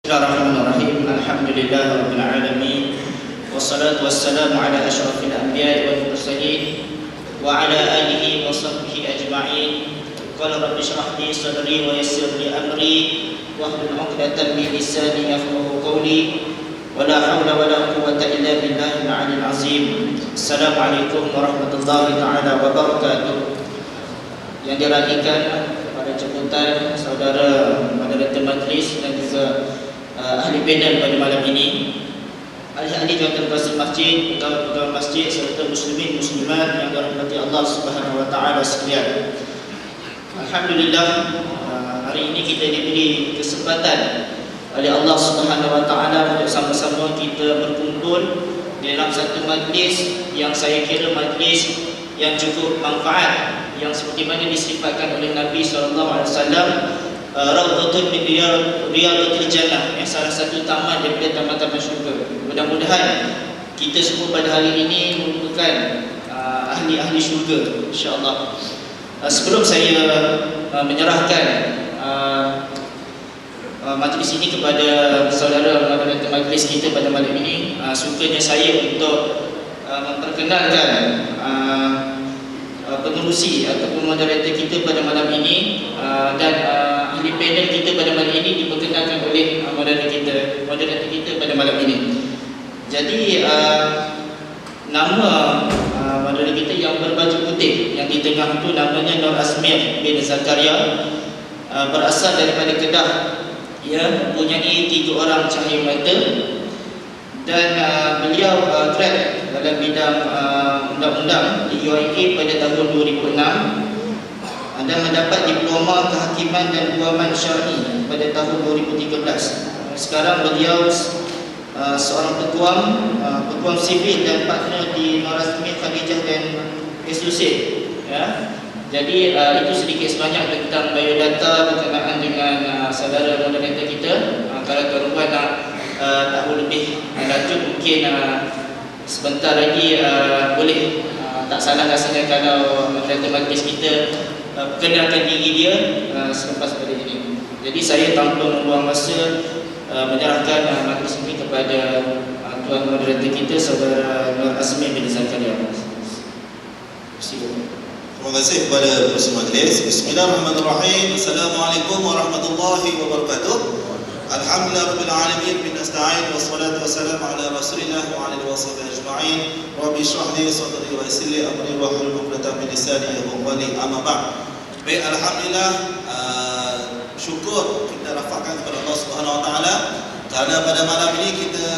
Bismillahirrahmanirrahim. Alhamdulillahirabbil alamin. Wassalatu wassalamu ala asyrafil anbiya'i wal mursalin wa ala alihi wa sahbihi ajma'in. Qala rabbi shrah li sadri wa yassir li amri wahlul 'uqdatam min lisani yafqahu qawli. Wala haula wala quwwata illa billahil 'aliyyil 'azim. Assalamualaikum warahmatullahi taala wabarakatuh. Yang dirahmati pada jemputan saudara moderator majlis dan juga ahli panel pada malam ini, ahli-ahli jawatan kuasa masjid, pegawai-pegawai masjid serta muslimin muslimat yang dirahmati Allah Subhanahu wa taala sekalian. Alhamdulillah, hari ini kita diberi kesempatan oleh Allah Subhanahu wa taala untuk sama-sama kita berkumpul dalam satu majlis yang saya kira majlis yang cukup manfaat, yang seperti mana disifatkan oleh Nabi SAW, Raudhatun min Riyadhatil Jannah, yang salah satu taman daripada taman-taman syurga. Mudah-mudahan kita semua pada hari ini merupakan ahli-ahli syurga, insya-Allah. Sebelum saya menyerahkan majlis ini kepada saudara moderator majlis kita pada malam ini, sukanya saya untuk memperkenalkan pengerusi ataupun moderator kita pada malam ini, dan ahli panel kita pada malam ini diperkenalkan oleh moderator kita pada malam ini. Jadi nama moderator kita yang berbaju putih yang di tengah itu namanya Nur Asmir bin Zakaria, berasal daripada Kedah. Ia mempunyai 3 orang cahaya mata dan beliau grad dalam bidang undang-undang di UiA pada tahun 2006 dan mendapat diploma kehakiman dan guaman syar'i pada tahun 2013. Sekarang beliau seorang peguam sivil dan partner di Nur Asmir Khadijah dan Associates, ya. Jadi itu sedikit sebanyak tentang biodata berkenaan dengan saudara moderator kita. Kalau tuan-tuan nak tahu lebih lanjut, mungkin sebentar lagi boleh, tak salah rasanya kalau moderator majlis kita kenalkan diri dia selepas pada ini. Jadi saya tanpa membuang masa menyerahkan majlis ini kepada tuan moderator kita, saudara Nur Asmir bin Zakaria. Terima kasih kepada pengurusi majlis. Bismillahirrahmanirrahim. Assalamualaikum warahmatullahi wabarakatuh. Alhamdulillahirabbil alamin, nasta'in wassalatu wassalamu ala Rasulillah wa alihi washabihi ajma'in. Rabbi shrah li sadri wa yassir li amri wahlul 'uqdatam min lisani yafqahu qawli. Amma ba'd. Baik, alhamdulillah, syukur kita rafaqkan kepada Allah Subhanahu wa taala kerana pada malam ini kita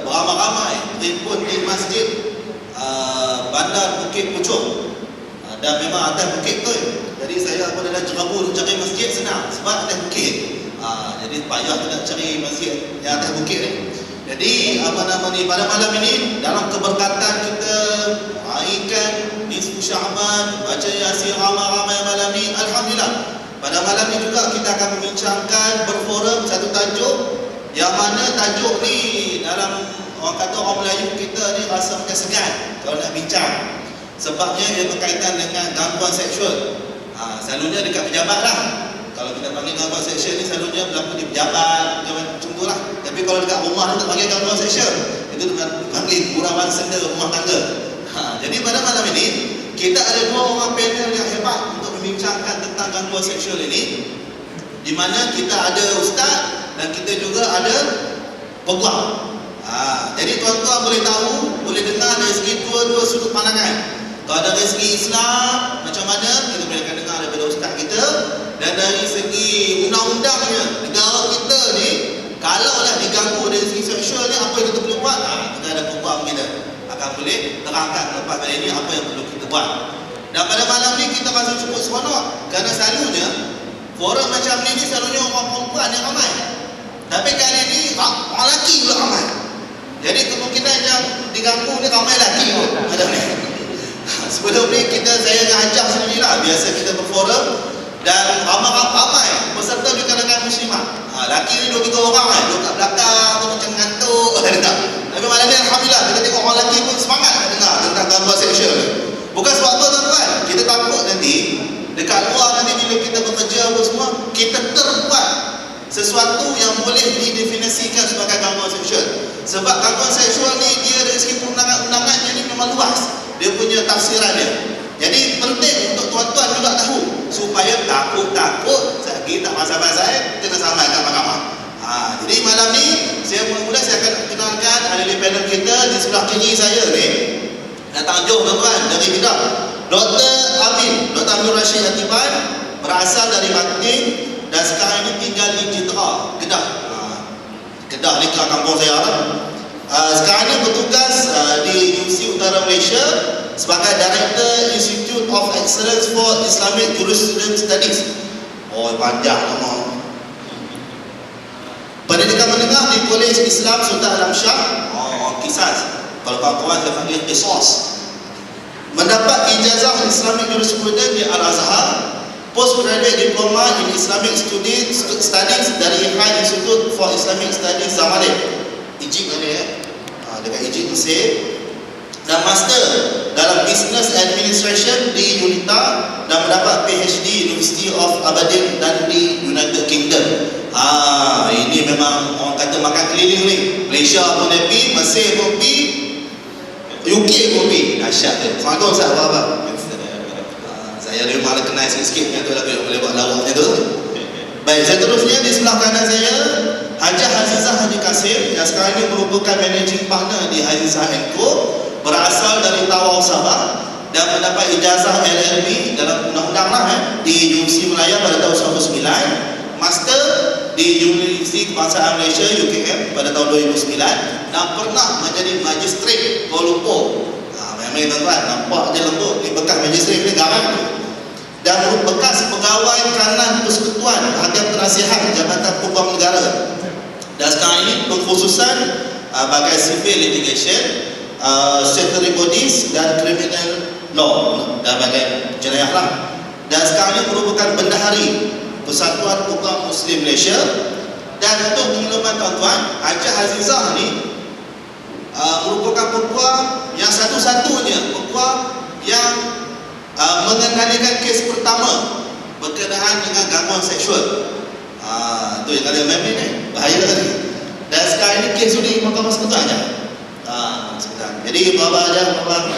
beramai-ramai berhimpun di masjid Bandar Bukit Puchong. Dan memang atas bukit tu, jadi saya apabila Jerebu cari masjid senang sebab atas bukit. Jadi payah nak cari masjid yang atas bukit ni. Jadi pada malam ini dalam keberkatan kita ikan nisfu Sya'ban, baca Yasin ramai-ramai malam ni, alhamdulillah. Pada malam ni juga kita akan membincangkan berforum satu tajuk yang mana tajuk ni dalam orang kata orang Melayu kita ni rasa macam segan kalau nak bincang. Sebabnya ia berkaitan dengan gangguan seksual. Selalunya dekat pejabat lah. Kalau kita panggil gangguan seksual ni selalunya berlaku di pejabat, macam tu lah. Tapi kalau dekat rumah ni tak panggil gangguan seksual, itu panggil kurawan senda rumah tangga. Jadi pada malam ini kita ada 2 orang panel yang hebat untuk membincangkan tentang gangguan seksual ini, di mana kita ada ustaz dan kita juga ada peguam. Jadi tuan-tuan boleh tahu, boleh dengar dari segi dua sudut pandangan. Kalau dari segi Islam macam mana, kita boleh akan dengar daripada ustaz kita. Dan dari segi undang-undangnya negara kita ni, kalaulah diganggu dari segi seksual ni, apa yang kita perlu buat, kita ada peguam kita akan boleh terangkan lepas kali ini apa yang perlu kita buat. Dan pada malam ni kita rasa cukup seronok kerana selalunya forum macam ni selalunya orang perempuan yang ramai, tapi kali ni orang lelaki pula ramai. Jadi kemungkinan yang diganggu ni ramai lelaki pun ada ni. Sebelum ni saya dengan Hajah sendirilah biasa kita berforum, dan ramai peserta juga dengan muslimat. Lelaki ni 2-3 orang kan, duduk kat belakang tu macam ngantuk tak. Tapi malam ni alhamdulillah kita tengok orang lelaki pun semangat nak dengar tentang gangguan seksual. Bukan sebab apa tuan-tuan, kita takut nanti dekat luar nanti bila kita bekerja apa semua, kita terbuat sesuatu sesuatu yang boleh didefinisikan sebagai gangguan seksual. Sebab gangguan seksual ni dia dari segi perundangan-undangannya ni memang luas, dia punya tafsiran dia. Jadi penting untuk tuan-tuan juga tahu, supaya takut-takut lagi tak pasal-pasal kena sampaikan mahkamah. Jadi malam ni saya mula-mula saya akan kenalkan ahli panel kita. Di sebelah kiri saya ni datang jauh tuan-tuan dari Kedah, Dr. Amin Rashid Atiban, berasal dari Mating dan sekarang ini tinggal di Jitra, Kedah. Kedah ni kampung saya lah. Sekarang ini bertugas di UC Utara Malaysia sebagai Director Institute of Excellence for Islamic Jurisprudence Studies. Panjang nama. Pendidikan menengah di Kolej Islam Sultan Alam Shah, Kisas. Kalau kawan-kawan saya panggil Kisos. Mendapat ijazah Islamic Jurisprudence di Al-Azhar, Postgraduate Diploma in Islamic Studies dari High Institute for Islamic Studies Zamalek, Egypt ni dekat Egypt Mesir, dan Master dalam Business Administration di UNITA, dan mendapat PhD University of Aberdeen dan di United Kingdom. Ini memang orang kata makan keliling ni. Malaysia pun happy, Mesir pun happy, UK pun happy. Dahsyat tu. Assalamualaikum Ustaz, apa khabar? Saya memang ada kenal sikit-sikit tu lah, boleh buat lawaknya tu. Baik, seterusnya di sebelah kanan saya Hajah Azizah Haji Kasim yang sekarang ini merupakan managing partner di Azizah & Co, berasal dari Tawau Sabah dan mendapat ijazah LLB dalam undang-undang di UC Melaya pada tahun 1999, Master di Universiti Kebangsaan Malaysia UKM pada tahun 2009, dan pernah menjadi magistrate Kuala Lumpur. Memang tuan-tuan nampak je lembut ni, bekas magistrate ni garang tu. Dan bekas pegawai kanan persekutuan Hakim Penasihat Jabatan Peguam Negara, dan sekarang ini pengkhususan bagai civil litigation, statutory bodies dan criminal law dan bagai jenayah lah. Dan sekarang ini merupakan bendahari Persatuan Peguam Muslim Malaysia. Dan untuk pengumuman tuan-tuan, Hajah Azizah ni merupakan peguam yang satu-satunya peguam yang mengendalikan kes pertama berkenaan dengan gangguan seksual. Tu yang kata memang ni bahaya tadi. Dan sekarang ini kes ni Mahkamah Sekutuan je. Jadi bapa aja, bapa.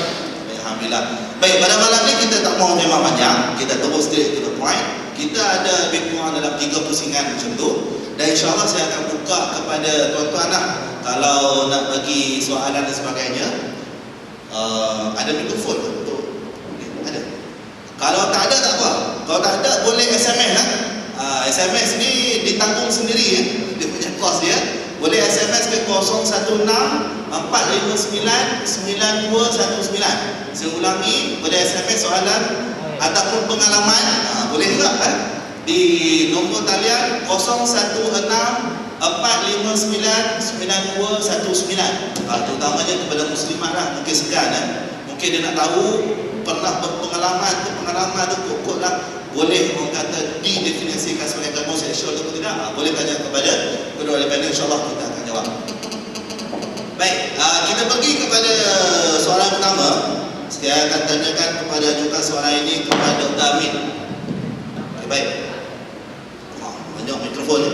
Alhamdulillah. Baik, pada malam ni kita tak mau tema panjang, kita terus straight to the point. Kita ada lebih kurang dalam 3 pusingan macam tu. Dan insyaAllah saya akan buka kepada tuan-tuan lah. Kalau nak bagi soalan dan sebagainya, ada mikrofon untuk ada. Kalau tak ada tak apa. Kalau tak ada boleh SMS lah. SMS ni ditanggung sendiri ya. Dia punya kos dia. Boleh SMS ke 016 459 9219. Saya ulangi, boleh SMS soalan ataupun pengalaman, boleh juga di nombor talian 016 459 9219. Terutamanya kepada muslimat lah, mungkin segan mungkin dia nak tahu pernah berpengalaman tu pokok lah, boleh orang kata didefinisikan sebagai gangguan seksual atau tidak, boleh tanya kepada kedua ahli panel, insyaAllah kita akan jawab. Baik, kita pergi kepada soalan pertama. Saya akan tanyakan kepada juga soalan ini kepada Dr. Amin. Okay, baik. Banyak mikrofon ni.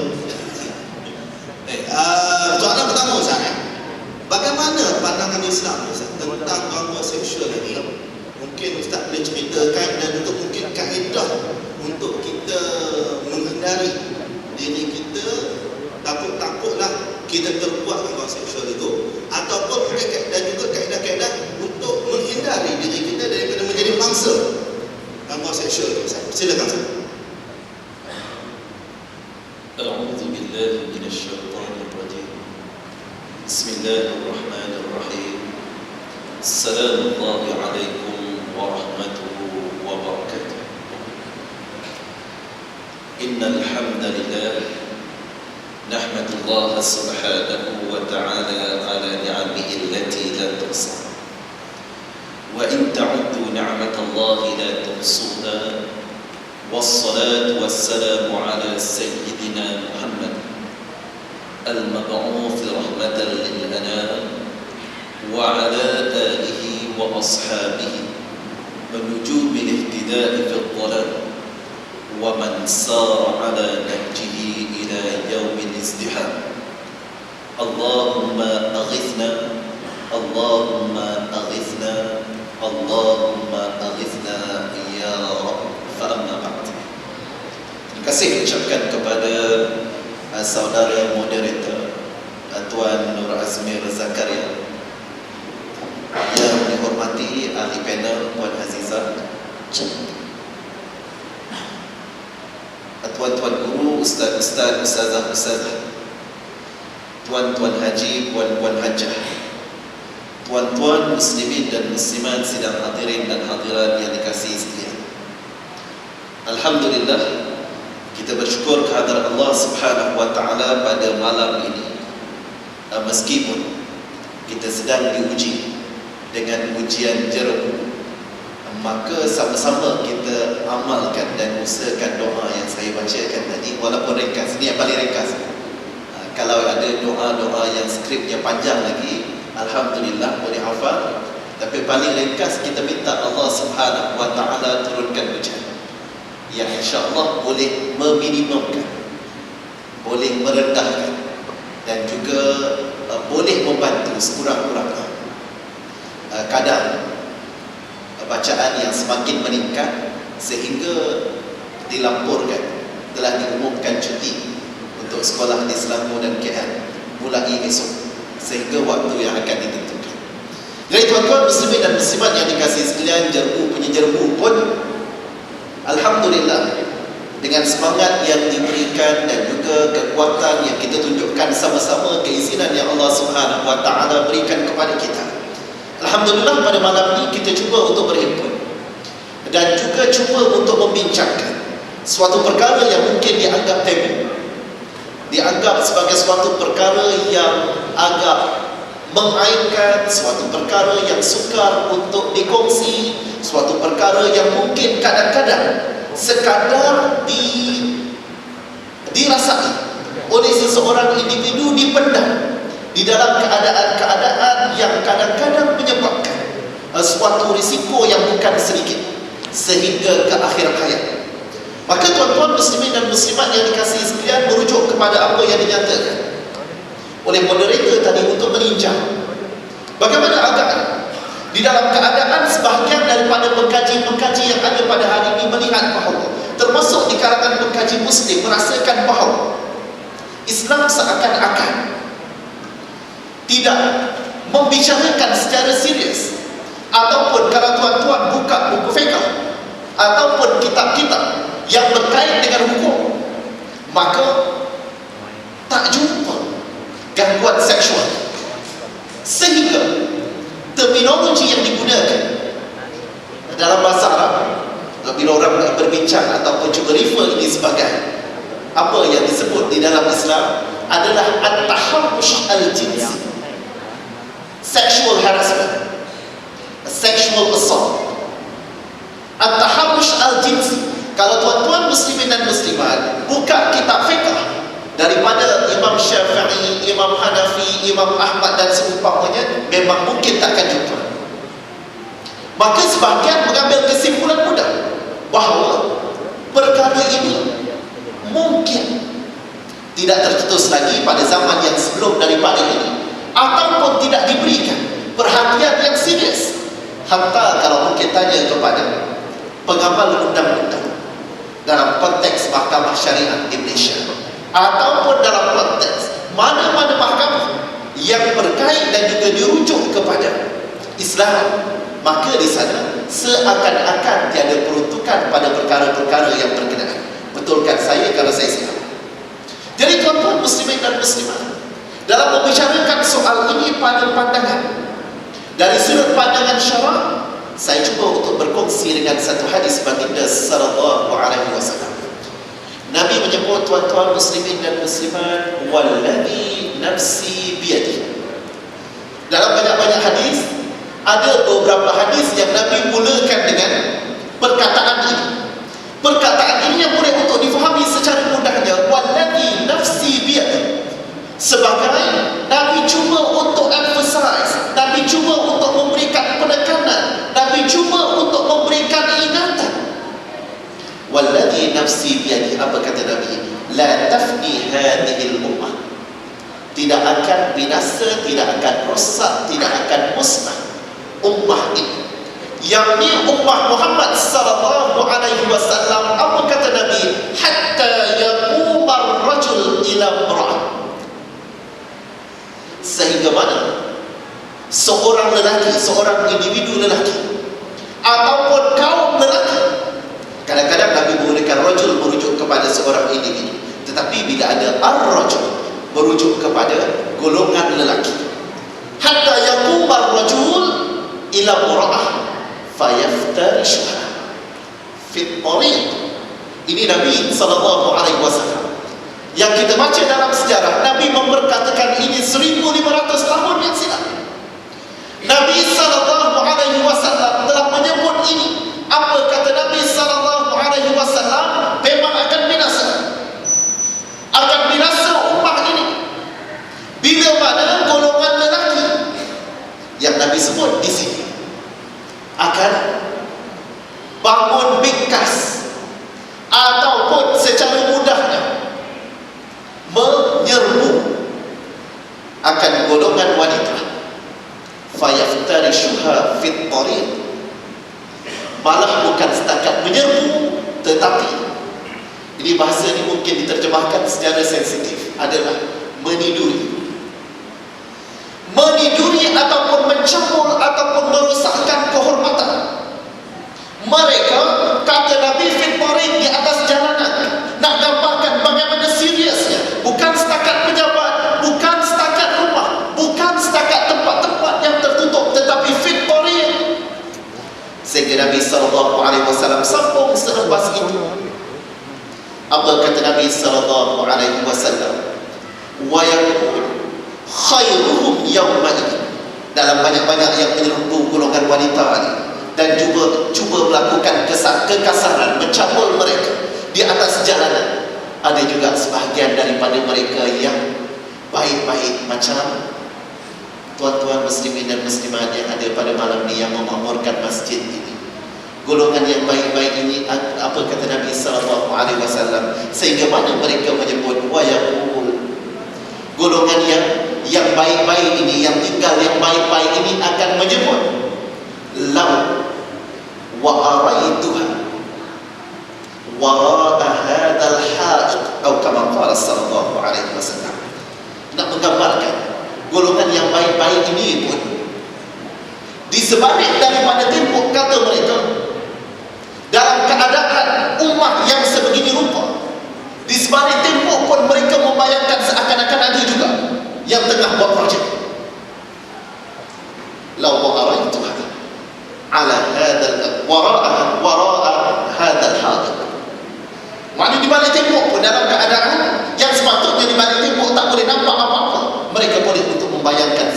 Soalan pertama Ustaz, bagaimana pandangan Islam Ustaz tentang gangguan seksual ini? Mungkin Ustaz boleh ceritakan, dan juga mungkin kaedah untuk kita menghindari diri kita, takut-takutlah kita terbuat gangguan seksual itu, ataupun mungkin dan juga kaedah-kaedah untuk menghindari diri kita daripada menjadi mangsa gangguan seksual itu. Silakan Ustaz. أعوذ بالله من الشيطان الرجيم بسم الله الرحمن الرحيم السلام الله عليكم ورحمته وبركاته إن الحمد لله نحمد الله سبحانه وتعالى على نعمه التي لا تحصى وإن تعدوا نعمة الله لا تحصوها والصلاة والسلام على سيدنا محمد المبعوث رحمة للأنام وعلى آله وأصحابه ونجوم الاهتداء في الضلال ومن سار على نهجه إلى إلى يوم الازدحام. اللهم أغثنا، اللهم أغثنا، اللهم أغثنا يا رب. فأما بعد. Terima kasih ucapkan kepada saudara moderator Tuan Nur Azmir Zakaria, yang dihormati ahli panel Puan Azizah, tuan-tuan guru, ustaz-ustaz, ustazah-ustazah, tuan-tuan haji, puan-puan hajah, tuan-tuan muslimin dan muslimat sidang hadirin dan hadirat yang dikasihi sekalian. Alhamdulillah, kita bersyukur kehadrat Allah Subhanahu wa taala pada malam ini, meskipun kita sedang diuji dengan ujian jeru, maka sama-sama kita amalkan dan usahakan doa yang saya bacakan tadi, walaupun ringkas. Ini yang paling ringkas. Kalau ada doa-doa yang skripnya panjang lagi, alhamdulillah boleh hafal. Tapi paling ringkas, kita minta Allah Subhanahu wa taala turunkan hujan yang insya-Allah boleh meminimumkan, boleh merendahkan, dan juga boleh membantu sekurang-kurangnya kadar bacaan yang semakin meningkat, sehingga dilaporkan telah diumumkan cuti untuk sekolah di Selangor dan KL mulai esok sehingga waktu yang akan ditentukan. Jadi tuan-tuan muslimin dan muslimat yang dikasihi sekalian, jerbu pun alhamdulillah dengan semangat yang diberikan dan juga kekuatan yang kita tunjukkan sama-sama, keizinan yang Allah Subhanahu wa taala berikan kepada kita, alhamdulillah pada malam ini kita cuba untuk berhimpun dan juga cuba untuk membincangkan suatu perkara yang mungkin dianggap tabu, dianggap sebagai suatu perkara yang agak mengaitkan, suatu perkara yang sukar untuk dikongsi, suatu perkara yang mungkin kadang-kadang sekadar dirasai oleh seseorang individu, dipendam di dalam keadaan-keadaan yang kadang-kadang menyebabkan suatu risiko yang bukan sedikit sehingga ke akhir hayat. Maka tuan-tuan muslimin dan muslimat yang dikasihi sekalian, merujuk kepada apa yang dinyatakan oleh moderator tadi untuk meninjau bagaimana agaknya di dalam keadaan sebahagian daripada pengkaji-pengkaji yang ada pada hari ini melihat bahawa, termasuk di kalangan pengkaji muslim, merasakan bahawa Islam seakan-akan tidak membicarakan secara serius, ataupun kalau tuan-tuan buka buku fiqh ataupun kitab-kitab yang berkait dengan hukum, maka tak jumpa gangguan seksual, sehingga terminologi yang digunakan dalam bahasa Arab bila orang berbincang ataupun juga refer ini sebagai apa yang disebut di dalam Islam adalah at-taharrush al-jinsi, sexual harassment, sexual assault. At-taharrush al-jinsi, kalau tuan-tuan muslimin dan muslimat buka kitab fiqh daripada Imam Syafi'i, Imam Hanafi, Imam Ahmad dan seumpamanya, memang mungkin takkan jumpa. Maka sebahagian mengambil kesimpulan mudah bahawa perkara ini mungkin tidak tercetus lagi pada zaman yang sebelum daripada ini, ataupun tidak diberikan perhatian yang serius. Hatta kalau mungkin tanya kepada pengamal undang-undang dalam konteks mahkamah syariah di Malaysia, ataupun dalam konteks mana-mana mahkamah yang berkait dan juga dirujuk kepada Islam, maka di sana seakan-akan tiada peruntukan pada perkara-perkara yang berkenaan. Betulkan saya kalau saya salah. Jadi tuan-tuan muslimin dan muslimat, dalam membicarakan soal ini pada pandangan dari sudut pandangan syarak, saya cuba untuk berkongsi dengan satu hadis baginda sallallahu alaihi wasallam. Nabi menyebut, tuan-tuan muslimin dan muslimat, walladhi nafsi biyadi. Dalam banyak-banyak hadis, ada beberapa hadis yang Nabi mulakan dengan perkataan ini. Perkataan ini yang boleh untuk difahami secara mudahnya, walladhi nafsi biyadi, sebagai Nabi cuba untuk emphasize, Nabi cuba untuk memberikan penekanan, Nabi cuba untuk memberikan ingatan. Walladhi nafsi biyadi, apa kata Nabi? la tafni hadhil ummah, tidak akan binasa, tidak akan rosak, tidak akan musnah ummah ini, yakni ummah Muhammad sallallahu alaihi wasallam. Apa kata Nabi? Hatta yaqumar rajul ila imra'ah, sehingga mana seorang lelaki, seorang individu lelaki ataupun kaum lelaki. Kadang-kadang Nabi menggunakan rajul merujuk kepada seorang individu, tetapi bila ada ar-rajul merujuk kepada golongan lelaki. Hatta yaqumar rajul ila imra'ah fayaftarishuha fit tariq. Ini Nabi sallallahu alaihi wasallam yang kita baca dalam sejarah. Nabi memperkatakan ini 1500 tahun yang silam. Nabi sallallahu alaihi wasallam telah menyebut ini. Apa kata Nabi sallallahu alaihi wasallam? Memang akan binasa. Akan binasa ummah ini bila mana golongan lelaki yang Nabi sebut di sini akan bangun bingkas ataupun secara mudahnya menyerbu akan golongan wanita. Fayaftarishuha fit tariq, malah bukan setakat menyerbu, tetapi ini bahasa ini mungkin diterjemahkan secara sensitif, adalah meniduri. Meniduri ataupun mencemul ataupun merosakkan kehormatan mereka. Kata Nabi fit tariq, di atas jalanan. Nak gambarkan bagaimana seriusnya, bukan setakat pejabat, bukan setakat rumah, bukan setakat tempat-tempat yang tertutup, tetapi fit tariq. Sehingga Nabi sallallahu alaihi wasallam sambung selepas itu. Apa kata Nabi sallallahu alaihi wasallam? Wa yaqul khairuhum yawma idin, dalam banyak-banyak yang menyerbu golongan wanita ini, dan cuba melakukan kekasaran, mencabul mereka di atas jalanan. Ada juga sebahagian daripada mereka yang baik-baik, macam tuan-tuan muslimin dan muslimat yang ada pada malam ini yang memakmurkan masjid ini. Golongan yang baik-baik ini, apa kata Nabi sallallahu alaihi wasallam? Sehingga mana mereka menyebut wa yaqul, golongan yang baik-baik ini, yang tinggal yang baik-baik ini akan menyebut, lau wa araituha wara'a hadzal ha'iq, atau kama qala sallallahu alaihi wasallam. Nak menggambarkan golongan yang baik-baik ini pun di sebalik daripada tembok, kata mereka, dalam keadaan ummah yang sebegini rupa, di sebalik tembok pun mereka membayangkan seakan-akan ada juga yang tengah buat projek. Lau wa'araituha ala hadzal wara'a hadzal ha'iq, maknanya di balik tembok pun, dalam keadaan yang sepatutnya di balik tembok tak boleh nampak apa-apa, mereka boleh untuk membayangkan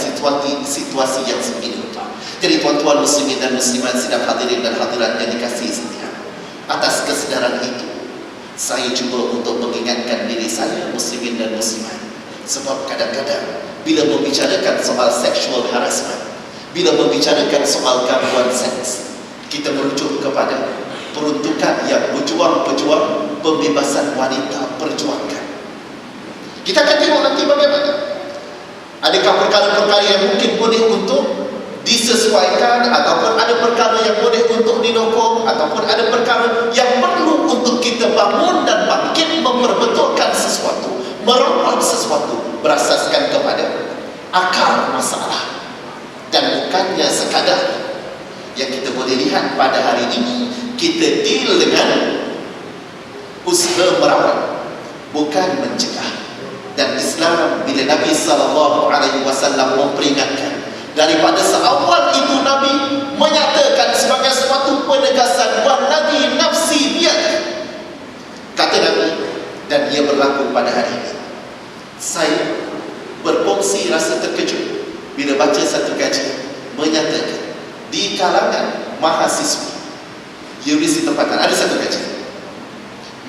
situasi yang sebegini rupa. Jadi tuan-tuan muslimin dan muslimat, sidang hadirin dan hadirat yang dikasihi setia, atas kesedaran itu saya cuba untuk mengingatkan diri saya, muslimin dan muslimat. Sebab kadang-kadang bila membicarakan soal sexual harassment, bila membicarakan soal gangguan seks, kita merujuk kepada peruntukan yang pejuang-pejuang pembebasan wanita perjuangkan. Kita akan tengok nanti bagaimana. Adakah perkara-perkara yang mungkin boleh untuk disesuaikan, ataupun ada perkara yang boleh untuk dinokong, ataupun ada perkara yang perlu untuk kita bangun dan bangkit memperbetulkan sesuatu, merawat sesuatu berasaskan kepada akar masalah, dan bukannya sekadar yang kita boleh lihat pada hari ini. Kita deal dengan usaha merawat, bukan mencegah. Dan Islam, bila Nabi sallallahu alaihi wasallam memperingatkan, daripada seawal itu Nabi menyatakan sebagai suatu penegasan, walladzi nafsi biyadihi, kata Nabi, dan ia berlaku pada hari ini. Saya berkongsi rasa terkejut bila baca satu kajian menyatakan di kalangan mahasiswa Universiti tempatan, ada satu kajian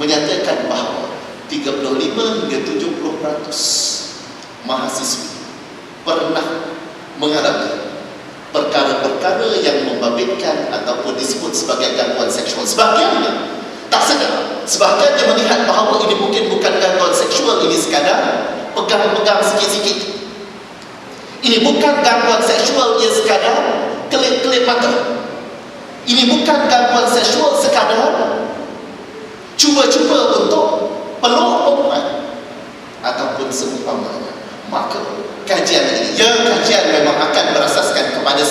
menyatakan bahawa 35 hingga 70% mahasiswa pernah mengalami perkara-perkara yang membabitkan ataupun disebut sebagai gangguan seksual. Sebahagiannya Tak sedar. Sebahagian dia melihat bahawa ini mungkin bukan gangguan seksual, ini sekadar pegang-pegang sikit-sikit. Ini bukan gangguan seksual, ia sekadar kelip-kelip mata. Ini bukan gangguan seksual sekadar cuba-cuba untuk peluk perempuan ataupun seumpamanya. Maka kajian ini, kajian memang akan berasaskan kepada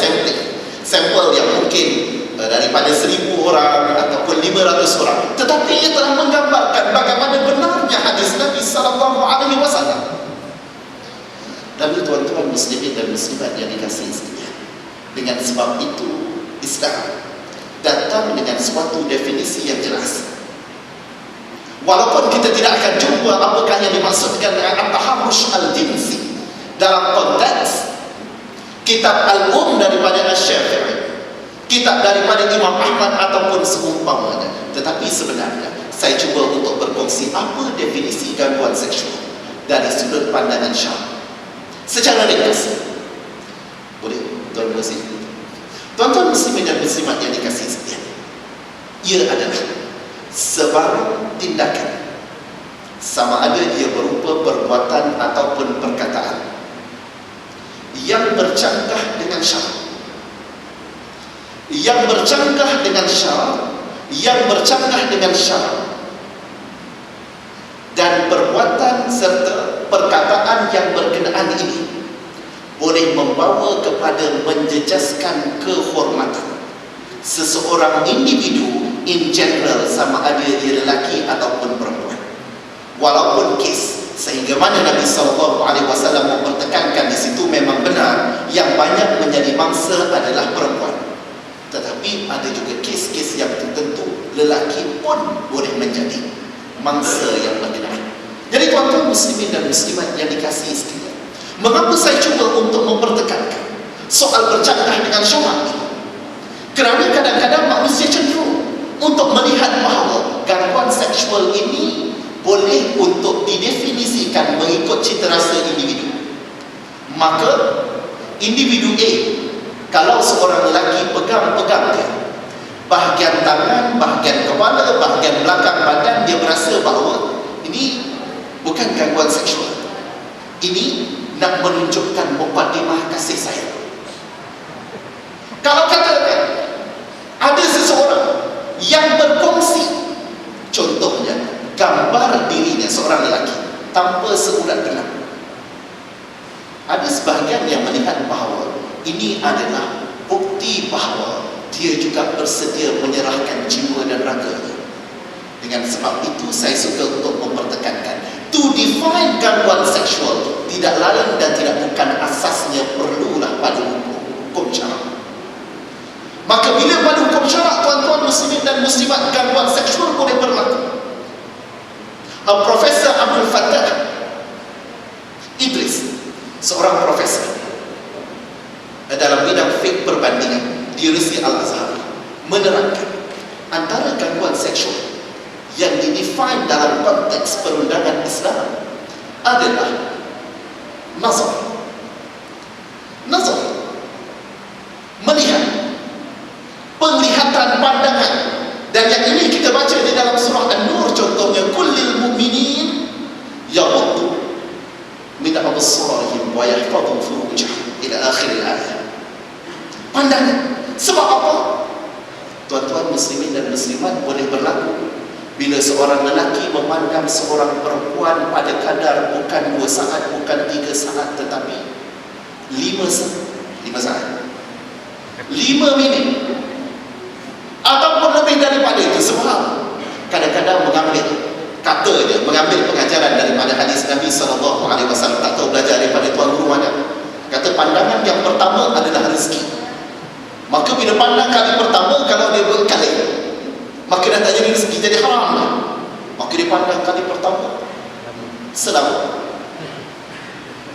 sampel yang mungkin daripada 1,000 orang ataupun 500 orang, tetapi ia telah menggambarkan bagaimana benarnya hadis Nabi SAW. Lalu tuan-tuan muslimin dan muslimat yang dikasihi sekalian, dengan sebab itu Islam datang dengan suatu definisi yang jelas. Walaupun kita tidak akan jumpa apakah yang dimaksudkan dengan at-taharrush al-jinsi dalam konteks kitab Al-Um daripada Asy-Syafi'i, kitab daripada Imam Ahmad ataupun seumpamanya. Tetapi sebenarnya saya cuba untuk berkongsi apa definisi gangguan seksual dari sudut pandangan syar'i secara ringkas. Boleh tuan-tuan muslimin dan muslimat yang dikasihi sekalian, ia adalah sebarang tindakan, sama ada ia berupa perbuatan ataupun perkataan yang bercanggah dengan syarak, yang bercanggah dengan syarak, dan perbuatan serta perkataan yang berkenaan ini boleh membawa kepada menjejaskan kehormatan seseorang individu in general, sama ada ia lelaki ataupun perempuan. Walaupun kes sehingga mana Nabi SAW mempertekankan di situ memang benar yang banyak menjadi mangsa adalah perempuan, tetapi ada juga kes-kes yang tertentu lelaki pun boleh menjadi mangsa yang berkenaan. Jadi tuan-tuan muslimin dan muslimat yang dikasihi sekalian, mengapa saya cuba untuk mempertekankan soal bercanggah dengan syarak ini? Kerana kadang-kadang manusia cenderung untuk melihat bahawa gangguan seksual ini boleh untuk didefinisikan mengikut cita rasa individu. Maka individu A, kalau seorang lelaki pegang-pegang dia, bahagian tangan, bahagian kepala, bahagian belakang badan, dia berasa bahawa ini bukan gangguan seksual, ini nak menunjukkan mukadimah kasih sayang. Kalau katakan ada seseorang yang berkongsi, contohnya gambar dirinya seorang lelaki tanpa seurat benang, ada sebahagian yang melihat bahawa ini adalah bukti bahawa dia juga bersedia menyerahkan jiwa dan raganya. Dengan sebab itu saya suka untuk mempertekankan, to define gangguan seksual tidak lain dan tidak bukan asasnya perlulah pada hukum syarak. Maka bila pada hukum syarak, tuan-tuan muslimin dan muslimat, gangguan seksual boleh berlaku. Profesor Abdul Fattah Idris, seorang profesor dalam bidang fiqh perbandingan di Universiti Al-Azhar, menerangkan antara gangguan seksual yang didefine dalam konteks perundangan Islam adalah nazar, melihat, penglihatan, pandangan. Dan yang ini kita baca di dalam surah An-Nur, contohnya kullil mu'minin yaghuddu min absarihim wa yahfadhu furujahum ila akhir ayat. Pandangan. Sebab apa? Tuan-tuan muslimin dan muslimat, boleh berlaku bila seorang lelaki memandang seorang perempuan pada kadar bukan 2 saat, bukan 3 saat, tetapi 5 saat, 5 minit ataupun lebih daripada itu. Sebab kadang-kadang mengambil pengajaran daripada hadis Nabi SAW. Tak tahu belajar daripada tuan guru mana, kata pandangan yang pertama adalah rezeki. Maka bila pandang kali pertama, kalau dia berkali, maka dah tak jadi rezeki, jadi haram lah. Maka dia pandang kali pertama selama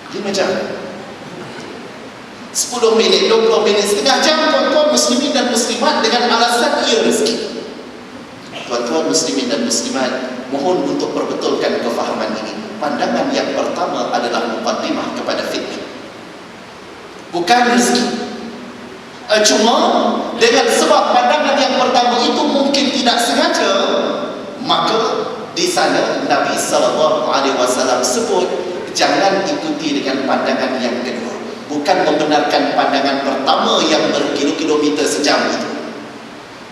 5 jam, 10 minit, 20 minit, setengah jam, tuan-tuan muslimin dan muslimat, dengan alasan ia rezeki. Tuan-tuan muslimin dan muslimat, mohon untuk perbetulkan kefahaman ini. Pandangan yang pertama adalah muqaddimah kepada fitnah, bukan rezeki. Cuma dengan sebab pandangan yang pertama itu mungkin tidak sengaja, Maka di sana Nabi SAW sebut jangan ikuti dengan pandangan yang kedua, bukan membenarkan pandangan pertama yang berkilo-kilometer sejam itu.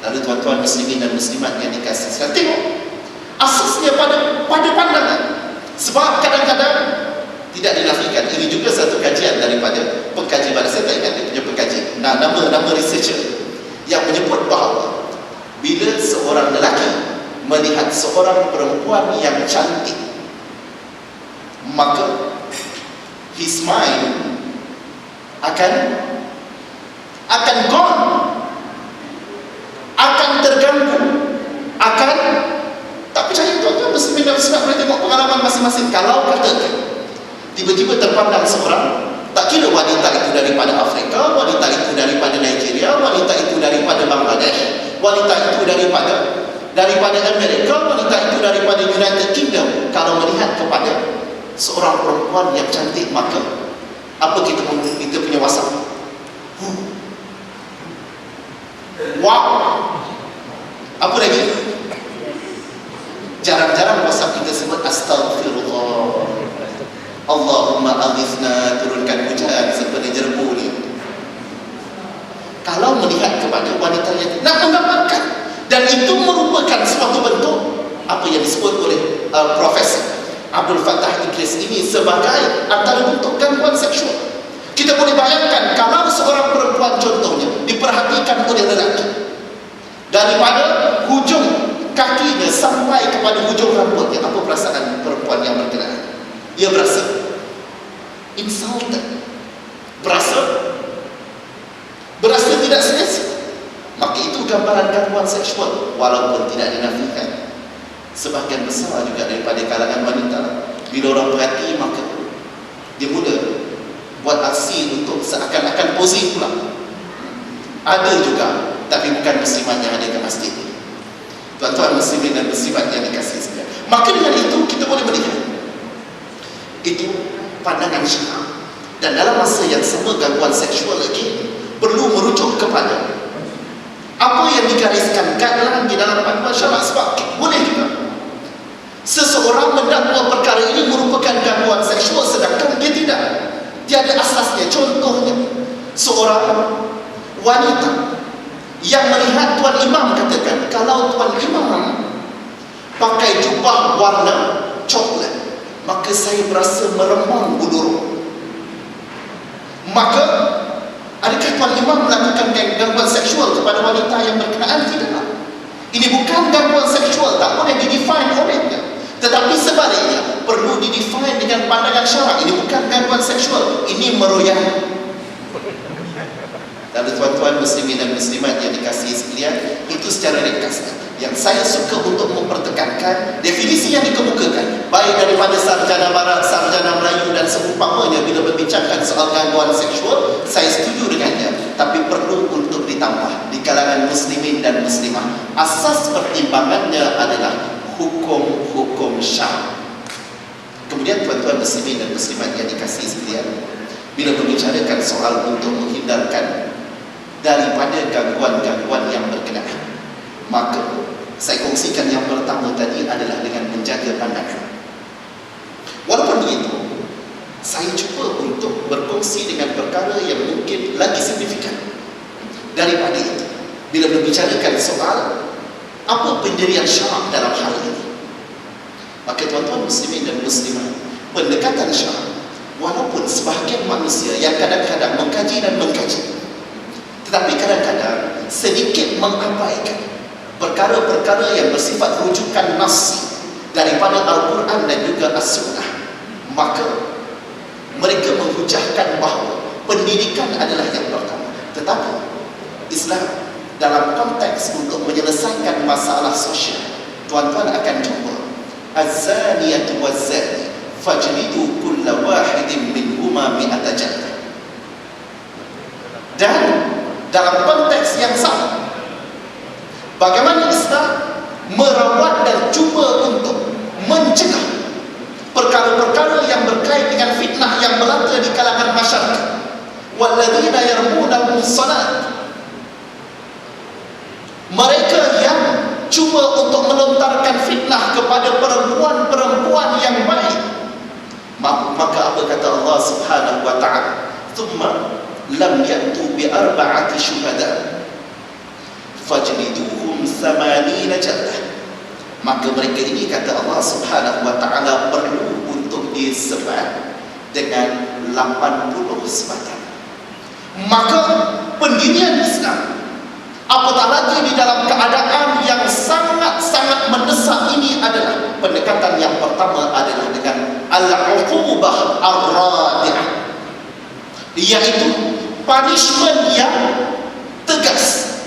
Lalu tuan-tuan muslimin dan muslimat yang dikasihi sekalian, tengok asasnya pada pandangan. Sebab kadang-kadang tidak dinafikan. Ini juga satu kajian daripada pengkaji barat. Saya tak ingat dia punya pengkaji. Nama researcher yang menyebut bahawa bila seorang lelaki melihat seorang perempuan yang cantik, maka his mind akan gone, akan terganggu, akan tak percaya. Tuan-tuan muslimin dan muslimat boleh tengok pengalaman masing-masing. Kalau katakan tiba-tiba terpandang seorang, tak kira wanita itu daripada Afrika, wanita itu daripada Nigeria, wanita itu daripada Bangladesh, wanita itu daripada Amerika, wanita itu daripada United Kingdom, kalau melihat kepada seorang perempuan yang cantik, maka apa kita punya WhatsApp? Wow. Apa lagi? Jarang-jarang WhatsApp kita sebut astagfirullah, Allahumma aghithna, turunkan hujan seperti jerbu ni. Kalau melihat kepada wanita yang nak menggambarkan, dan itu merupakan suatu bentuk apa yang disebut oleh Profesor Abdul Fattah Idris ini sebagai antara bentuk gangguan seksual. Kita boleh bayangkan kalau seorang perempuan contohnya diperhatikan oleh lelaki daripada hujung kakinya sampai kepada hujung rambutnya, apa perasaan perempuan yang berkenaan? Ia berasa insulted, berasa tidak selesa. Maka itu gambaran gangguan seksual, walaupun tidak dinafikan. Sebahagian besar juga daripada kalangan wanita, bila orang perhati, maka dia mula buat aksi untuk seakan-akan posing pula. Ada juga, tapi bukan muslimat yang ada ke masjid. Tuan-tuan muslimin dan muslimat yang dikasihi sekalian, maka dengan itu kita boleh melihat itu pandangan syiah. Dan dalam masa yang sama, gangguan seksual lagi perlu merujuk kepada apa yang digariskan guideline di dalam panduan syarak. Sebab boleh juga seseorang mendakwa perkara ini merupakan gangguan seksual sedangkan dia tidak, tiada asasnya. Contohnya seorang wanita yang melihat tuan imam, katakan kalau tuan imam pakai jubah warna coklat, maka saya berasa meremang bulu. Maka adakah tuan imam melakukan gangguan seksual kepada wanita yang berkenaan? Tidak. Ini bukan gangguan seksual, tak boleh didefine olehnya. Tetapi sebaliknya perlu didefine dengan pandangan syarak. Ini bukan gangguan seksual, ini meroyan. Lalu tuan-tuan muslimin dan muslimat yang dikasihi sekalian, itu secara ringkasnya yang saya suka untuk mempertekankan definisi yang dikemukakan baik daripada sarjana barat, sarjana Melayu dan seumpamanya bila berbincangkan soal gangguan seksual. Saya setuju dengannya, tapi perlu untuk ditambah di kalangan muslimin dan muslimah. Asas pertimbangannya adalah hukum-hukum syar'i. Kemudian tuan-tuan muslimin dan muslimat yang dikasihi sekalian, bila membicarakan soal untuk menghindarkan daripada gangguan-gangguan yang berkenaan, maka saya kongsikan yang pertama tadi adalah dengan menjaga pandangan. Walaupun begitu, saya cuba untuk berkongsi dengan perkara yang mungkin lagi signifikan daripada itu bila membicarakan soal apa pendirian syarak dalam hal ini. Maka tuan-tuan muslimin dan muslimat, pendekatan syarak, walaupun sebahagian manusia yang kadang-kadang mengkaji dan mengkaji, tetapi kadang-kadang sedikit mengabaikan perkara-perkara yang bersifat rujukan nasi daripada Al-Quran dan juga As-Sunnah, maka mereka menghujahkan bahawa pendidikan adalah yang pertama. Tetapi Islam dalam konteks untuk menyelesaikan masalah sosial, tuan-tuan akan jumpa az-zaniyatu waz-zani fajlidu kulla wahidin minhuma mi'ata jaldah. Dan dalam konteks yang sama, bagaimana Islam merawat dan cuba untuk mencegah perkara-perkara yang berkait dengan fitnah yang melanda di kalangan masyarakat. Walladzina yarmuna muhsanat, mereka yang cuba untuk melontarkan fitnah kepada perempuan-perempuan yang baik. Maka apa kata Allah Subhanahu wa ta'ala? Thumma lam ya'tu bi arba'ati syuhada fajliduhum 80 jaldah. Maka mereka ini, kata Allah Subhanahu wa ta'ala, perlu untuk disebat dengan 80 sebatan. Maka pendirian Islam, apatah lagi di dalam keadaan yang sangat-sangat mendesak ini, adalah pendekatan yang pertama adalah dengan al-uqubah ar-radi'ah, iaitu punishment yang tegas,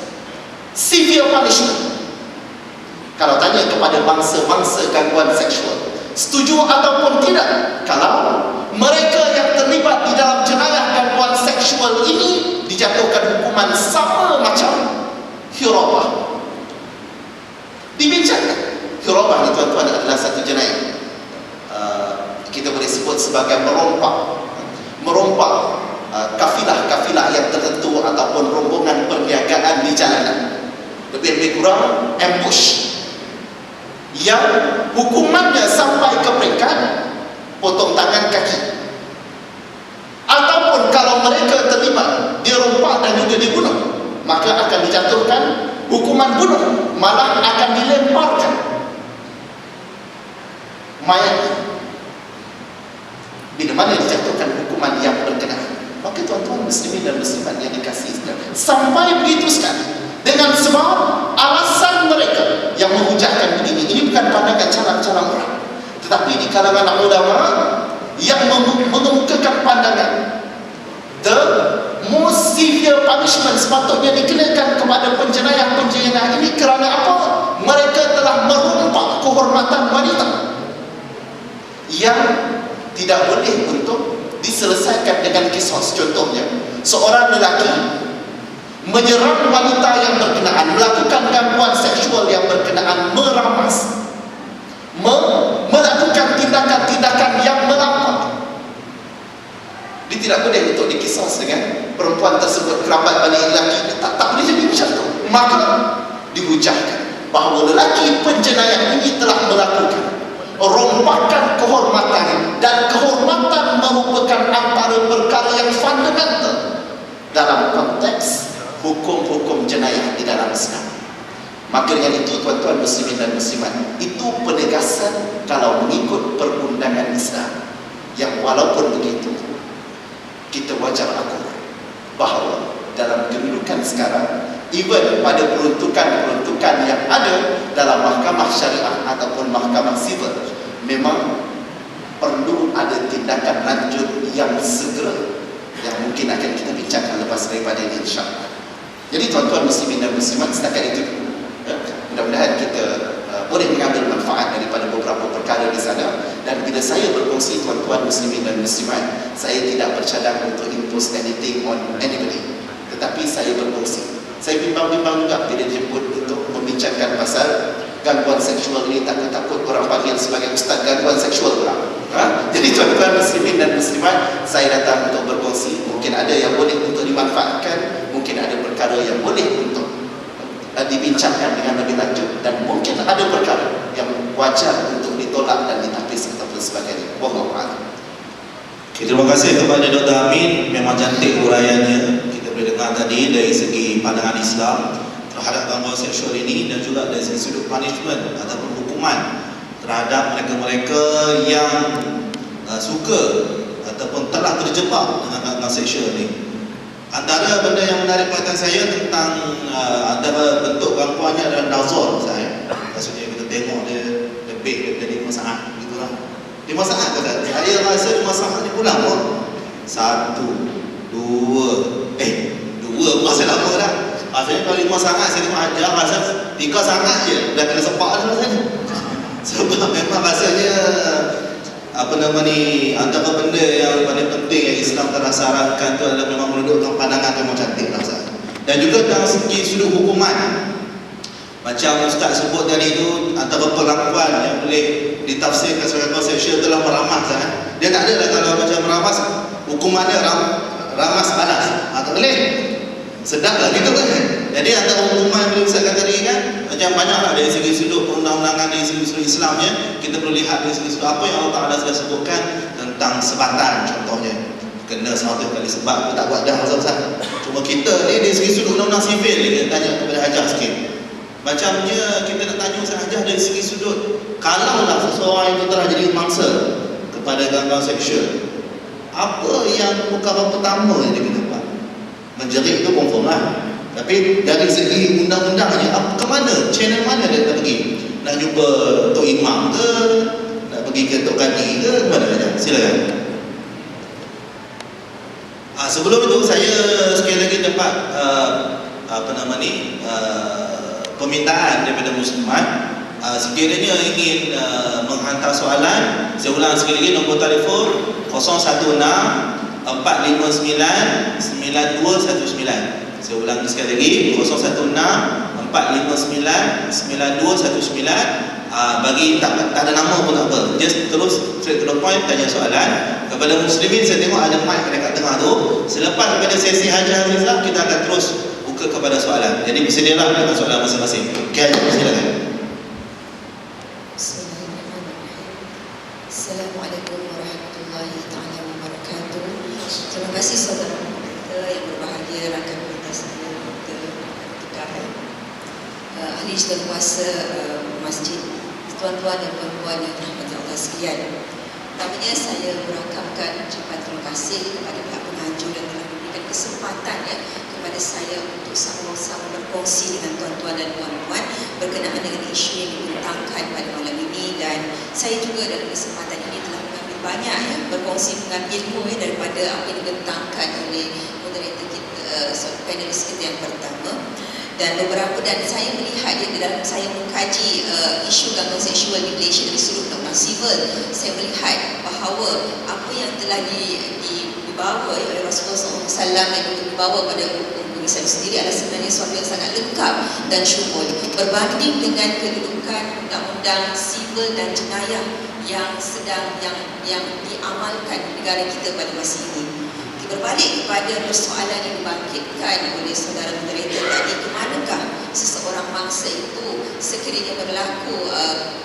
severe punishment. Kalau tanya kepada bangsa-bangsa gangguan seksual, setuju ataupun tidak kalau mereka yang terlibat di dalam jenayah gangguan seksual ini dijatuhkan hukuman sama macam hirabah? Dibincangkan. Hirabah ni tuan-tuan adalah satu jenayah, kita boleh sebut sebagai merompak kafilah-kafilah yang tertentu ataupun rombongan perniagaan di jalanan. Lebih kurang ambush, yang hukumannya sampai ke peringkat potong tangan kaki. Ataupun kalau mereka terlibat dirompak dan juga dibunuh, maka akan dijatuhkan hukuman bunuh, malah akan dilemparkan mayatnya. Bila mana dijatuhkan hukuman yang berkenaan, maka tuan-tuan muslimin dan muslimat yang dikasihi sekalian, sampai begitu sekali dengan sebab alasan mereka yang menghujahkan begini. Ini bukan pandangan cara-cara orang, tetapi di kalangan ulama yang mengemukakan pandangan the most severe punishment sepatutnya dikenakan kepada penjenayah-penjenayah ini. Kerana apa? Mereka telah merompak kehormatan wanita yang tidak boleh untuk diselesaikan dengan kisos. Contohnya, seorang lelaki menyerang wanita yang berkenaan, melakukan gangguan seksual yang berkenaan, meramas, melakukan tindakan-tindakan yang melampau. Dia tidak boleh untuk dikisos dengan perempuan tersebut, kerabat balik lelaki. Tak boleh jadi macam tu. Maka dihujahkan bahawa lelaki penjenayah ini telah melakukan rompakan kehormatan, dan kehormatan merupakan antara perkara yang fundamental dalam konteks hukum-hukum jenayah di dalam Islam. Maka dengan itu tuan-tuan muslimin dan muslimat, itu penegasan kalau mengikut perundangan Islam, yang walaupun begitu kita wajar akur bahawa dalam kedudukan sekarang, even pada peruntukan-peruntukan yang ada dalam mahkamah syariah ataupun mahkamah sivil, memang perlu ada tindakan lanjut yang segera, yang mungkin akan kita bincangkan lepas daripada ini, insyaAllah. Jadi tuan-tuan muslimin dan muslimat, setakat itu mudah-mudahan kita boleh mengambil manfaat daripada beberapa perkara di sana. Dan bila saya berkongsi tuan-tuan muslimin dan muslimat, saya tidak bercadang untuk impose anything on anybody, tetapi saya berkongsi. Saya bimbang-bimbang juga bila dijemput untuk membincangkan pasal gangguan seksual ini. Takut-takut orang panggil sebagai ustaz gangguan seksual orang. Jadi tuan-tuan muslimin dan muslimat, saya datang untuk berkongsi. Mungkin ada yang boleh untuk dimanfaatkan, mungkin ada perkara yang boleh untuk dibincangkan dengan lebih lanjut, dan mungkin ada perkara yang wajar untuk ditolak dan ditapis ataupun sebagainya. Wallahu a'lam. Okay, terima kasih kepada Dr. Amin. Memang cantik uraiannya. Kita boleh dengar tadi dari segi pandangan Islam terhadap gangguan seksual ini, dan juga dari sudut punishment ataupun hukuman terhadap mereka-mereka yang suka ataupun telah terjebak dengan gangguan seksual ini. Antara benda yang menarik perhatian saya tentang antara bentuk gangguannya adalah nazar saya. Maksudnya kita tengok dia lebih daripada 5 saat gitulah. 5 saat kata. Saya rasa 5 saat ni pulang pun. 1, 2 masih lama dah. Maksudnya kalau 5 saat saya tengok ajar rasa 3 saat je dah kena sepak dah rasanya. Sebab memang rasanya antara benda yang paling penting yang Islam telah sarankan tu adalah memang menundukkan pandangan yang cantik lah. Dan juga dari segi sudut hukuman, macam Ustaz sebut tadi tu, antara perlakuan yang boleh ditafsirkan sebagai gangguan seksual telah meramas. Dia tak ada lah kalau macam meramas, hukumannya ramas panas. Tak boleh. Sedap lah gitu kan. Jadi antara umuman yang Ustaz kata tadi kan, macam banyaklah dari segi sudut perundang-undangan, dari segi sudut Islamnya, kita perlu lihat dari segi sudut apa yang Allah Ta'ala sudah sebutkan tentang sebatan contohnya. Kena 100 kali sebab aku tak buat dah Ustaz. Cuma kita ni dari segi sudut undang-undang sivil ni, kita tanya kepada Hajah sikit. Macamnya kita nak tanya Ustaz Hajah dari segi sudut, kalaulah seseorang itu telah jadi mangsa kepada gangguan seksual, apa yang perkara pertama yang dia kena buat? Menjerit itu confirm lah. Tapi dari segi undang-undangnya, ke mana? Channel mana dia nak pergi? Nak jumpa Tok Imam ke? Nak pergi ke Tok Kadi ke? Mana saja? Silakan. Sebelum itu saya sekali lagi dapat permintaan daripada muslimat. Sekiranya ingin menghantar soalan, saya ulang sekali lagi, nombor telefon 016 459 9219. Saya ulang sekali lagi, 016 459 9219. Bagi tak ada nama pun tak apa, just terus straight to the point, tanya soalan. Kepada muslimin, saya tengok ada mic dekat tengah tu. Selepas daripada sesi Hajah Hafizah, kita akan terus buka kepada soalan. Jadi bersedialah dengan soalan masing-masing. Okay, silakan. Assalamualaikum warahmatullahi taala wabarakatuh. Terima kasih saudara kita yang berbahagia, rakan kita saya Dr. ahli dan kuasa masjid, tuan-tuan dan puan-puan yang dirahmati Allah sekalian. Pertamanya saya merakamkan ucapan terima kasih kepada pihak penganjur yang telah memberikan kesempatan kepada saya untuk sama-sama berkongsi dengan tuan-tuan dan puan-puan berkenaan dengan isu yang dibentangkan pada malam ini. Dan saya juga dalam kesempatan ini telah mengambil banyak berkongsi, mengambil ilmu daripada apa yang dibentangkan oleh moderator kita, panelis kita yang pertama. Dan saya melihat dalam saya mengkaji isu gangguan seksual di Malaysia dari sudut undang-undang sivil, saya melihat bahawa apa yang telah dibawa oleh Rasulullah SAW dan juga dibawa pada hukum Islam sendiri adalah sebenarnya sesuatu yang sangat lengkap dan syumul berbanding dengan kedudukan undang-undang sivil dan jenayah yang diamalkan di negara kita pada masa ini. Berbalik kepada persoalan yang dibangkitkan oleh saudara moderator tadi, ke manakah seseorang mangsa itu sekiranya berlaku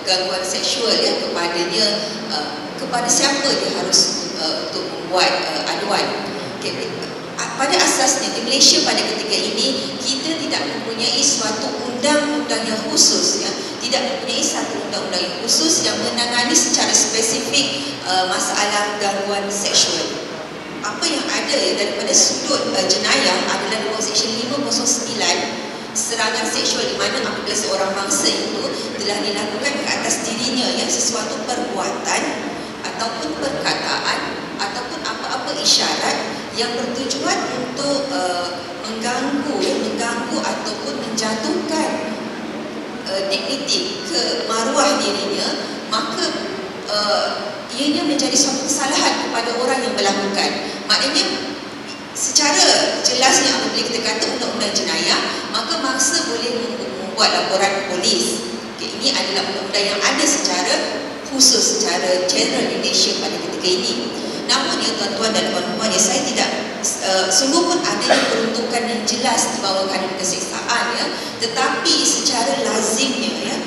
gangguan seksual kepadanya, kepada siapa dia harus untuk membuat aduan. Pada asasnya di Malaysia pada ketika ini kita tidak mempunyai suatu undang-undang yang khusus, tidak mempunyai satu undang-undang yang khusus yang menangani secara spesifik masalah gangguan seksual. Apa yang ada daripada sudut jenayah adalah dalam Seksyen 509, serangan seksual di mana apabila seorang mangsa itu telah dilakukan ke atas dirinya sesuatu perbuatan ataupun perkataan ataupun apa-apa isyarat yang bertujuan untuk mengganggu ataupun menjatuhkan digniti, maruah dirinya, maka ianya menjadi suatu kesalahan kepada orang yang melakukan. Maknanya secara jelasnya apabila kita kata undang-undang jenayah, maka mangsa boleh membuat laporan polis. Ini adalah undang-undang yang ada secara khusus, secara general di Malaysia pada ketika ini. Namun tuan-tuan dan puan-puan, saya tidak sungguh pun ada peruntukan yang jelas di bawah kanun keseksaan, tetapi secara lazimnya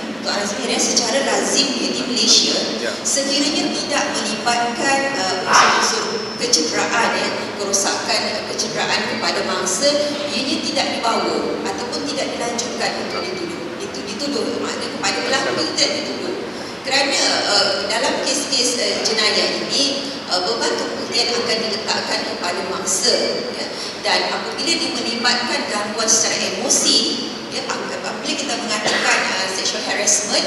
secara lazimnya di Malaysia, sekiranya tidak melibatkan unsur kecederaan, kerosakan kecederaan kepada mangsa, ianya tidak dibawa ataupun tidak dilanjutkan untuk dituduh, maknanya kepada pelaku tidak dituduh. Kerana dalam kes-kes jenayah ini beban pembuktian akan diletakkan kepada mangsa, dan apabila dia melibatkan gangguan secara emosi, apabila kita mengatakan sexual harassment,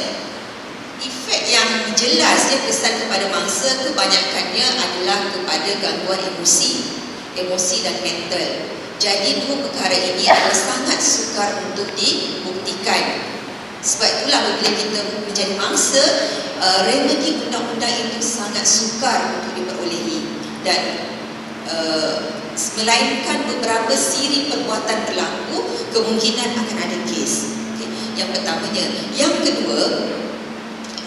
efek yang jelas kesan kepada mangsa kebanyakannya adalah kepada gangguan emosi dan mental. Jadi dua perkara ini adalah sangat sukar untuk dibuktikan. Sebab itulah apabila kita menjadi mangsa, remedi undang-undang itu sangat sukar untuk diperolehi, dan melainkan beberapa siri perbuatan berlaku, kemungkinan akan ada kes. Yang pertamanya. Yang kedua,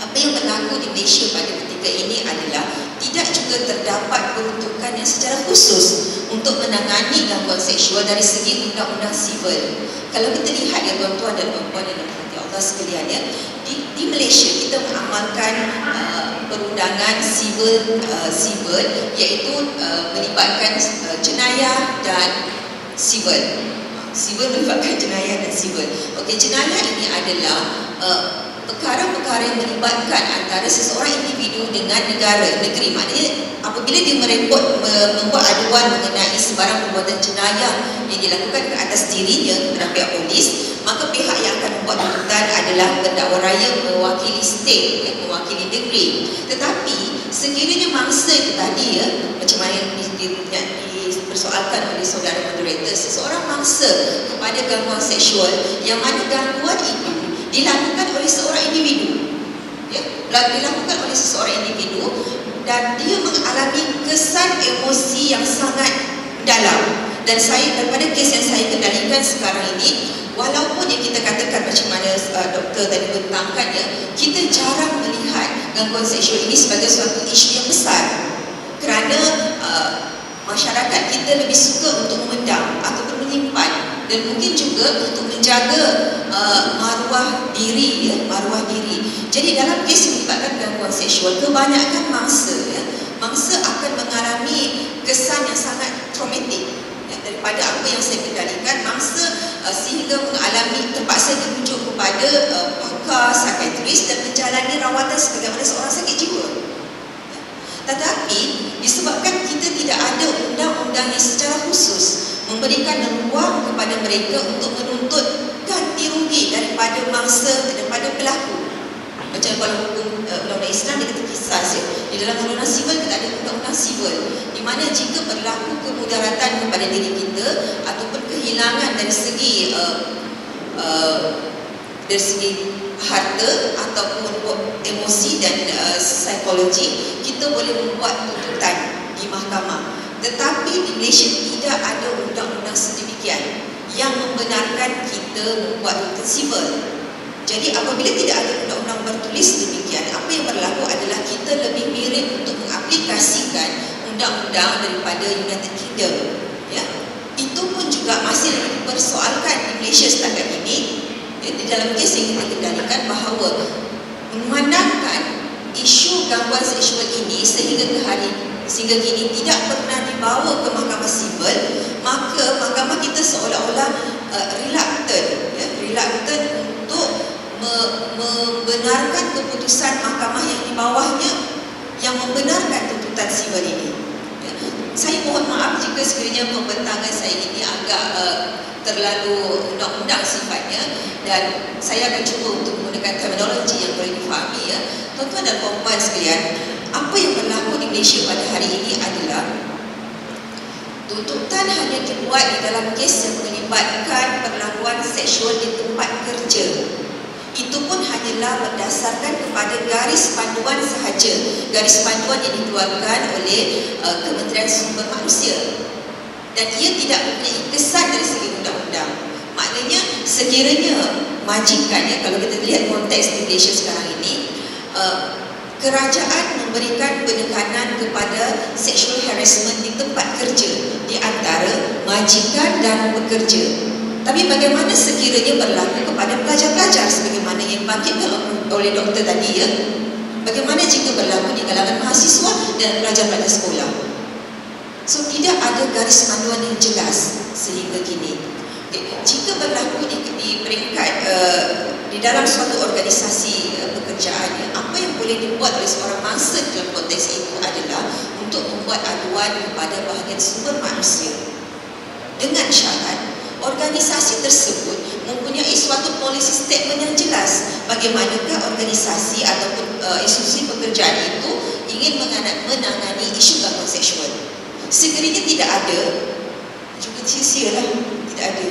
apa yang berlaku di Malaysia pada ketika ini adalah tidak juga terdapat peruntukan yang secara khusus untuk menangani gangguan seksual dari segi undang-undang sivil. Kalau kita lihat ya tuan-tuan dan puan-puan yang dirahmati Allah sekalian ya, di Malaysia kita mengamalkan perundangan sivil iaitu melibatkan jenayah dan sivil. Sivil melibatkan jenayah dan sivil. Okey, jenayah ini adalah perkara-perkara yang melibatkan antara seseorang individu dengan negeri. Maknanya apabila dia membuat aduan mengenai sebarang perbuatan jenayah yang dilakukan ke atas dirinya kepada pihak polis, maka pihak yang akan membuat tuntutan adalah pendakwa raya mewakili state, mewakili negeri. Tetapi sekiranya mangsa itu tadi ya, macam mana yang dipersoalkan oleh saudara moderator, seseorang mangsa kepada gangguan seksual yang mana gangguan itu dilakukan oleh seorang individu, ya, dilakukan oleh seseorang individu dan dia mengalami kesan emosi yang sangat dalam. Dan saya daripada kes yang saya kendalikan sekarang ini, walaupun yang kita katakan macam mana doktor tadi bentangkan ya, kita jarang melihat gangguan seksual ini sebagai suatu isu yang besar kerana masyarakat kita lebih suka untuk memendam ataupun menyimpan, dan mungkin juga untuk menjaga maruah diri ya, maruah diri. Jadi dalam kes melibatkan gangguan seksual, kebanyakan mangsa akan mengalami kesan yang sangat traumatik ya, daripada apa yang saya kendalikan. Mangsa sehingga mengalami terpaksa dirujuk kepada pakar psikiatris dan menjalani rawatan sebagaimana seorang sakit jiwa. Tetapi disebabkan kita tidak ada undang-undang yang secara khusus memberikan ruang kepada mereka untuk menuntut ganti rugi daripada mangsa, daripada pelaku. Macam kalau hukum undang-undang Islam dia kata kisas ya. Di dalam undang-undang sivil kita ada undang-undang sivil di mana jika berlaku kemudaratan kepada diri kita ataupun kehilangan dari segi harta ataupun emosi dan psikologi, kita boleh membuat tuntutan di mahkamah. Tetapi di Malaysia tidak ada undang-undang sedemikian yang membenarkan kita membuat tuntutan sivil. Jadi apabila tidak ada undang-undang bertulis demikian, apa yang berlaku adalah kita lebih mirip untuk mengaplikasikan undang-undang daripada United Kingdom ya. Itu pun juga masih dipersoalkan di Malaysia setakat ini. Di dalam kes yang kita kendalikan bahawa memandangkan isu gangguan seksual ini sehingga kini tidak pernah dibawa ke mahkamah sivil, maka mahkamah kita seolah-olah reluctant untuk membenarkan keputusan mahkamah yang di bawahnya yang membenarkan tuntutan sivil ini. Saya mohon maaf jika sekiranya pembentangan saya ini agak terlalu undang-undang sifatnya, dan saya akan cuba untuk menggunakan terminologi yang boleh difahami ya. Tuan-tuan dan puan-puan sekalian, apa yang berlaku di Malaysia pada hari ini adalah tuntutan hanya dibuat di dalam kes yang melibatkan perlakuan seksual di tempat kerja. Itu pun hanyalah berdasarkan kepada garis panduan sahaja, garis panduan yang dikeluarkan oleh Kementerian Sumber Manusia, dan ia tidak mempunyai kesan dari segi undang-undang. Maknanya sekiranya majikan ya, kalau kita lihat konteks di Malaysia sekarang ini, kerajaan memberikan penekanan kepada sexual harassment di tempat kerja di antara majikan dan pekerja. Tapi bagaimana sekiranya berlaku kepada pelajar-pelajar sebagaimana yang dibangkitkan oleh doktor tadi ya? Bagaimana jika berlaku di kalangan mahasiswa dan pelajar-pelajar sekolah? So tidak ada garis panduan yang jelas sehingga kini. Jika berlaku di peringkat di dalam suatu organisasi pekerjaan, apa yang boleh dibuat oleh seorang mangsa dalam konteks itu adalah untuk membuat aduan kepada bahagian sumber manusia dengan syarat organisasi tersebut mempunyai suatu policy statement yang jelas bagaimanakah organisasi ataupun institusi pekerjaan itu ingin menangani isu gangguan seksual. Sekiranya tidak ada, juga sia-sialah, tidak ada.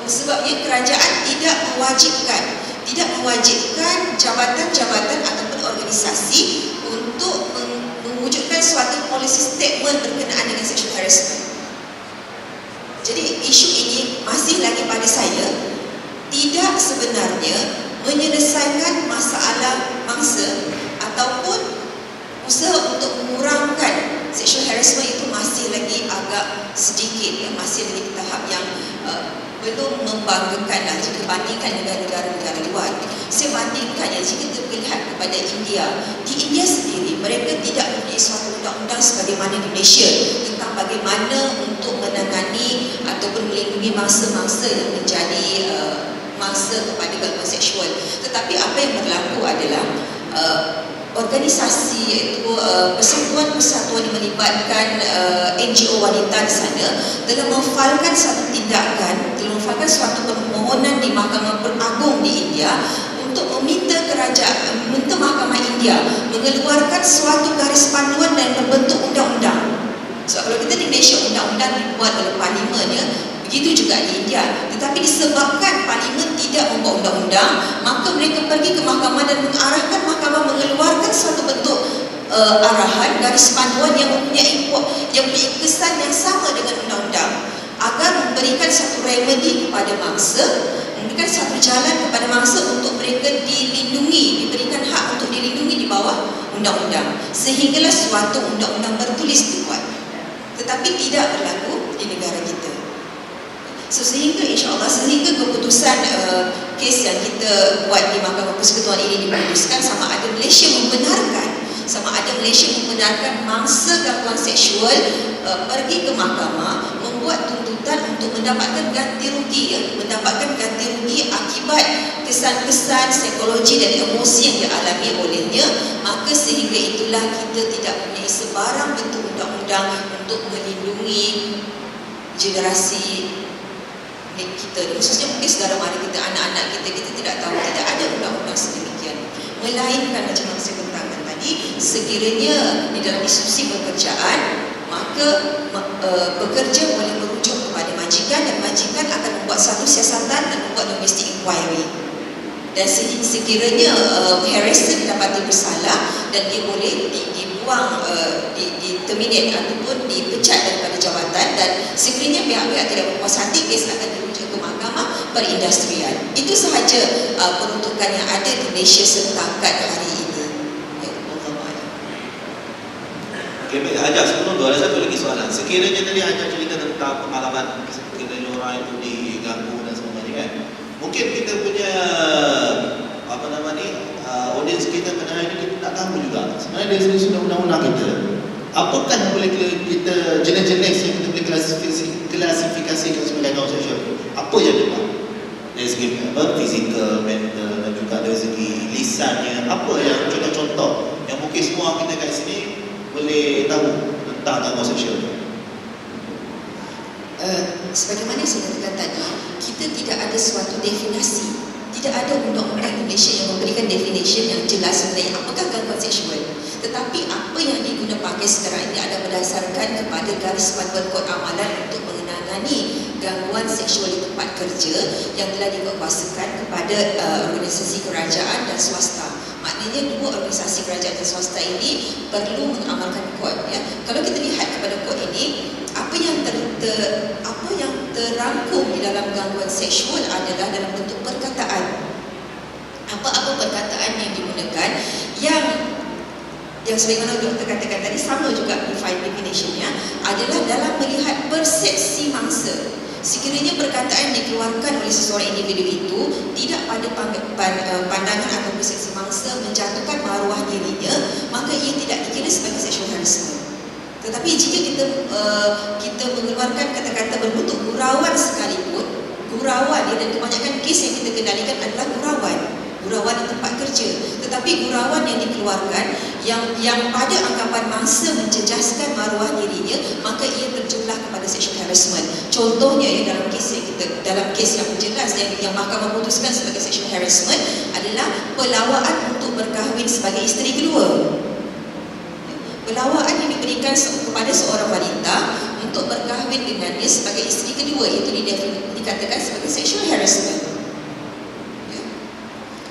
Sebabnya kerajaan tidak mewajibkan jabatan-jabatan ataupun organisasi untuk mewujudkan suatu policy statement berkenaan dengan sexual harassment. Jadi isu ini masih lagi pada saya tidak sebenarnya menyelesaikan masalah mangsa ataupun usaha untuk mengurangkan sexual harassment itu masih lagi agak sedikit, ya, masih lagi tahap yang belum membanggakan lah jika bandingkan negara-negara luar. Saya bandingkan ya, jika kita melihat kepada India, di India sendiri mereka tidak mempunyai suatu undang-undang sebagaimana di Malaysia tentang bagaimana untuk menangani ataupun melindungi mangsa-mangsa yang menjadi mangsa kepada gangguan seksual. Tetapi apa yang berlaku adalah organisasi iaitu persatuan-persatuan yang melibatkan NGO wanita di sana telah memfailkan satu tindakan, telah memfailkan suatu permohonan di Mahkamah Agung di India untuk meminta Mahkamah India mengeluarkan suatu garis panduan dan berbentuk undang-undang. So kalau kita di Malaysia, undang-undang dibuat oleh parlimen, ya, begitu juga di India. Tetapi disebabkan parlimen tidak membuat undang-undang, maka mereka pergi ke mahkamah dan mengarahkan mahkamah mengeluarkan suatu bentuk arahan, garis panduan yang mempunyai kesan yang sama dengan undang-undang, agar memberikan satu remedi kepada mangsa, memberikan satu jalan kepada mangsa untuk mereka dilindungi, diberikan hak untuk dilindungi di bawah undang-undang, sehinggalah suatu undang-undang tertulis dibuat. Tetapi tidak berlaku di negara kita. So, sehingga insyaAllah, sehingga keputusan kes yang kita buat di Mahkamah Persekutuan ini diputuskan, sama ada Malaysia membenarkan mangsa gangguan seksual pergi ke mahkamah membuat tuntutan untuk mendapatkan ganti rugi, ya, mendapatkan ganti rugi akibat kesan-kesan psikologi dan emosi yang dialami olehnya, maka sehingga itulah kita tidak mempunyai sebarang bentuk undang-undang untuk melindungi generasi kita, khususnya mungkin saudara mara kita, anak-anak kita tidak tahu, tidak ada undang-undang sedemikian. Melainkan macam yang saya katakan tadi, sekiranya di dalam institusi pekerjaan, maka pekerja boleh merujuk kepada majikan dan majikan akan membuat satu siasatan dan membuat domestic inquiry. Dan sekiranya harasser didapati bersalah dan dia boleh dibuang, terminate ataupun dipecat daripada jabatan, dan sekiranya pihak-pihak tidak berpuas hati, kes akan dirujuk ke mahkamah perindustrian. Itu sahaja peruntukan yang ada di Malaysia setakat hari ini. Okay, baik, Hajar, sebelum tu ada satu lagi soalan. Sekiranya tadi Hajar cerita tentang pengalaman sekiranya orang itu diganggu dan sebagainya, kan? Mungkin kita punya audiens kita pada hari ini kita tak tahu juga. Sebenarnya dari segi undang-undang kita, apakah yang boleh kita jenis-jenis yang kita boleh klasifikasikan sebagai gangguan seksual? Apa yang dia? Dari segi fizikal, mental, dan juga dari segi lisannya, apa yang contoh-contoh yang mungkin semua kita kat sini boleh tahu tentang gangguan seksual? Sebagaimana saya katakan tadi, kita tidak ada suatu definisi. Tidak ada undang-undang Malaysia yang memberikan definition yang jelas mengenai apakah gangguan seksual. Tetapi apa yang digunakan pakai sekarang ini adalah berdasarkan kepada garis panduan kod amalan untuk menangani gangguan seksual di tempat kerja yang telah dikuasakan kepada organisasi kerajaan dan swasta. Maknanya dua organisasi kerajaan dan swasta ini perlu mengamalkan kod. Ya. Kalau kita lihat kepada kod ini, apa yang terangkum di dalam gangguan seksual adalah dalam bentuk perkataan. Apa-apa perkataan yang digunakan yang sebagaimana doktor katakan tadi, sama juga definitionnya, adalah dalam melihat persepsi mangsa. Sekiranya perkataan dikeluarkan oleh seseorang individu itu tidak pada pandangan atau persepsi mangsa menjatuhkan maruah dirinya, maka ia tidak dikira sebagai sexual harassment. Tetapi jika kita mengeluarkan kata-kata berbentuk gurauan sekalipun, gurauan dan kebanyakan kes yang kita kendalikan adalah gurauan di tempat kerja. Tetapi gurauan yang dikeluarkan yang pada anggapan mangsa menjejaskan maruah dirinya, maka ia terjumlah kepada sexual harassment. Contohnya ya, dalam kes yang jelas yang mahkamah putuskan sebagai sexual harassment adalah pelawaan untuk berkahwin sebagai isteri kedua. Pelawaan yang diberikan kepada seorang wanita untuk berkahwin dengannya sebagai isteri kedua, itu dikatakan sebagai sexual harassment.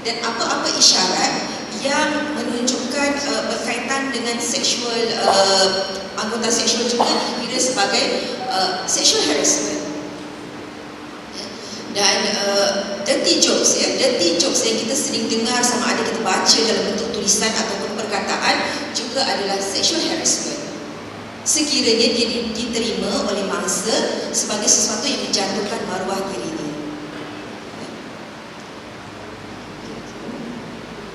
Dan apa-apa isyarat yang menunjukkan berkaitan dengan seksual, anggota seksual juga dikira sebagai sexual harassment. Dan dirty jokes yang kita sering dengar, sama ada kita baca dalam bentuk tulisan ataupun perkataan juga adalah sexual harassment. Sekiranya dia diterima oleh mangsa sebagai sesuatu yang menjatuhkan maruah dirinya.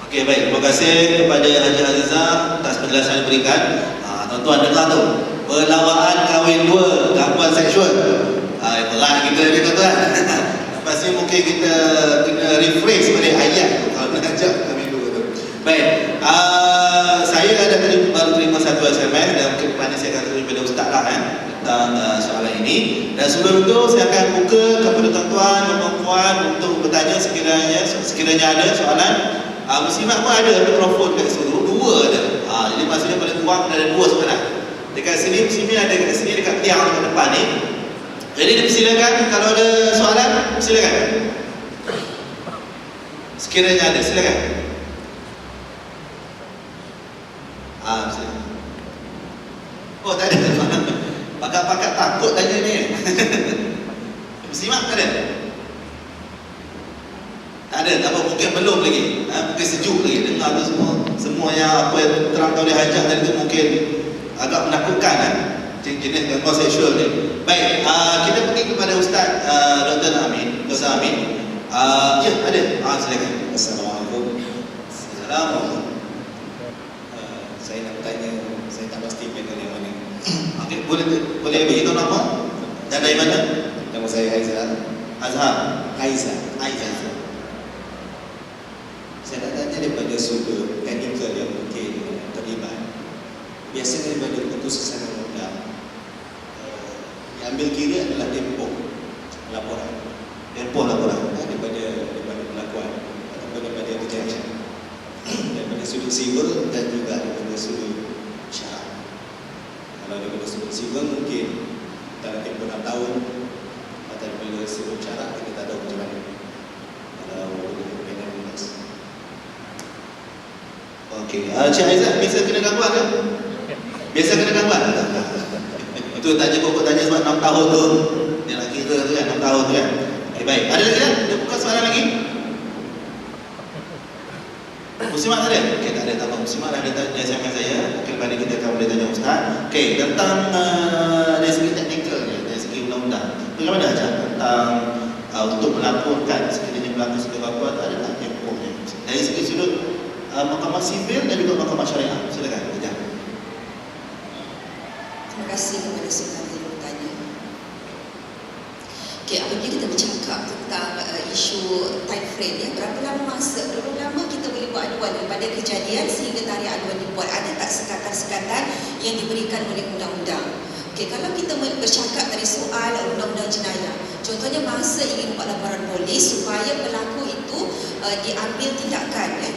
Okey, baik. Terima kasih kepada Haji Azizah atas penjelasan yang diberikan. Tuan-tuan dengar tu, perlawaan kahwin dua, gangguan seksual. Berat kita ni tuan-tuan. Lepas ni mungkin kita kena rephrase balik ayat tu kalau nak ajak kahwin dua tu. Baik. Saya ada baru terima satu SMS dan mungkin depan ni saya akan terima kepada Ustaz lah tentang soalan ini. Dan sebelum itu saya akan buka kepada tuan-tuan dan puan untuk bertanya sekiranya ada soalan. Muslimat pun ada mikrofon kat situ, dua ada. Jadi maksudnya pada tuan ada dua sebenarnya. Dekat sini muslimat ada dekat sini dekat tiang dekat depan ni. Jadi dipersilakan kalau ada soalan silakan. Sekiranya ada silakan. Silakan. Oh, tak ada. Pakat-pakat takut tanya ni. Muslimat ada? Tak ada, tak apa, mungkin belum lagi. Mungkin sejuk lagi dengar tu semua yang apa yang terangkan oleh Hajah tadi tu mungkin agak menakutkan jenis gangguan seksual ni. Baik, kita pergi kepada Ustaz Dr. Amin. Dr. Amin. Ya, ada. Silakan. Assalamualaikum. Assalamualaikum. Saya nak bertanya, saya tak pasti panel yang mana. Okey, boleh beritahu nama? Dan dari mana? Nama saya Aizah. Azhar. Aizah. Saya Saya nak tanya daripada sudut teknikal yang mungkin terlibat. Biasanya daripada keputusan undang-undang yang ambil kira adalah tempoh laporan. Daripada pelakuan atau daripada kejadian. Daripada sudut sivil dan juga daripada sudut syarak. Kalau daripada sudut sivil mungkin dalam tempoh 6 tahun, atau daripada sudut syarak kita tak tahu macam mana. Kalau okey, Cik Aizat biasa kena gangguan ke? Biasa kena gangguan? Itu tanya pokok tanya sebab 6 tahun tu. Dia nak kira tu kan 6 tahun tu kan. Okay, baik. Ada lagi tak? Ada buka soalan lagi? Muslimat tak ada? Okey, tak ada. Tak apa. Muslimat ada tanya SMS saya. Mungkin pada kita akan boleh tanya Ustaz. Okey, tentang dari segi teknikal ni, dari segi undang-undang. Bagaimana aja tentang untuk melaporkan sekiranya berlaku sebagai apa ada tak tempohnya? Dari segi sudut mahkamah sivil dan juga mahkamah syariah. Silakan. Terima kasih kepada saudara yang bertanya. Okey, apabila kita bercakap tentang isu time frame ya, berapa lama kita boleh buat aduan daripada kejadian sehingga tarikh aduan dibuat, ada tak sekatan-sekatan yang diberikan oleh undang-undang? Okey, kalau kita bercakap dari soal undang-undang jenayah, contohnya mangsa ingin buat laporan polis supaya pelaku itu diambil tindakan oleh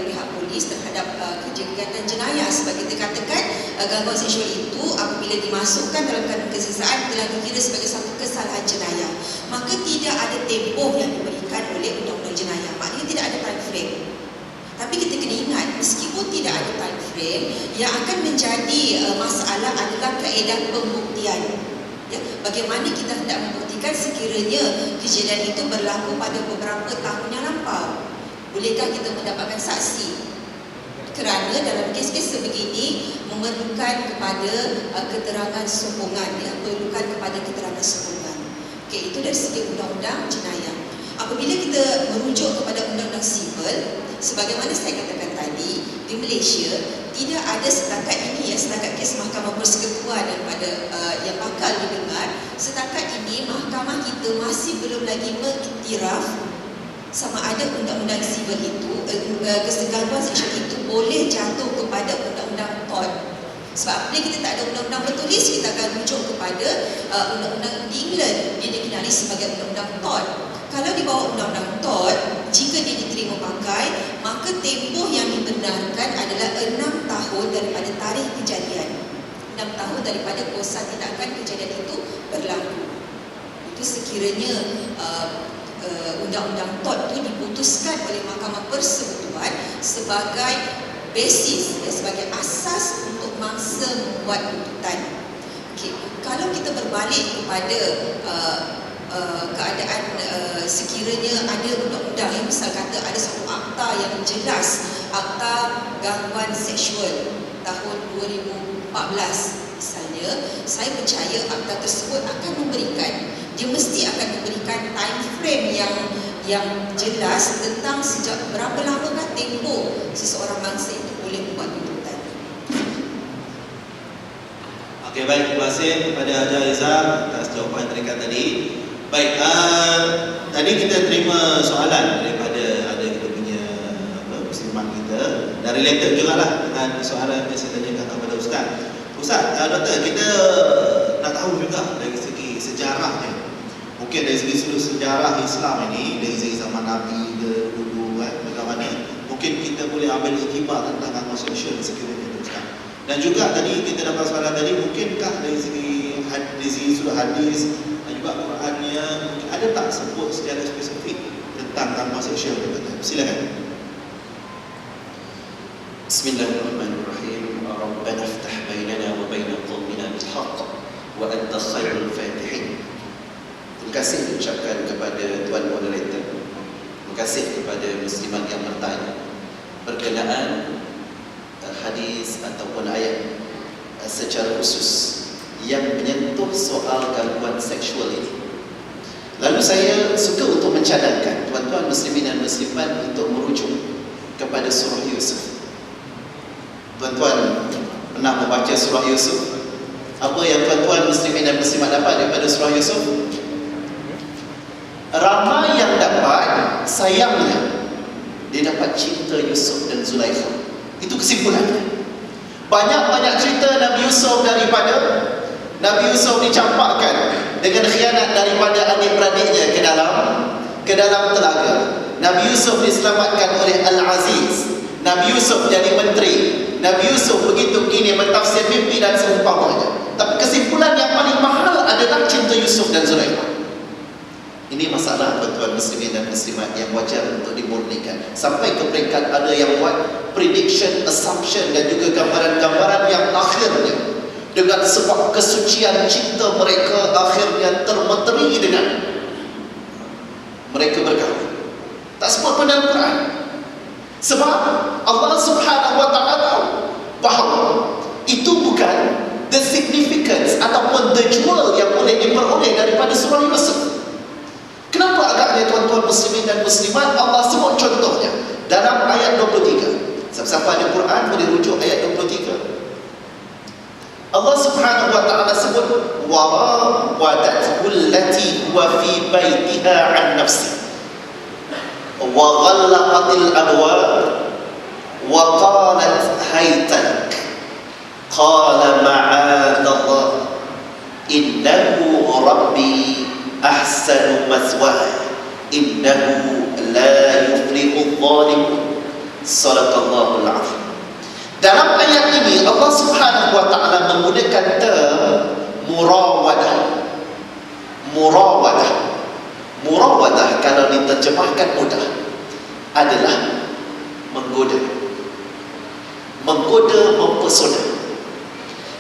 pihak polis terhadap kegiatan jenayah. Sebab kita katakan gangguan seksual itu apabila dimasukkan dalam kanun keseksaan telah dikira sebagai satu kesalahan jenayah, maka tidak ada tempoh yang diberikan oleh undang-undang jenayah. Maknanya tidak ada time frame. Tapi kita kena ingat, meskipun tidak ada time frame, yang akan menjadi masalah adalah kaedah pembuktian. Ya, bagaimana kita hendak membuktikan sekiranya kejadian itu berlaku pada beberapa tahun yang lampau? Bolehkah kita mendapatkan saksi? Kerana dalam kes-kes sebegini memerlukan kepada keterangan sokongan, ya, memerlukan kepada keterangan sokongan. Okey, itu dari segi undang-undang jenayah. Apabila kita merujuk kepada undang-undang sivil, sebagaimana saya katakan tadi, di Malaysia tidak ada setakat ini, ya, setakat kes mahkamah persekutuan yang bakal didengar, setakat ini mahkamah kita masih belum lagi mengiktiraf sama ada undang-undang sivil itu, gangguan seksual itu boleh jatuh kepada undang-undang TOD. Sebab apabila kita tak ada undang-undang bertulis, kita akan rujuk kepada undang-undang di England, dia dikenali sebagai undang-undang TOD. Kalau di bawah undang-undang TOD, jika dia diterima pakai, maka tempoh yang dibenarkan adalah 6 tahun daripada tarikh kejadian. 6 tahun daripada kuasa tindakan kejadian itu berlaku. Itu sekiranya undang-undang TOD itu diputuskan oleh Mahkamah Persekutuan sebagai basis, ya, sebagai asas untuk mangsa membuat tuntutan. Okay. Kalau kita berbalik kepada keadaan sekiranya ada undang-undang yang misal kata ada satu akta yang jelas Akta Gangguan Seksual tahun 2014 misalnya, saya percaya akta tersebut akan memberikan, dia mesti akan memberikan time frame yang jelas tentang sejak berapa lamakah tempoh seseorang bangsa itu boleh membuat tuntutan. Okey, baik, terima kasih kepada Haji Aizah atas jawapan mereka tadi. Baik, tadi kita terima soalan daripada ada kita punya muslimat kita dan related jugalah dengan soalan yang saya tanyakan kepada Ustaz. Ustaz, doktor, kita nak tahu juga dari segi sejarahnya. Mungkin dari segi sudut sejarah Islam ini, dari segi zaman Nabi ke dulu kan, bagaimana mungkin kita boleh ambil iktibar tentang gangguan seksual sekiranya Ustaz. Dan juga tadi kita dapat soalan tadi, mungkinkah dari segi sudut hadis dan juga Qurannya ada tak sebut secara spesifik tentang gangguan seksual? Silakan. Bismillahirrahmanirrahim. Rabbana iftah bainana wa baina qaumina bil haqq wa anta khairul fatihin. Terima kasih ucapkan kepada Tuan Moderator. Terima kasih kepada muslimat yang bertanya berkenaan hadis ataupun ayat secara khusus yang menyentuh soal gangguan seksual ini. Lalu saya suka untuk mencadangkan tuan-tuan muslimin dan muslimat untuk merujuk kepada surah Yusuf. Tuan-tuan pernah membaca surah Yusuf? Apa yang tuan-tuan muslimin dan muslimat dapat daripada surah Yusuf? Ramai yang dapat, sayangnya dia dapat cinta Yusuf dan Zulaikha. Itu kesimpulannya. Banyak-banyak cerita Nabi Yusuf daripada Nabi Yusuf dicampakkan dengan khianat daripada adik-beradiknya ke dalam telaga. Nabi Yusuf diselamatkan oleh Al-Aziz. Nabi Yusuf jadi menteri. Nabi Yusuf begitu begini mentafsir mimpi dan seumpamanya. Tapi kesimpulan yang paling mahal adalah cinta Yusuf dan Zulaikha. Ini masalah tuan-tuan muslimin dan muslimat yang wajar untuk dimurnikan. Sampai ke peringkat ada yang buat prediction, assumption dan juga gambaran-gambaran yang akhirnya dengan sebab kesucian cinta mereka akhirnya termeteri dengan mereka berkahwin. Tak sebut pun dalam Quran. Sebab Allah Subhanahu wa taala tahu bahawa itu bukan the significance ataupun the jewel yang boleh diperoleh daripada surah Yusuf. Kenapa agaknya tuan-tuan muslimin dan muslimat Allah sebut contohnya dalam ayat 23. Siapa-siapa ada Quran boleh rujuk ayat 23. Allah Subhanahu wa taala sebut wa wadathu allati huwa fi baitiha an nafsi wa ghallaqatil abwab wa qalat haytak qala ma'adallah innahu rabbi ahsanu maswaya innahu la yuflihu adh-dhalimun. Sadaqallahul azim. Dalam ayat ini Allah Subhanahu wa taala menggunakan term murawadah. Murawadah kalau diterjemahkan mudah adalah menggoda, mempesona.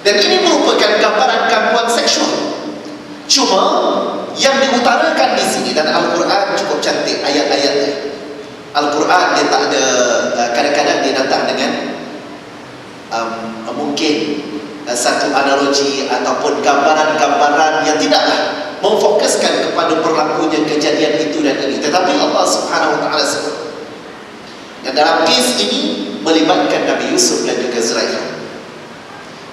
Dan ini merupakan gambaran gangguan seksual. Cuma yang diutarakan di sini, dan Al-Quran cukup cantik ayat-ayatnya. Al-Quran dia tak ada, kadang-kadang dia datang dengan mungkin satu analogi ataupun gambaran-gambaran yang tidaklah memfokuskan kepada berlakunya kejadian itu dan ini. Tetapi Allah Subhanahu wa taala sebut. Dan dalam kes ini melibatkan Nabi Yusuf dan juga Zulaikha.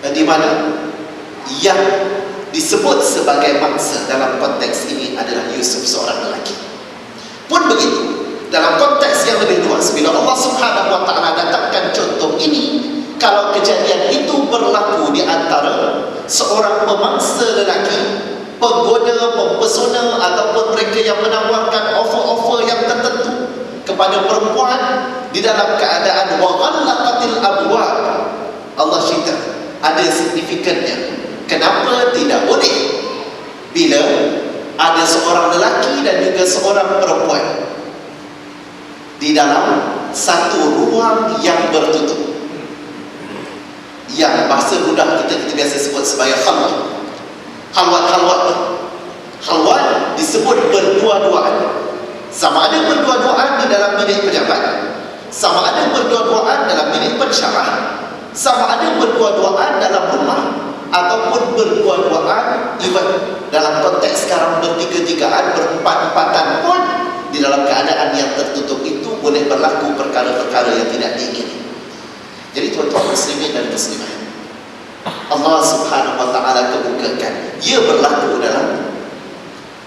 Dan di mana yang disebut sebagai mangsa dalam konteks ini adalah Yusuf seorang lelaki. Pun begitu, dalam konteks yang lebih luas, bila Allah Subhanahu wa taala datangkan contoh ini, kalau kejadian itu berlaku di antara seorang pemangsa lelaki, penggoda, pempesona ataupun mereka yang menawarkan offer-offer yang tertentu kepada perempuan di dalam keadaan wa ghallaqatil abwab, Allah cerita ada signifikannya. Kenapa tidak boleh bila ada seorang lelaki dan juga seorang perempuan di dalam satu ruang yang bertutup, yang bahasa mudah kita biasa sebut sebagai halwat disebut berdua-duaan. Sama ada berdua-duaan di dalam bilik pejabat, sama ada berdua-duaan berdua-duaan dalam rumah ataupun berdua-duaan even dalam konteks sekarang bertiga-tigaan, berempat-empatan pun di dalam keadaan yang tertutup itu boleh berlaku perkara-perkara yang tidak diingini. Jadi tuan-tuan muslimin dan muslimat, Allah Subhanahu wa taala kemukakan ia berlaku dalam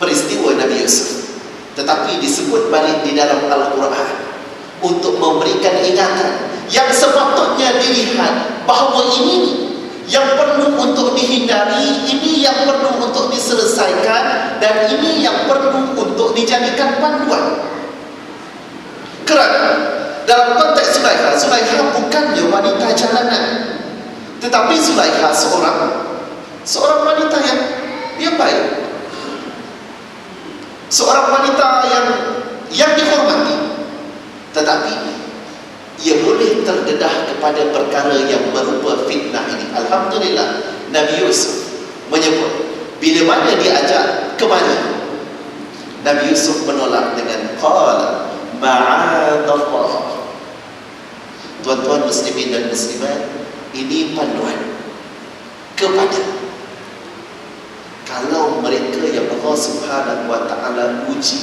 peristiwa Nabi Yusuf, tetapi disebut balik di dalam Al-Quran untuk memberikan ingatan yang sepatutnya dilihat bahawa ini yang perlu untuk dihindari, ini yang perlu untuk diselesaikan, dan ini yang perlu untuk dijadikan panduan. Kerana dalam konteks Zulaikha bukannya wanita jalanan, tetapi Zulaikha seorang wanita yang baik, seorang wanita yang dihormati, tetapi ia boleh terdedah kepada perkara yang berupa fitnah ini. Alhamdulillah, Nabi Yusuf menyebut bila mana diajak kemana, Nabi Yusuf menolak dengan qala ma'adallah. Tuan-tuan muslimin dan muslimat, ini panduan kepada kalau mereka yang Allah Subhanahu wa taala uji,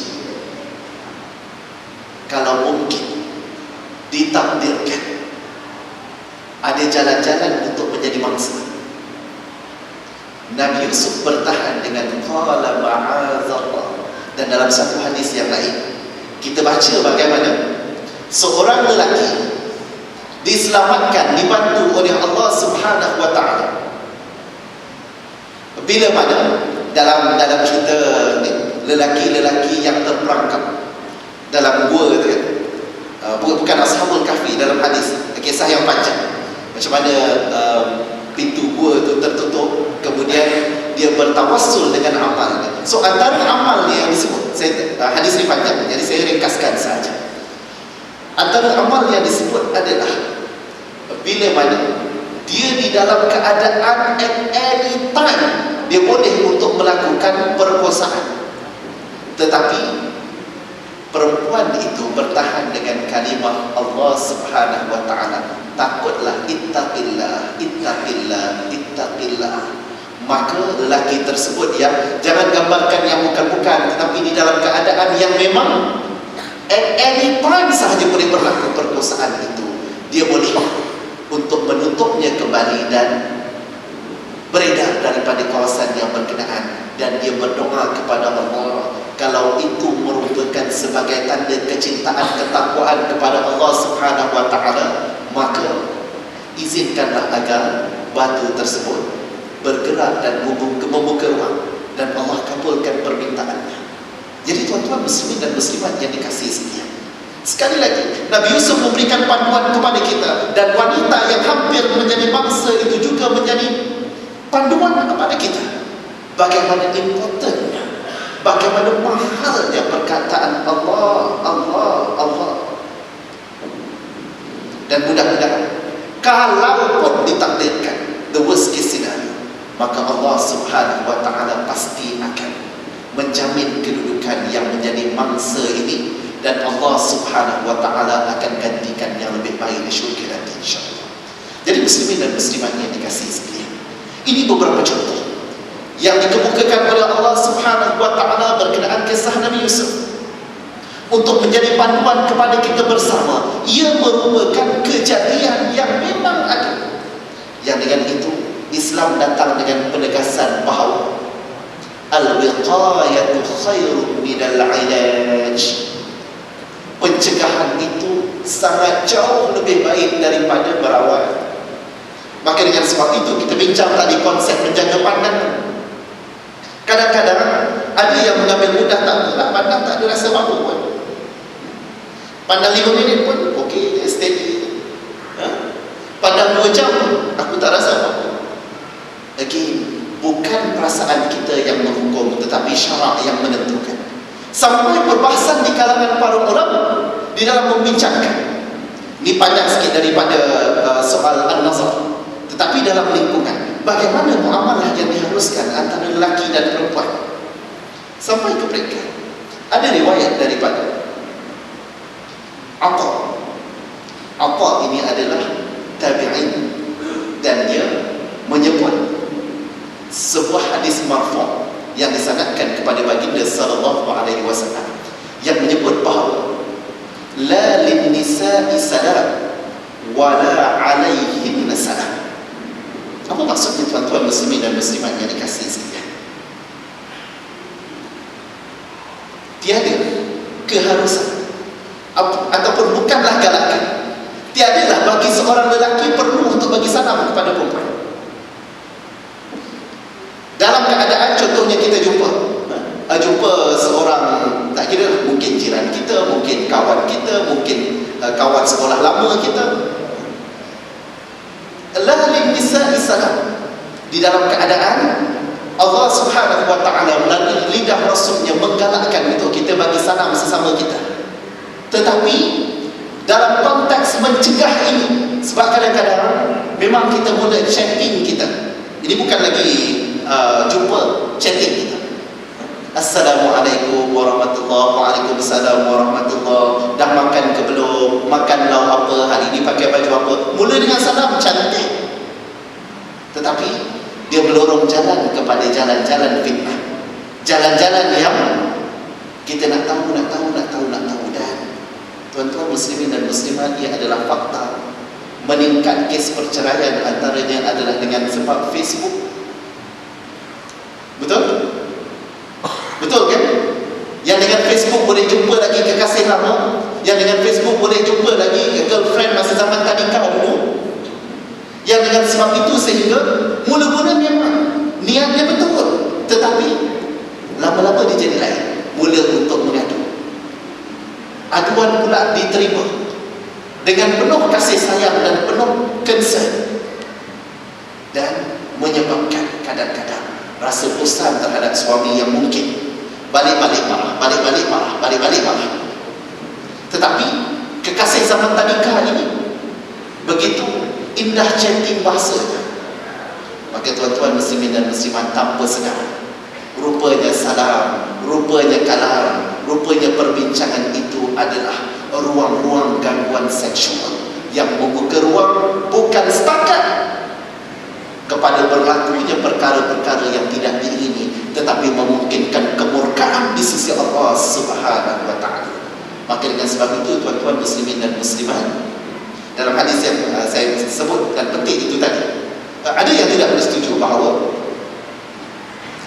kalau mungkin ditakdirkan ada jalan-jalan untuk menjadi mangsa, Nabi Yusuf bertahan dengan qala ma'azallah. Dan dalam satu hadis yang lain kita baca bagaimana seorang lelaki diselamatkan, dibantu oleh Allah Subhanahu wa taala bila mana dalam cerita ni, lelaki-lelaki yang terperangkap dalam gua tu kan, bukan Ashabul Kahfi dalam hadis, kisah yang panjang macam mana pintu gua tu tertutup, kemudian dia bertawassul dengan amal. So antara amal yang disebut, hadis ni panjang jadi saya ringkaskan saja. Antara amal yang disebut adalah bila mana dia di dalam keadaan at any time dia boleh untuk melakukan perkosaan, tetapi perempuan itu bertahan dengan kalimah Allah Subhanahu wa taala, takutlah, ittaqillah, ittaqillah, ittaqillah. Maka lelaki tersebut yang jangan gambarkan yang bukan-bukan, tetapi di dalam keadaan yang memang at any time sahaja boleh berlaku perkosaan itu, dia boleh untuk menutupnya kembali dan beredar daripada kawasan yang berkenaan, dan dia berdoa kepada Allah kalau itu merupakan sebagai tanda kecintaan, ketakwaan kepada Allah Subhanahu wa taala, maka izinkanlah agar batu tersebut bergerak dan membuka ruang, dan Allah kabulkan permintaannya. Jadi tuan-tuan muslimin dan muslimat yang dikasihi sekalian, sekali lagi Nabi Yusuf memberikan panduan kepada kita, dan wanita yang hampir menjadi bangsa itu juga menjadi panduan kepada kita bagaimana importantnya, bagaimana mahalnya perkataan Allah, Allah, Allah. Dan mudah-mudahan kalaupun ditakdirkan the worst case scenario, maka Allah Subhanahu wa taala pasti akan menjamin kedudukan yang menjadi mangsa ini, dan Allah Subhanahu wa taala akan gantikan yang lebih baik di syurga nanti insya-Allah. Jadi muslimin dan muslimat yang dikasihi sekalian, ini beberapa contoh yang dikemukakan oleh Allah Subhanahu wa taala berkenaan kisah Nabi Yusuf untuk menjadi panduan kepada kita bersama. Ia merupakan kejadian yang memang ada, yang dengan itu Islam datang dengan penegasan bahawa al-wiqayatu khairun minal ilaj. Pencegahan itu sangat jauh lebih baik daripada berawal. Maka dengan sebab itu kita bincang tadi konsep menjaga pandangan. Kadang-kadang ada yang mengambil mudah, tak apalah, pandang tak ada rasa apa pun. Pandang 5 minit pun okey, steady. Pandang 2 jam pun aku tak rasa apa pun. Again, bukan perasaan kita yang menghukum, tetapi syarak yang menentukan. Sampai perbahasan di kalangan para ulama di dalam membincangkan. Ini panjang sikit daripada soal an-nazar, tetapi dalam lingkungan bagaimana muamalah yang diharuskan antara lelaki dan perempuan sampai ke mereka. Ada riwayat daripada Atha ini adalah tabi'in, dan dia kepada baginda sallallahu alaihi wasallam yang menyebut bahawa la lin nisa'i salam wa la alaihin salam. Apa maksudnya tuan-tuan muslimin dan muslimat yang dikasihi sekalian? Tiada keharusan ataupun bukanlah galakan, tiadalah bagi seorang lelaki perlu untuk bagi salam kepada perempuan. Dalam keadaan contohnya kita jumpa seorang, tak kira mungkin jiran kita, mungkin kawan kita, mungkin kawan sekolah lama kita, la lin nisa'i salam, di dalam keadaan Allah Subhanahu wa taala melalui lidah Rasulnya menggalakkan untuk kita bagi salam sesama kita. Tetapi dalam konteks mencegah ini, sebab kadang-kadang memang kita mula chatting kita, ini bukan lagi jumpa, chatting kita. Assalamualaikum warahmatullahi, waalaikumsalam warahmatullahi, dah makan ke belum, makan lauk apa, hari ni pakai baju apa, mula dengan salam cantik, tetapi dia melorong jalan kepada jalan-jalan fitnah, jalan-jalan yang kita nak tahu. Dan tuan-tuan muslimin dan muslimat, ia adalah fakta meningkat kes perceraian antaranya adalah dengan sebab Facebook. Betul kan? Yang dengan Facebook boleh jumpa lagi kekasih lama, yang dengan Facebook boleh jumpa lagi girlfriend masa zaman tadika dulu. Yang dengan sebab itu sehingga mula-mula memang niatnya betul, tetapi lama-lama dia jadi lain, mula untuk mengadu. Aduan pula diterima dengan penuh kasih sayang dan penuh concern, dan menyebabkan kadang-kadang rasa bosan terhadap suami yang mungkin balik-balik marah. Tetapi kekasih zaman tadika ini begitu indah chatting bahasanya, maka tuan-tuan muslimin dan muslimat tanpa sedar, rupanya salam, rupanya kalam, rupanya perbincangan itu adalah ruang-ruang gangguan seksual yang membuka ruang bukan setakat kepada berlakunya perkara-perkara yang tidak diingini, tetapi memungkinkan kemurkaan di sisi Allah Subhanahu wa taala. Maka dengan sebab itu tuan-tuan muslimin dan muslimat, dalam hadis yang saya sebut dan penting itu tadi, ada yang tidak bersetuju bahawa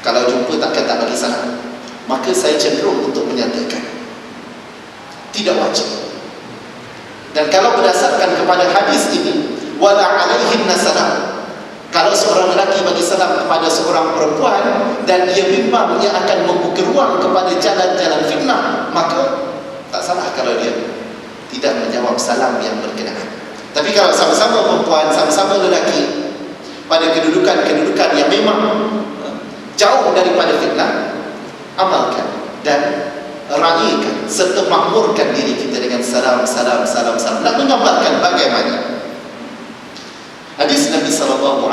kalau jumpa takkan tak bagi salam. Maka saya cenderung untuk menyatakan tidak wajib. Dan kalau berdasarkan kepada hadis ini, wala alaihinna salam, kalau seorang lelaki bagi salam kepada seorang perempuan dan dia bimbang ia akan membuka ruang kepada jalan-jalan fitnah, maka tak salah kalau dia tidak menjawab salam yang berkenaan. Tapi kalau sama-sama perempuan, sama-sama lelaki pada kedudukan-kedudukan yang memang jauh daripada fitnah, amalkan dan raikan serta makmurkan diri kita dengan salam. Nak menggambarkan bagaimana hadis Nabi SAW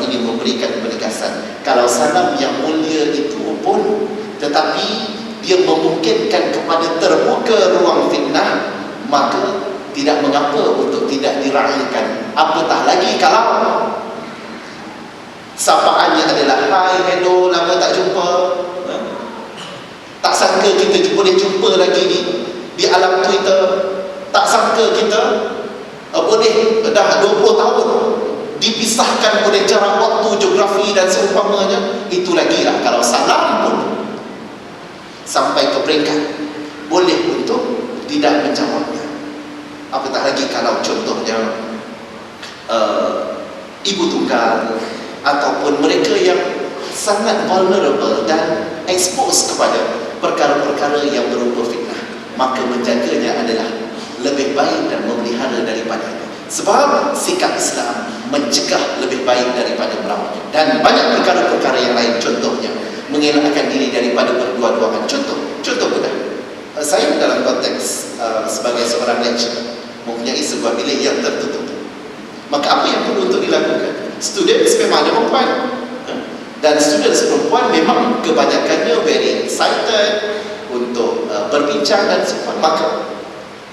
ini memberikan penegasan, kalau salam yang mulia itu pun tetapi dia memungkinkan kepada terbuka ruang fitnah, maka tidak mengapa untuk tidak diraikan. Apatah lagi kalau sapaannya adalah hai, hello, lama tak jumpa, tak sangka kita boleh jumpa lagi di alam Twitter, tak sangka kita boleh dah 20 tahun dipisahkan oleh jarak waktu, geografi dan seumpamanya. Itu lagi lah kalau salam pun sampai ke peringkat boleh untuk tidak menjawabnya. Apatah lagi kalau contohnya ibu tunggal ataupun mereka yang sangat vulnerable dan expose kepada perkara-perkara yang berupa fitnah, maka menjaganya adalah lebih baik dan memelihara daripadanya. Sebab sikap Islam mencegah lebih baik daripada merawat. Dan banyak perkara-perkara yang lain, contohnya mengelakkan diri daripada berdua-duaan. Contoh mudah, saya dalam konteks sebagai seorang lecturer mempunyai sebuah bilik yang tertutup. Maka apa yang perlu untuk dilakukan? Students memang ada perempuan, dan students perempuan memang kebanyakannya very excited untuk berbincang dan sebagainya. Maka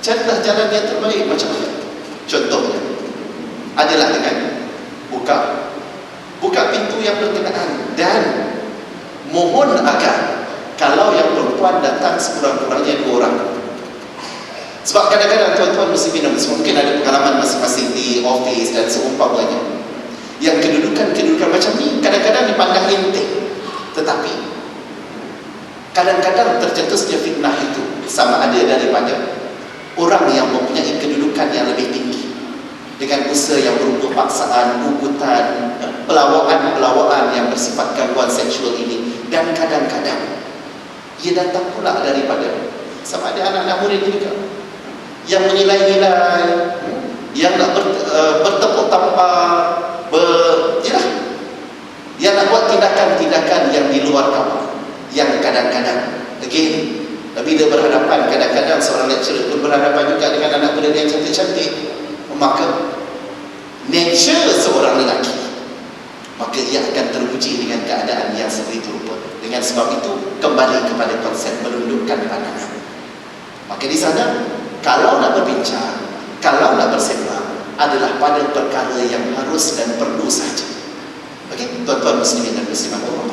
carilah jalan yang terbaik macam mana. Contohnya adalah dengan buka pintu yang berkenaan dan mohon agar datang sekurang-kurangnya 2 orang. Sebab kadang-kadang tuan-tuan muslimin dan muslimat mungkin ada pengalaman masing-masing di office dan seumpamanya, yang kedudukan macam ni kadang-kadang dipandang enteng, tetapi kadang-kadang tercetusnya fitnah itu sama ada daripada orang yang mempunyai kedudukan yang lebih tinggi dengan usaha yang berupa paksaan, ugutan, pelawaan yang bersifat gangguan seksual ini. Dan kadang-kadang ia datang pula daripada sama ada anak-anak murid juga yang menilai-nilai, yang nak bertepuk tampar, yang nak buat tindakan-tindakan yang di luar kawal, yang kadang-kadang again bila berhadapan, kadang-kadang seorang lecturer pun berhadapan juga dengan anak muda yang cantik-cantik, maka nature seorang lelaki, maka ia akan teruji dengan keadaan yang seperti rupa. Dengan sebab itu kembali kepada konsep melundukkan pandangan. Maka di sana kalau nak berbincang, kalau nak bersembang, adalah pada perkara yang harus dan perlu saja. Okey, tuan-tuan muslimin dan muslimat Allah.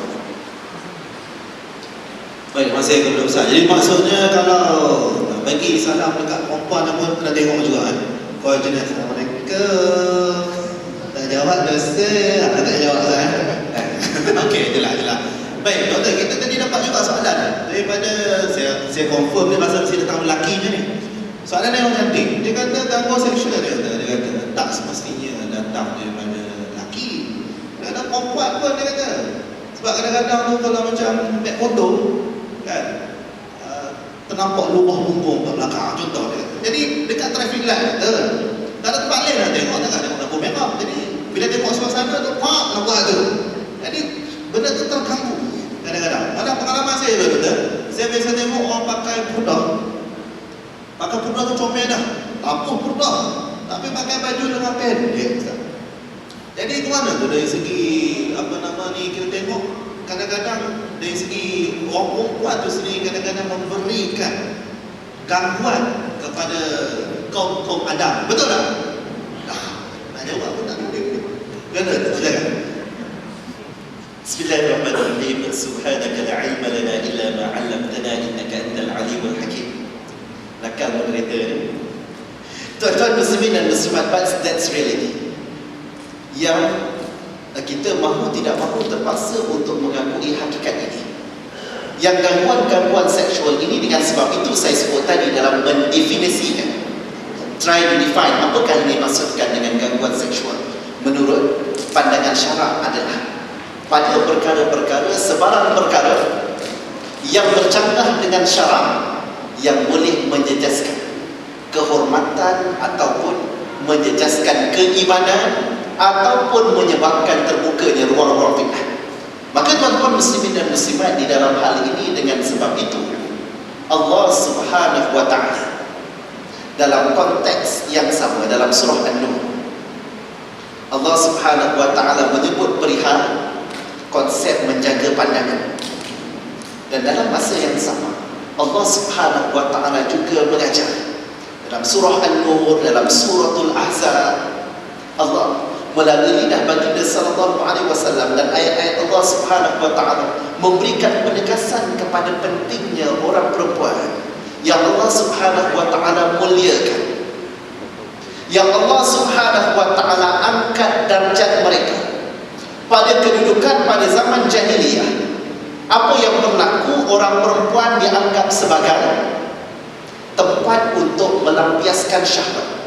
Baik, masih kepada Ustaz. Jadi maksudnya kalau nak bagi salam dekat perempuan pun kena tengok juga kan. Kau jenis Assalamualaikum. Tak jawab dosa. Tak jawab Ustaz. Okey, jelas. Baik, doktor, kita tadi dapat juga soalan daripada saya confirm ni pasal mesti datang lelaki je ni. Soalan yang cantik. Dia kata gangguan seksual dia kata tak semestinya datang daripada lelaki. Kadang perempuan pun dia kata. Sebab kadang-kadang tu kalau macam naik motor kan, ternampak lubang punggung kat belakang contoh dia. Jadi dekat traffic light kata tak ada tempat lain nak tengok, tak ada lampu merah. Jadi bila tengok suasana tu nampak tu. Jadi benda tu terganggu kadang-kadang. Ada pengalaman saya betul. Saya biasa tengok orang pakai purdah. Pakai purdah tu comel dah. Lampu purdah. Tapi pakai baju dengan pendek. Jadi ke mana tu dari segi kita tengok kadang-kadang dari segi orang perempuan tu sendiri kadang-kadang memberikan gangguan kepada kaum Adam. Betul tak? Nak jawab pun tak boleh. Kena, silakan. Bismillahirrahmanirrahim. Subhanaka la ilma lana illa ma 'allamtana innaka antal alimul hakim. Nakal moderator ni. Tuan-tuan muslimin dan muslimat, that's reality. Yang kita mahu tidak mahu terpaksa untuk mengakui hakikat ini. Yang gangguan-gangguan seksual ini, dengan sebab itu saya sebut tadi dalam mendefinisikan, try to define apakah ini maksudkan dengan gangguan seksual. Menurut pandangan syarak adalah pada perkara-perkara, sebarang perkara yang bercanggah dengan syarak yang boleh menjejaskan kehormatan ataupun menjejaskan keimanan ataupun menyebabkan terbukanya ruang-ruang fitnah. Maka tuan-tuan muslimin dan muslimat, di dalam hal ini dengan sebab itu Allah Subhanahu wa ta'ala dalam konteks yang sama dalam surah An-Nur, Allah Subhanahu wa ta'ala menyebut perihal konsep menjaga pandangan. Dan dalam masa yang sama Allah Subhanahu wa ta'ala juga mengajar dalam surah An-Nur, dalam suratul Ahzab, Allah melalui lidah baginda sallallahu alaihi wasallam dan ayat-ayat Allah Subhanahu wa ta'ala memberikan penegasan kepada pentingnya orang perempuan yang Allah Subhanahu wa ta'ala muliakan, yang Allah Subhanahu wa ta'ala angkat darjat mereka pada kedudukan pada zaman jahiliyah. Apa yang berlaku, orang perempuan dianggap sebagai tempat untuk melampiaskan syahwat.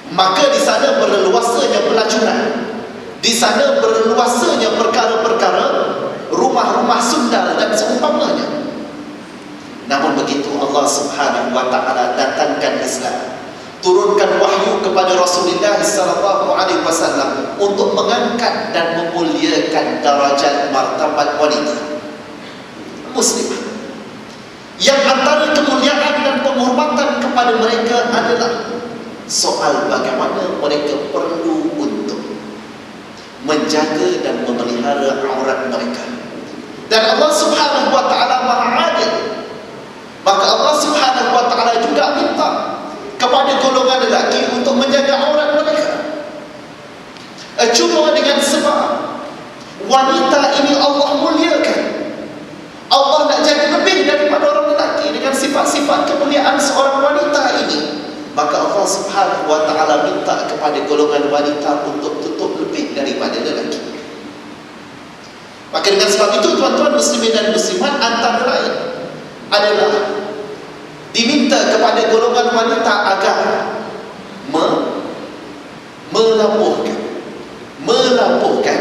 Maka di sana berleluasanya pelacuran, di sana berleluasanya perkara-perkara rumah-rumah sundal dan seumpamanya. Namun begitu Allah Subhanahu wa ta'ala datangkan Islam, turunkan wahyu kepada Rasulullah sallallahu alaihi wasallam untuk mengangkat dan memuliakan darajat martabat wanita muslimah, yang antara kemuliaan dan penghormatan kepada mereka adalah soal bagaimana mereka perlu untuk menjaga dan memelihara aurat mereka. Dan Allah Subhanahu wa ta'ala Maha Adil, maka Allah Subhanahu wa ta'ala juga minta kepada golongan lelaki untuk menjaga aurat mereka. Cuma dengan sebab wanita ini Allah muliakan, Allah nak jaga sifat-sifat kemuliaan seorang wanita ini, maka Allah Subhanahu wa ta'ala minta kepada golongan wanita untuk tutup lebih daripada lelaki. Maka dengan sebab itu tuan-tuan muslimin dan muslimat, antara lain adalah diminta kepada golongan wanita agar melabuhkan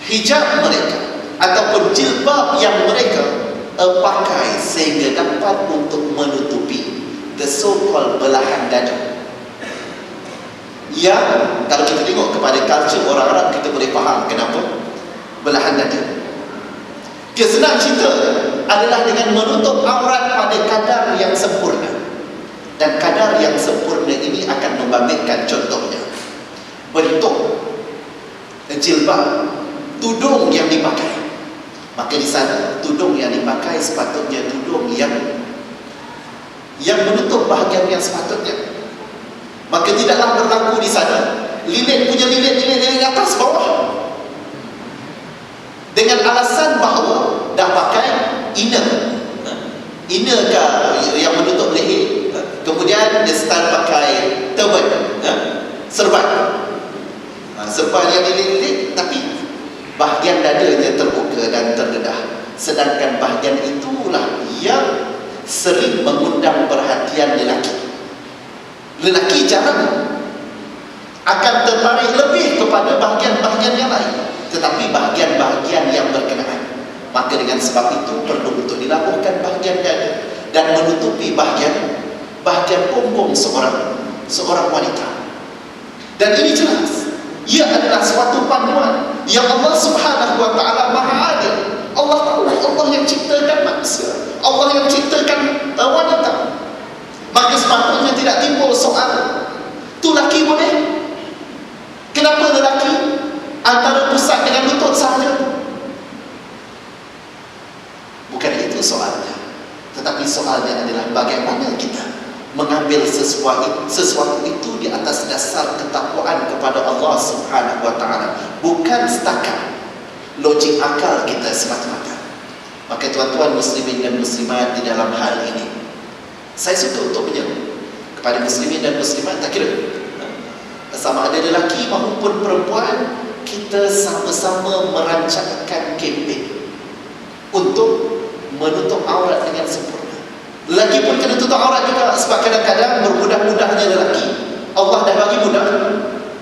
hijab mereka ataupun jilbab yang mereka pakai sehingga dapat untuk menutupi the so-called belahan dada. Yang kalau kita tengok kepada culture orang Arab, kita boleh faham kenapa belahan dada. Dia senang cerita adalah dengan menutup aurat pada kadar yang sempurna. Dan kadar yang sempurna ini akan membabitkan, contohnya bentuk jilbab, tudung yang dipakai. Maka di sana tudung yang dipakai sepatutnya tudung yang menutup bahagian yang sepatutnya. Maka tidaklah berlaku di sana lilit atas bawah dengan alasan bahawa dah pakai inner ke yang menutup leher, kemudian dia start pakai turban, serban yang lilit tapi bahagian dadanya terbuka dan terdedah. Sedangkan bahagian itulah yang sering mengundang perhatian lelaki jarang akan tertarik lebih kepada bahagian-bahagian yang lain, tetapi bahagian-bahagian yang berkenaan. Maka dengan sebab itu perlu untuk dilabuhkan bahagian dada dan menutupi bahagian punggung seorang wanita. Dan ini jelas ia adalah suatu panduan yang Allah Subhanahu wa ta'ala maha adil. Allah tahu, Allah yang ciptakan manusia, Allah yang ciptakan wanita. Maka sepatutnya tidak timbul soal tu laki boleh, kenapa lelaki antara pusat dengan lutut sahaja? Bukan itu soalnya, tetapi soalnya adalah bagaimana kita mengambil sesuatu itu di atas dasar ketakwaan kepada Allah Subhanahu wa ta'ala, bukan setakat logik akal kita semata-mata. Maka tuan-tuan muslimin dan muslimat, di dalam hal ini saya suka untuk menyeru kepada muslimin dan muslimat, tak kira sama ada lelaki maupun perempuan, kita sama-sama merancangkan kempen untuk menutup aurat dengan sempurna. Lelaki pun kena tutup aurat juga, sebab kadang-kadang bermudah-mudahnya lelaki, Allah dah bagi mudah,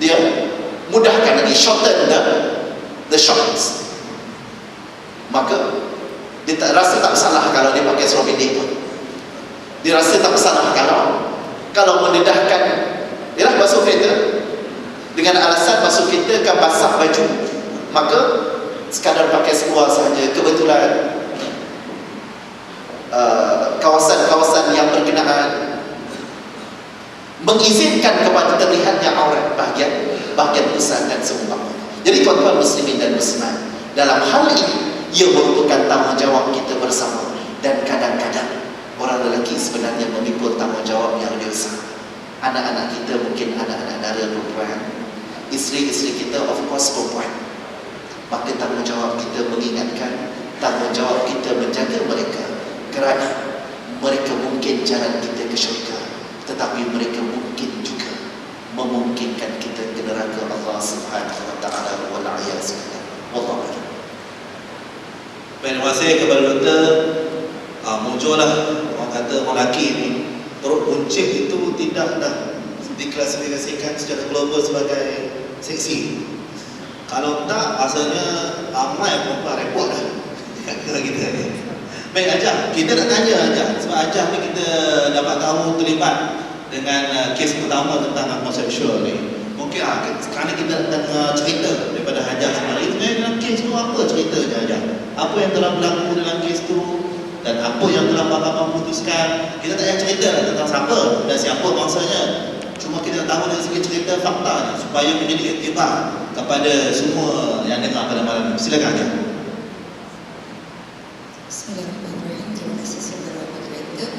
dia mudahkan lagi, shorten the shorts. Maka dia tak rasa tak bersalah kalau dia pakai seluar pendek pun. Dia rasa tak bersalah kalau mendedahkan, ialah basuh kereta dengan alasan basuh kereta akan basah baju, maka sekadar pakai seluar sahaja. Kebetulan kawasan-kawasan yang berkenaan mengizinkan kepada terlihatnya aurat bahagian pusat dan seumpamanya. Jadi tuan-tuan muslimin dan muslimat, dalam hal ini ia merupakan tanggungjawab kita bersama. Dan kadang-kadang orang lelaki sebenarnya memikul tanggungjawab yang lebih besar. Anak-anak kita mungkin anak-anak dara perempuan, isteri-isteri kita of course perempuan. Maka tanggungjawab kita mengingatkan, tanggungjawab kita menjaga mereka, kerana mereka mungkin jalan kita ke syurga, tetapi mereka mungkin juga memungkinkan kita ke neraka Allah Subhanahu wa ta'ala wal-'iyaz billah. Wallahu a'lam. Baik, terima kasih kepada doktor. Muncullah orang kata orang lelaki ni perut buncit itu tidak dah diklasifikasikan secara global sebagai seksi. Kalau tak, asalnya ramai perempuan repot dah kira kita ni. Baik Ajah, kita nak tanya Ajah, sebab Ajah ni kita dapat tahu terlibat dengan kes pertama tentang homoseksual ni. Mungkin kerana kita dengar cerita daripada Ajah sendiri, sebenarnya dalam kes tu apa ceritanya Ajah? Apa yang telah berlaku dalam kes tu dan apa yang telah mahkamah memutuskan? Kita tak payah cerita tentang siapa dan siapa bangsanya, cuma kita tahu dari segi cerita fakta ni, supaya menjadi iktibar kepada semua yang dengar pada malam ini. Silakan Ajah. Bismillahirrahmanirrahim. Terima kasih saudara moderator.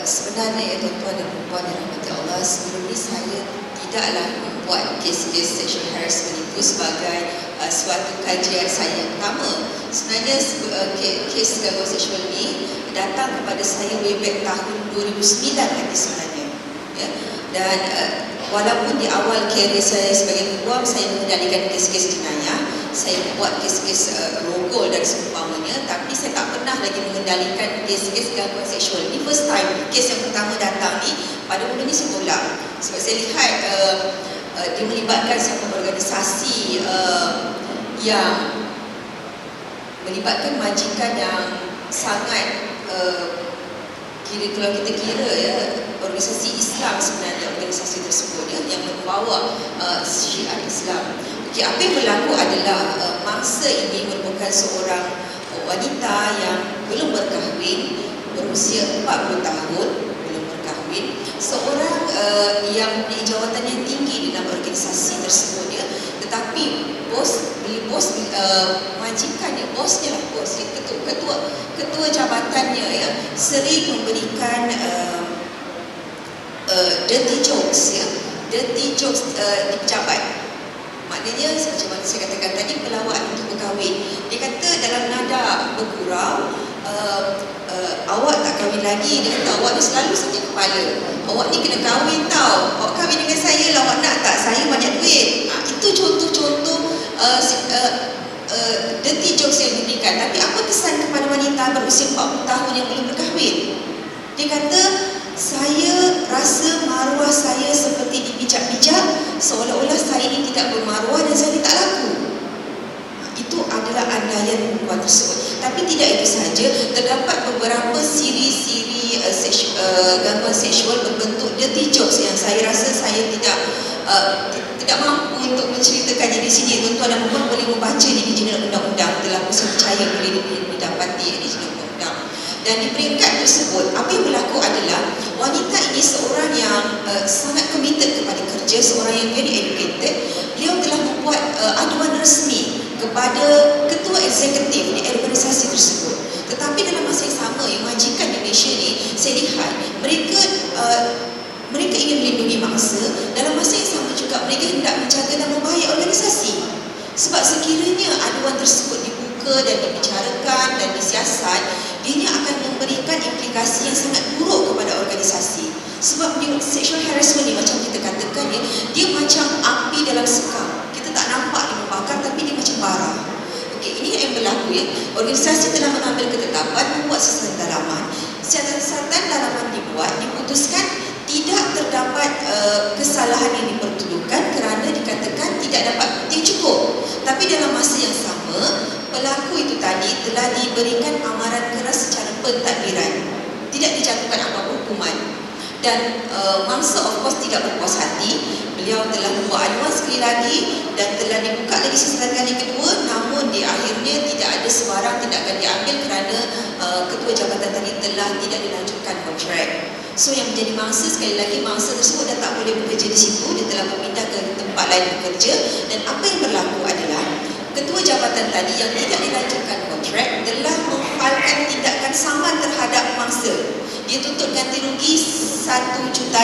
Sebenarnya tuan-tuan dan puan yang dirahmati Allah, sebelum ini saya tidaklah membuat kes-kes sexual harassment itu sebagai suatu kajian saya yang pertama. Sebenarnya kes gangguan seksual ini datang kepada saya way back tahun 2009 lagi sebenarnya, ya. Dan walaupun di awal karier saya sebagai peguam saya mengendalikan kes-kes jenayah, saya buat kes-kes rogol dan seumpamanya, tapi saya tak pernah lagi mengendalikan kes-kes gangguan seksual. Ini first time kes yang pertama datang ni, pada mula ni saya tolak sebab saya lihat dia melibatkan satu organisasi yang melibatkan majikan yang sangat kalau kita kira ya, organisasi Islam sebenarnya organisasi tersebut ya, yang membawa syiar Islam. Okey, apa yang berlaku adalah mangsa ini merupakan seorang wanita yang belum berkahwin, berusia 40 tahun, belum berkahwin, seorang yang mempunyai jawatan yang tinggi di dalam organisasi tersebut ya. Tetapi majikannya, bosnya lah, ketua jabatannya ya, sering memberikan dirty jokes ya, di pejabat. Maknanya macam mana saya katakan tadi, pelawak untuk berkahwin. Dia kata dalam nada bergurau, awak tak kahwin lagi. Dia kata awak ni selalu sakit kepala, awak ni kena kahwin tau, awak kahwin dengan saya lah, awak nak tak? Saya banyak duit. Itu contoh-contoh dirty jokes yang diberikan. Tapi apa kesan kepada wanita berusia 40 tahun yang belum berkahwin? Dia kata, saya rasa maruah saya seperti dibijak-bijak, seolah-olah saya ini tidak bermaruah dan saya tak laku. Itu adalah andaian perempuan tersebut. Tapi tidak itu sahaja, terdapat beberapa siri-siri gangguan seksual berbentuk dirty jokes yang saya rasa saya tidak mampu untuk menceritakannya di sini. Tuan-tuan dan puan boleh membaca di Jurnal Undang-Undang, telah saya percaya boleh didapati di Jurnal Undang-Undang. Dan di peringkat tersebut, apa yang berlaku adalah wanita ini seorang yang sangat committed kepada kerja, seorang yang very educated. Beliau telah membuat aduan resmi kepada ketua eksekutif di organisasi tersebut. Tetapi dalam masa yang sama, yang majikan di Malaysia ni, saya lihat mereka ingin melindungi mangsa. Dalam masa yang sama juga mereka hendak menjaga nama baik organisasi. Sebab sekiranya aduan tersebut dibuka dan dibicarakan dan disiasat, dia akan memberikan implikasi yang sangat buruk kepada organisasi. Sebab sexual harassment ni, macam kita katakan ya, dia macam api dalam sekam. Kita tak nampak dia membakar, tapi dia macam bara. Okey, ini yang berlaku ya. Organisasi telah mengambil ketetapan membuat siasatan dalaman. Siasatan dalaman diputuskan tidak terdapat kesalahan yang dipertuduhkan kerana dikatakan tidak dapat bukti yang cukup. Tapi dalam masa yang sama, pelaku itu tadi telah diberikan amaran keras secara pentadbiran, tidak dijatuhkan apa-apa hukuman. Dan mangsa of course tidak berpuas hati. Beliau telah membuat aduan sekali lagi dan telah dibuka lagi siasatan kali kedua, namun di akhirnya tidak ada sebarang tindakan diambil kerana ketua jabatan tadi telah tidak dilanjutkan kontrak. So yang menjadi mangsa, sekali lagi mangsa tersebut dah tak boleh bekerja di situ, dia telah berpindah ke tempat lain bekerja. Dan apa yang berlaku adalah ketua jabatan tadi yang tidak dilanjutkan kontrak telah memfalkan tindakan saman terhadap mangsa. Dia tuntut ganti rugi RM1 juta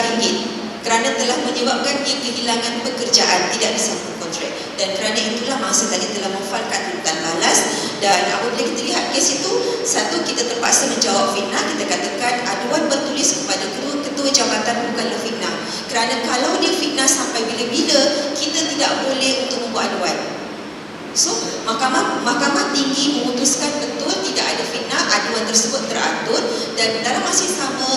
kerana telah menyebabkan dia kehilangan pekerjaan, tidak disambung kontrak. Dan kerana itulah mangsa tadi telah memfalkan tuntutan balas. Dan apabila kita lihat kes itu, satu, kita terpaksa menjawab fitnah. Kita katakan aduan bertulis kepada ketua jabatan bukanlah fitnah, kerana kalau dia fitnah sampai bila-bila, kita tidak boleh untuk membuat aduan. So, mahkamah tinggi memutuskan betul tidak ada fitnah, aduan tersebut teratur. Dan dalam masa yang sama,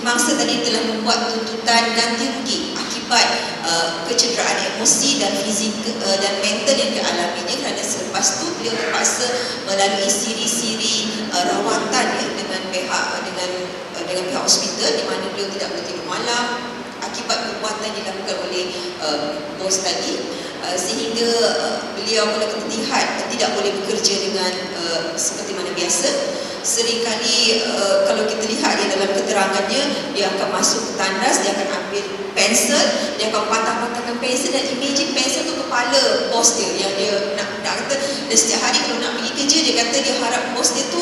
mangsa tadi telah membuat tuntutan ganti rugi akibat kecederaan emosi dan fizik dan mental yang dialaminya, kerana selepas itu beliau terpaksa melalui siri-siri rawatan ya, dengan pihak hospital, di mana beliau tidak boleh tidur malam akibat perbuatan yang dilakukan oleh bos tadi. Sehingga beliau kalau kita lihat tidak boleh bekerja dengan seperti mana biasa. Seringkali kalau kita lihat dia dalam keterangannya, dia akan masuk ke tandas, dia akan ambil pensel, dia akan patah-patahkan pensel, dan imagine pensel tu kepala bos dia yang dia nak kata, dan setiap hari kalau nak pergi kerja, dia kata dia harap bos dia tu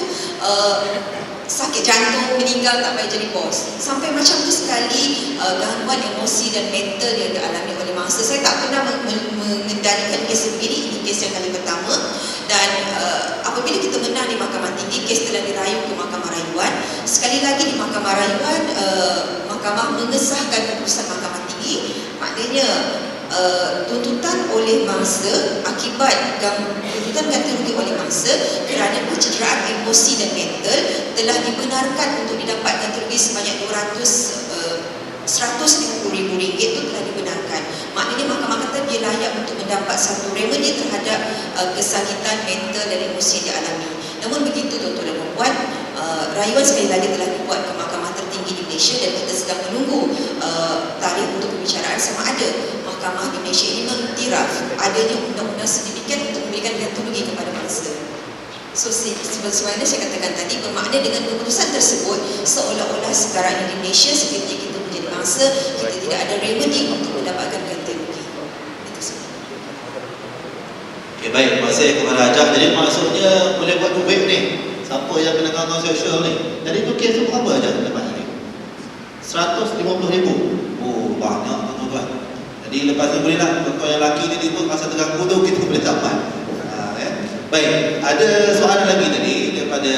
sakit jantung, meninggal tak payah jadi bos. Sampai macam tu sekali gangguan emosi dan mental yang dialami oleh mangsa. Saya tak pernah mengendalikan kes sendiri, ini kes yang kali pertama. Dan apabila kita menang di Mahkamah Tinggi, kes telah dirayu ke Mahkamah Rayuan. Sekali lagi di Mahkamah Rayuan, Mahkamah mengesahkan keputusan Mahkamah Tinggi. Maknanya tuntutan oleh mangsa akibat tuntutan ganti rugi oleh mangsa kerana pencederaan emosi dan mental telah dibenarkan untuk didapat ganti rugi sebanyak RM150,000 itu telah dibenarkan. Maknanya mahkamah kata dia layak untuk mendapat satu remedi terhadap kesakitan mental dan emosi yang dialami. Namun begitu tuan-tuan dan puan-puan, rayuan sekali lagi telah dibuat ke mahkamah tertinggi di Malaysia dan kita sedang menunggu tarikh untuk pembicaraan sama ada mahkamah di Malaysia ini mengiktiraf adanya undang-undang sedemikian untuk memberikan ganti rugi kepada mangsa. So sebagaimana saya katakan tadi, bermakna dengan keputusan tersebut seolah-olah sekarang di Malaysia seperti kita menjadi mangsa, kita tidak ada remedi untuk mendapatkan ganti rugi. Itu semua. Okay, baik, masih kepada Hajah. Jadi maksudnya boleh buat duit ni, siapa yang kena gangguan sosial ni. Jadi tu kes tu berapa Hajah dapat ni? 150,000. Oh, banyak tuan-tuan. Jadi lepas ni boleh lah, tuan-tuan yang lelaki ni pun masa terganggu tu kita boleh dapat. Baik, ada soalan lagi tadi daripada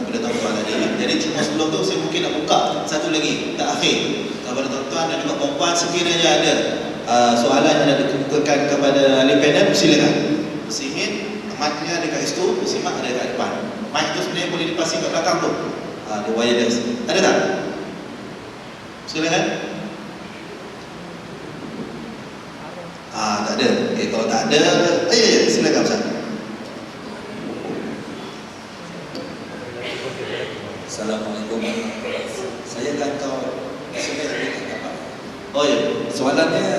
tuan-tuan tadi. Jadi cuma sebelum tu saya mungkin nak buka satu lagi tak akhir kepada tuan-tuan dan juga puan-puan, sekiranya ada soalan yang nak dikemukakan kepada ahli panel, silakan. Bersihin, mic-nya dekat situ, bersimak ada dekat depan. Mic tu sebenarnya boleh dipasang kat belakang tu. Dia wireless. Ada tak? Silakan. Tak ada. Okay, kalau tak ada, ya, silakan Ustaz. Assalamualaikum. Saya gantau SMS ni tak dapat. Oh ya. Soalannya,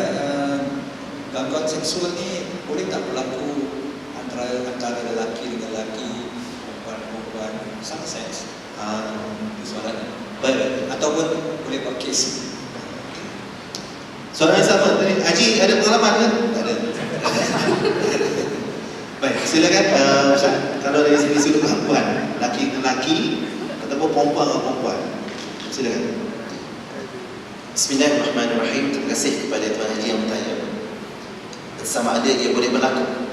gangguan seksual ni boleh tak berlaku antara lelaki dengan lelaki, perempuan-perempuan, sama seks? Soalannya. Baik. Ataupun boleh buat kes? Soalan yang sama tadi. Haji ada pengalaman kan? Tak ada. Baik, silakan Ustaz. Kalau dari sini sudut perempuan, lelaki dengan lelaki ataupun perempuan dengan perempuan. Silakan. Bismillahirrahmanirrahim. Terima kasih kepada Tuan Haji yang bertanya. Sama ada dia boleh berlaku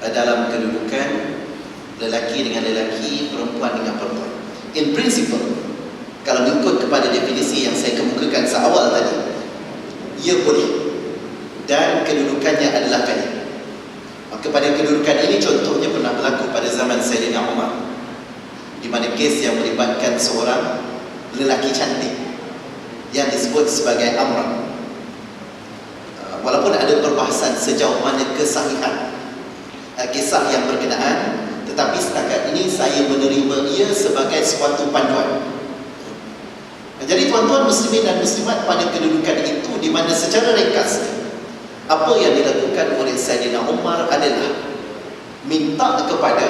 dalam kedudukan lelaki dengan lelaki, perempuan dengan perempuan. In principle, kalau mengikut kepada definisi yang saya kemukakan seawal tadi, ia boleh dan kedudukannya adalah kaya. Maka pada kedudukan ini contohnya pernah berlaku pada zaman Sayyidina Umar, di mana kes yang melibatkan seorang lelaki cantik yang disebut sebagai Amrah. Walaupun ada perbahasan sejauh mana kesahihan kisah yang berkenaan, tetapi setakat ini saya menerima ia sebagai suatu panduan. Jadi tuan-tuan muslimin dan muslimat, pada kedudukan itu di mana secara ringkas apa yang dilakukan oleh Sayyidina Umar adalah minta kepada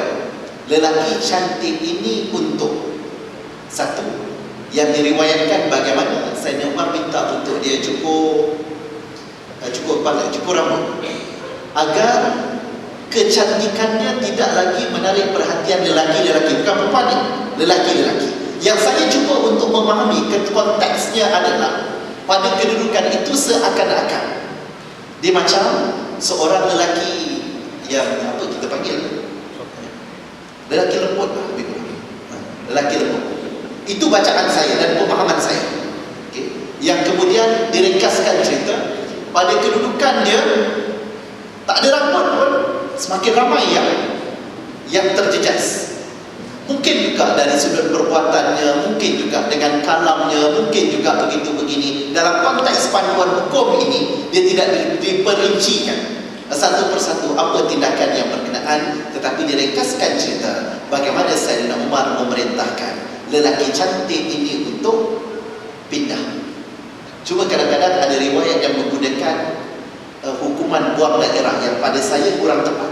lelaki cantik ini untuk satu, yang diriwayatkan bagaimana Sayyidina Umar minta untuk dia cukur rambut agar kecantikannya tidak lagi menarik perhatian lelaki-lelaki, bukan perempuan ni, lelaki-lelaki. Yang saya cuba untuk memahami konteksnya adalah pada kedudukan itu seakan-akan dia macam seorang lelaki yang apa kita panggil lelaki lembut lah, lebih kurang lelaki lembut. Itu bacaan saya dan pemahaman saya. Okay. Yang kemudian diringkaskan cerita, pada kedudukan dia tak ada rambut pun semakin ramai yang terjejas. Mungkin juga dari sudut perbuatannya, mungkin juga dengan kalamnya, mungkin juga begitu begini. Dalam konteks panduan hukum ini, dia tidak diperincikan satu persatu apa tindakan yang berkenaan, tetapi diringkaskan cerita bagaimana Sayyidina Umar memerintahkan lelaki cantik ini untuk pindah. Cuma kadang-kadang ada riwayat yang menggunakan hukuman buang daerah yang pada saya kurang tepat,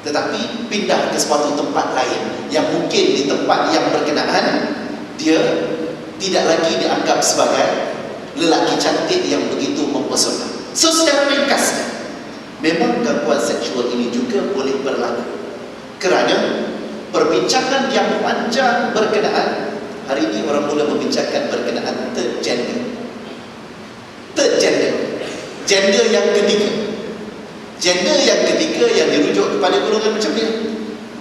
tetapi pindah ke suatu tempat lain yang mungkin di tempat yang berkenaan dia tidak lagi dianggap sebagai lelaki cantik yang begitu mempesona. So secara ringkas, memang gangguan seksual ini juga boleh berlaku kerana perbincangan yang panjang berkenaan. Hari ini orang mula membincangkan berkenaan third gender. Third gender, gender yang ketiga. Gender yang ketiga yang dirujuk kepada golongan macam ni,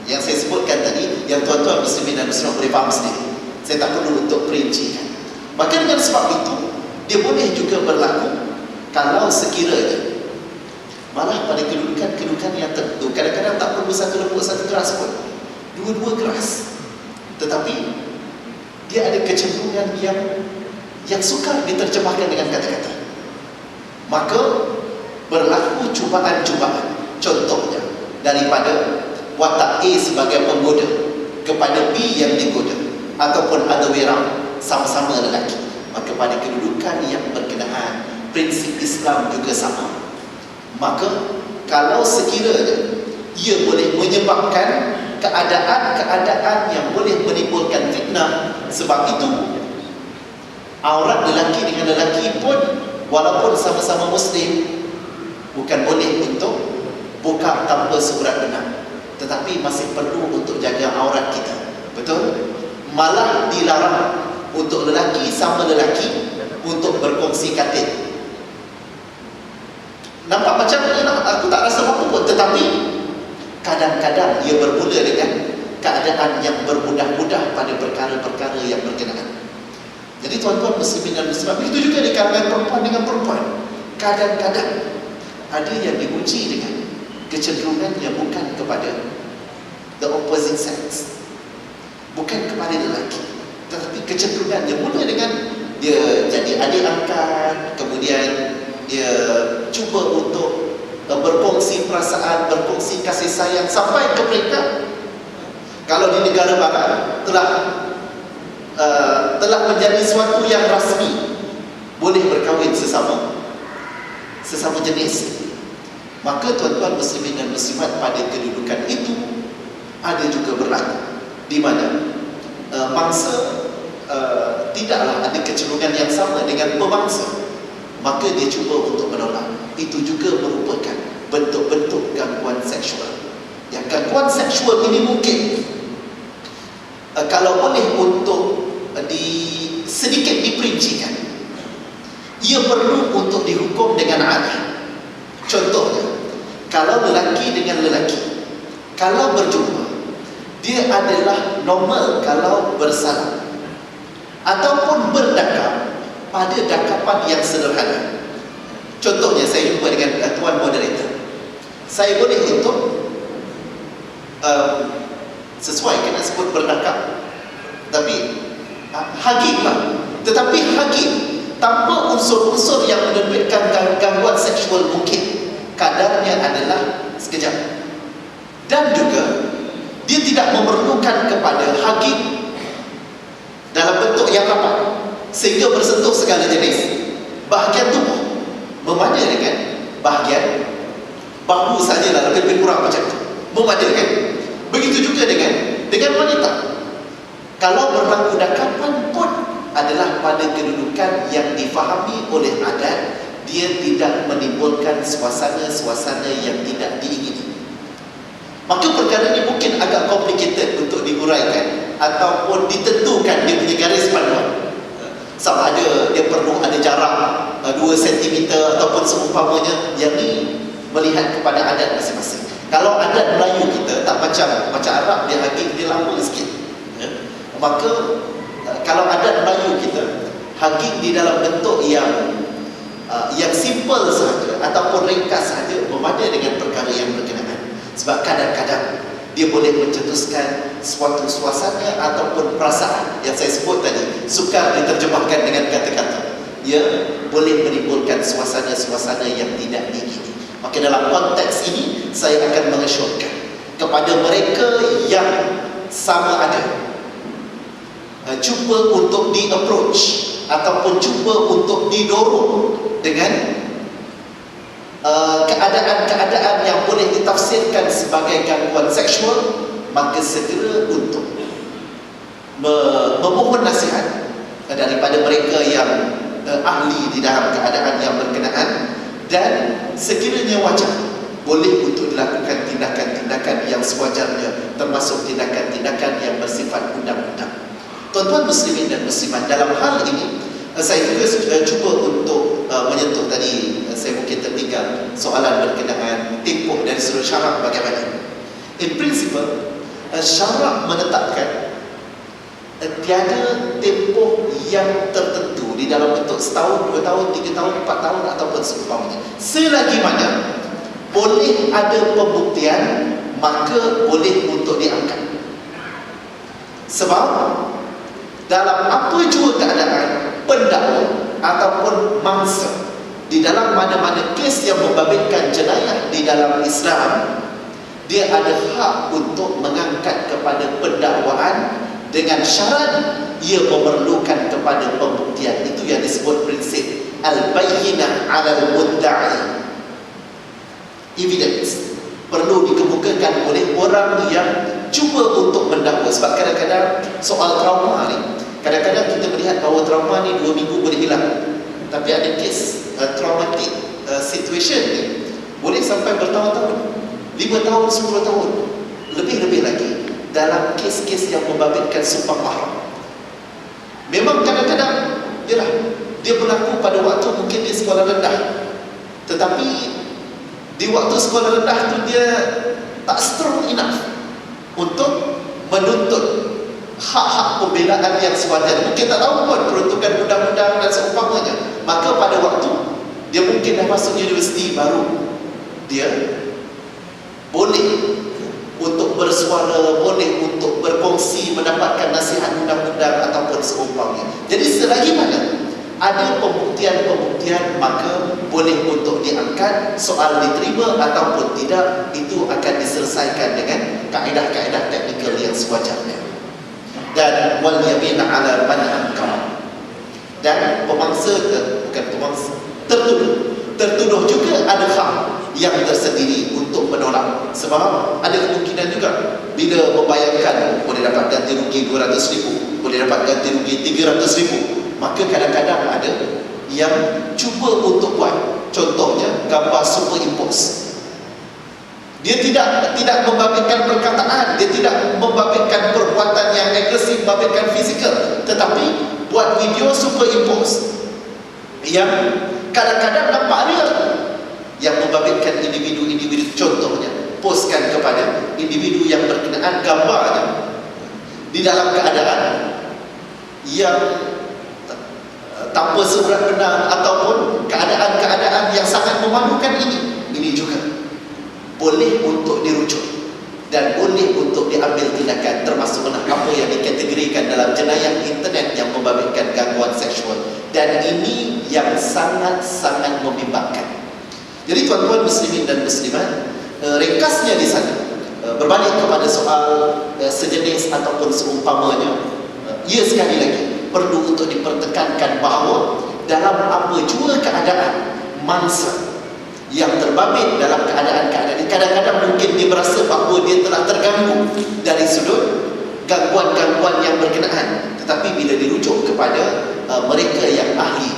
yang saya sebutkan tadi, yang tuan-tuan muslimin dan muslimat boleh faham sendiri. Saya tak perlu untuk perincikan. Maka dengan sebab itu, dia boleh juga berlaku kalau sekiranya malah pada kedudukan yang tertentu, kadang-kadang tak perlu satu lembut satu keras pun, dua-dua keras, tetapi dia ada kecenderungan yang sukar diterjemahkan dengan kata-kata. Maka berlaku cubaan-cubaan. Contohnya daripada watak A sebagai penggoda kepada B yang digoda, ataupun other way round, sama-sama lelaki. Maka pada kedudukan yang berkenaan, prinsip Islam juga sama. Maka kalau sekiranya ia boleh menyebabkan keadaan-keadaan yang boleh menimbulkan fitnah, sebab itu aurat lelaki dengan lelaki pun walaupun sama-sama muslim bukan boleh untuk buka tanpa surat benar, tetapi masih perlu untuk jaga aurat kita. Betul? Malah dilarang untuk lelaki sama lelaki untuk berkongsi katil. Nampak macam aku tak rasa apa pun, tetapi kadang-kadang ia bermula dengan keadaan yang bermudah-mudah pada perkara-perkara yang berkenaan. Jadi tuan-tuan muslimin dan muslimat, begitu juga di kalangan perempuan dengan perempuan. Kadang-kadang ada yang diuji dengan kecenderungan yang bukan kepada the opposite sex, bukan kepada lelaki, tetapi kecenderungan yang mula dengan dia jadi adik angkat, kemudian dia cuba untuk berkongsi perasaan, berkongsi kasih sayang, sampai ke peringkat kalau di negara barat telah menjadi suatu yang rasmi, boleh berkahwin sesama jenis. Maka tuan-tuan muslimin dan muslimat, pada kedudukan itu ada juga berlaku di mana bangsa tidaklah ada kecenderungan yang sama dengan pembangsa, maka dia cuba untuk menolak. Itu juga merupakan bentuk-bentuk gangguan seksual. Yang gangguan seksual ini mungkin kalau boleh untuk sedikit diperincikan, ia perlu untuk dihukum dengan adil. Contohnya, kalau lelaki dengan lelaki, kalau berjumpa, dia adalah normal kalau bersalam ataupun berdakap pada dakapan yang sederhana. Contohnya, saya jumpa dengan tuan moderator, saya boleh untuk sesuai kena sebut berdakap, tapi hugging lah, tetapi hugging tanpa unsur-unsur yang menerbitkan gangguan seksual mungkin. Kadarnya adalah sekejap, dan juga dia tidak memerlukan kepada hugging dalam bentuk yang rapat sehingga bersentuh segala jenis bahagian tubuh, memada dengan bahagian bahu sajalah, lebih kurang macam itu, memada kan. Begitu juga dengan wanita. Kalau berlaku dakapan pun adalah pada kedudukan yang difahami oleh adat, dia tidak menimbulkan suasana-suasana yang tidak diingini. Maka perkara ini mungkin agak complicated untuk diuraikan ataupun ditentukan dia punya garis panduan. Sama ada dia perlu ada jarak 2 cm ataupun seumpamanya. Yang ni melihat kepada adat masing-masing. Kalau adat Melayu kita tak macam Arab, dia hugging dia lama sikit. Maka kalau adat Melayu kita, hugging di dalam bentuk yang simple sahaja ataupun ringkas sahaja, memada dengan perkara yang berkenaan. Sebab kadang-kadang dia boleh mencetuskan suatu suasana ataupun perasaan yang saya sebut tadi, sukar diterjemahkan dengan kata-kata. Dia boleh menimbulkan suasana-suasana yang tidak diingini. Maka dalam konteks ini, saya akan mengesyorkan kepada mereka yang sama ada, cuba untuk di-approach ataupun cuba untuk didorong dengan keadaan-keadaan yang boleh ditafsirkan sebagai gangguan seksual, maka segera untuk memohon nasihat daripada mereka yang ahli di dalam keadaan yang berkenaan, dan sekiranya wajar boleh untuk melakukan tindakan-tindakan yang sewajarnya, termasuk tindakan-tindakan yang bersifat undang-undang. Tuan-tuan muslimin dan muslimat, dalam hal ini saya juga cuba untuk menyentuh tadi, saya mungkin tertinggal soalan berkenaan tempoh dari sudut syarak bagaimana. In principle, syarak menetapkan tiada tempoh yang tertentu di dalam bentuk setahun, 2 tahun, 3 tahun, 4 tahun ataupun seumpamanya. Selagi mana boleh ada pembuktian, maka boleh untuk diangkat. Sebab dalam apa jua keadaan, pendakwa ataupun mangsa di dalam mana-mana kes yang membabitkan jenayah di dalam Islam, dia ada hak untuk mengangkat kepada pendakwaan dengan syarat ia memerlukan kepada pembuktian. Itu yang disebut prinsip al-bayyinah 'alal mudda'i. Evidence perlu dikemukakan oleh orang yang cuba untuk mendakwa. Sebab kadang-kadang soal trauma ni, kadang-kadang kita melihat bahawa trauma ni 2 minggu boleh hilang, tapi ada kes traumatic situation ni boleh sampai bertahun-tahun, 5 tahun, 10 tahun, lebih-lebih lagi dalam kes-kes yang membabitkan sumpah mahram. Memang kadang-kadang dia berlaku pada waktu mungkin dia sekolah rendah, tetapi di waktu sekolah rendah tu dia tak strong enough untuk menuntut hak-hak pembelaan yang sewajarnya. Mungkin tak tahu pun peruntukan undang-undang dan seumpamanya. Maka pada waktu dia mungkin dah masuk universiti baru, dia boleh untuk bersuara, boleh untuk berkongsi, mendapatkan nasihat undang-undang ataupun seumpamanya. Jadi selagi mana ada pembuktian-pembuktian, maka boleh untuk diangkat. Soal diterima ataupun tidak, itu akan diselesaikan dengan kaedah-kaedah teknikal yang sewajarnya. Dan wal yamin ala man ankar. Dan pemangsa, bukan pemangsa, tertuduh juga ada hak yang tersendiri untuk menolak. Sebab ada kemungkinan juga bila membayangkan boleh dapat ganti rugi 200,000, boleh dapat ganti rugi 300,000, maka kadang-kadang ada yang cuba untuk buat. Contohnya gambar superimpose. Dia tidak membabitkan perkataan, dia tidak membabitkan perbuatan yang agresif, membabitkan fizikal, tetapi buat video superimpose yang kadang-kadang nampak real, yang membabitkan individu-individu. Contohnya, postkan kepada individu yang berkenaan gambarnya di dalam keadaan yang tanpa seberat benar ataupun keadaan-keadaan yang sangat memalukan. Ini juga boleh untuk dirujuk dan boleh untuk diambil tindakan, termasuklah apa yang dikategorikan dalam jenayah internet yang membabitkan gangguan seksual. Dan ini yang sangat-sangat membimbangkan. Jadi tuan-tuan muslimin dan muslimat, ringkasnya di sana, berbalik kepada soal sejenis ataupun seumpamanya, ia sekali lagi perlu untuk dipertekankan bahawa dalam apa jua keadaan mangsa yang terbabit dalam keadaan-keadaan ini, kadang-kadang mungkin dia merasa bahawa dia telah terganggu dari sudut gangguan-gangguan yang berkenaan, tetapi bila dirujuk kepada mereka yang ahli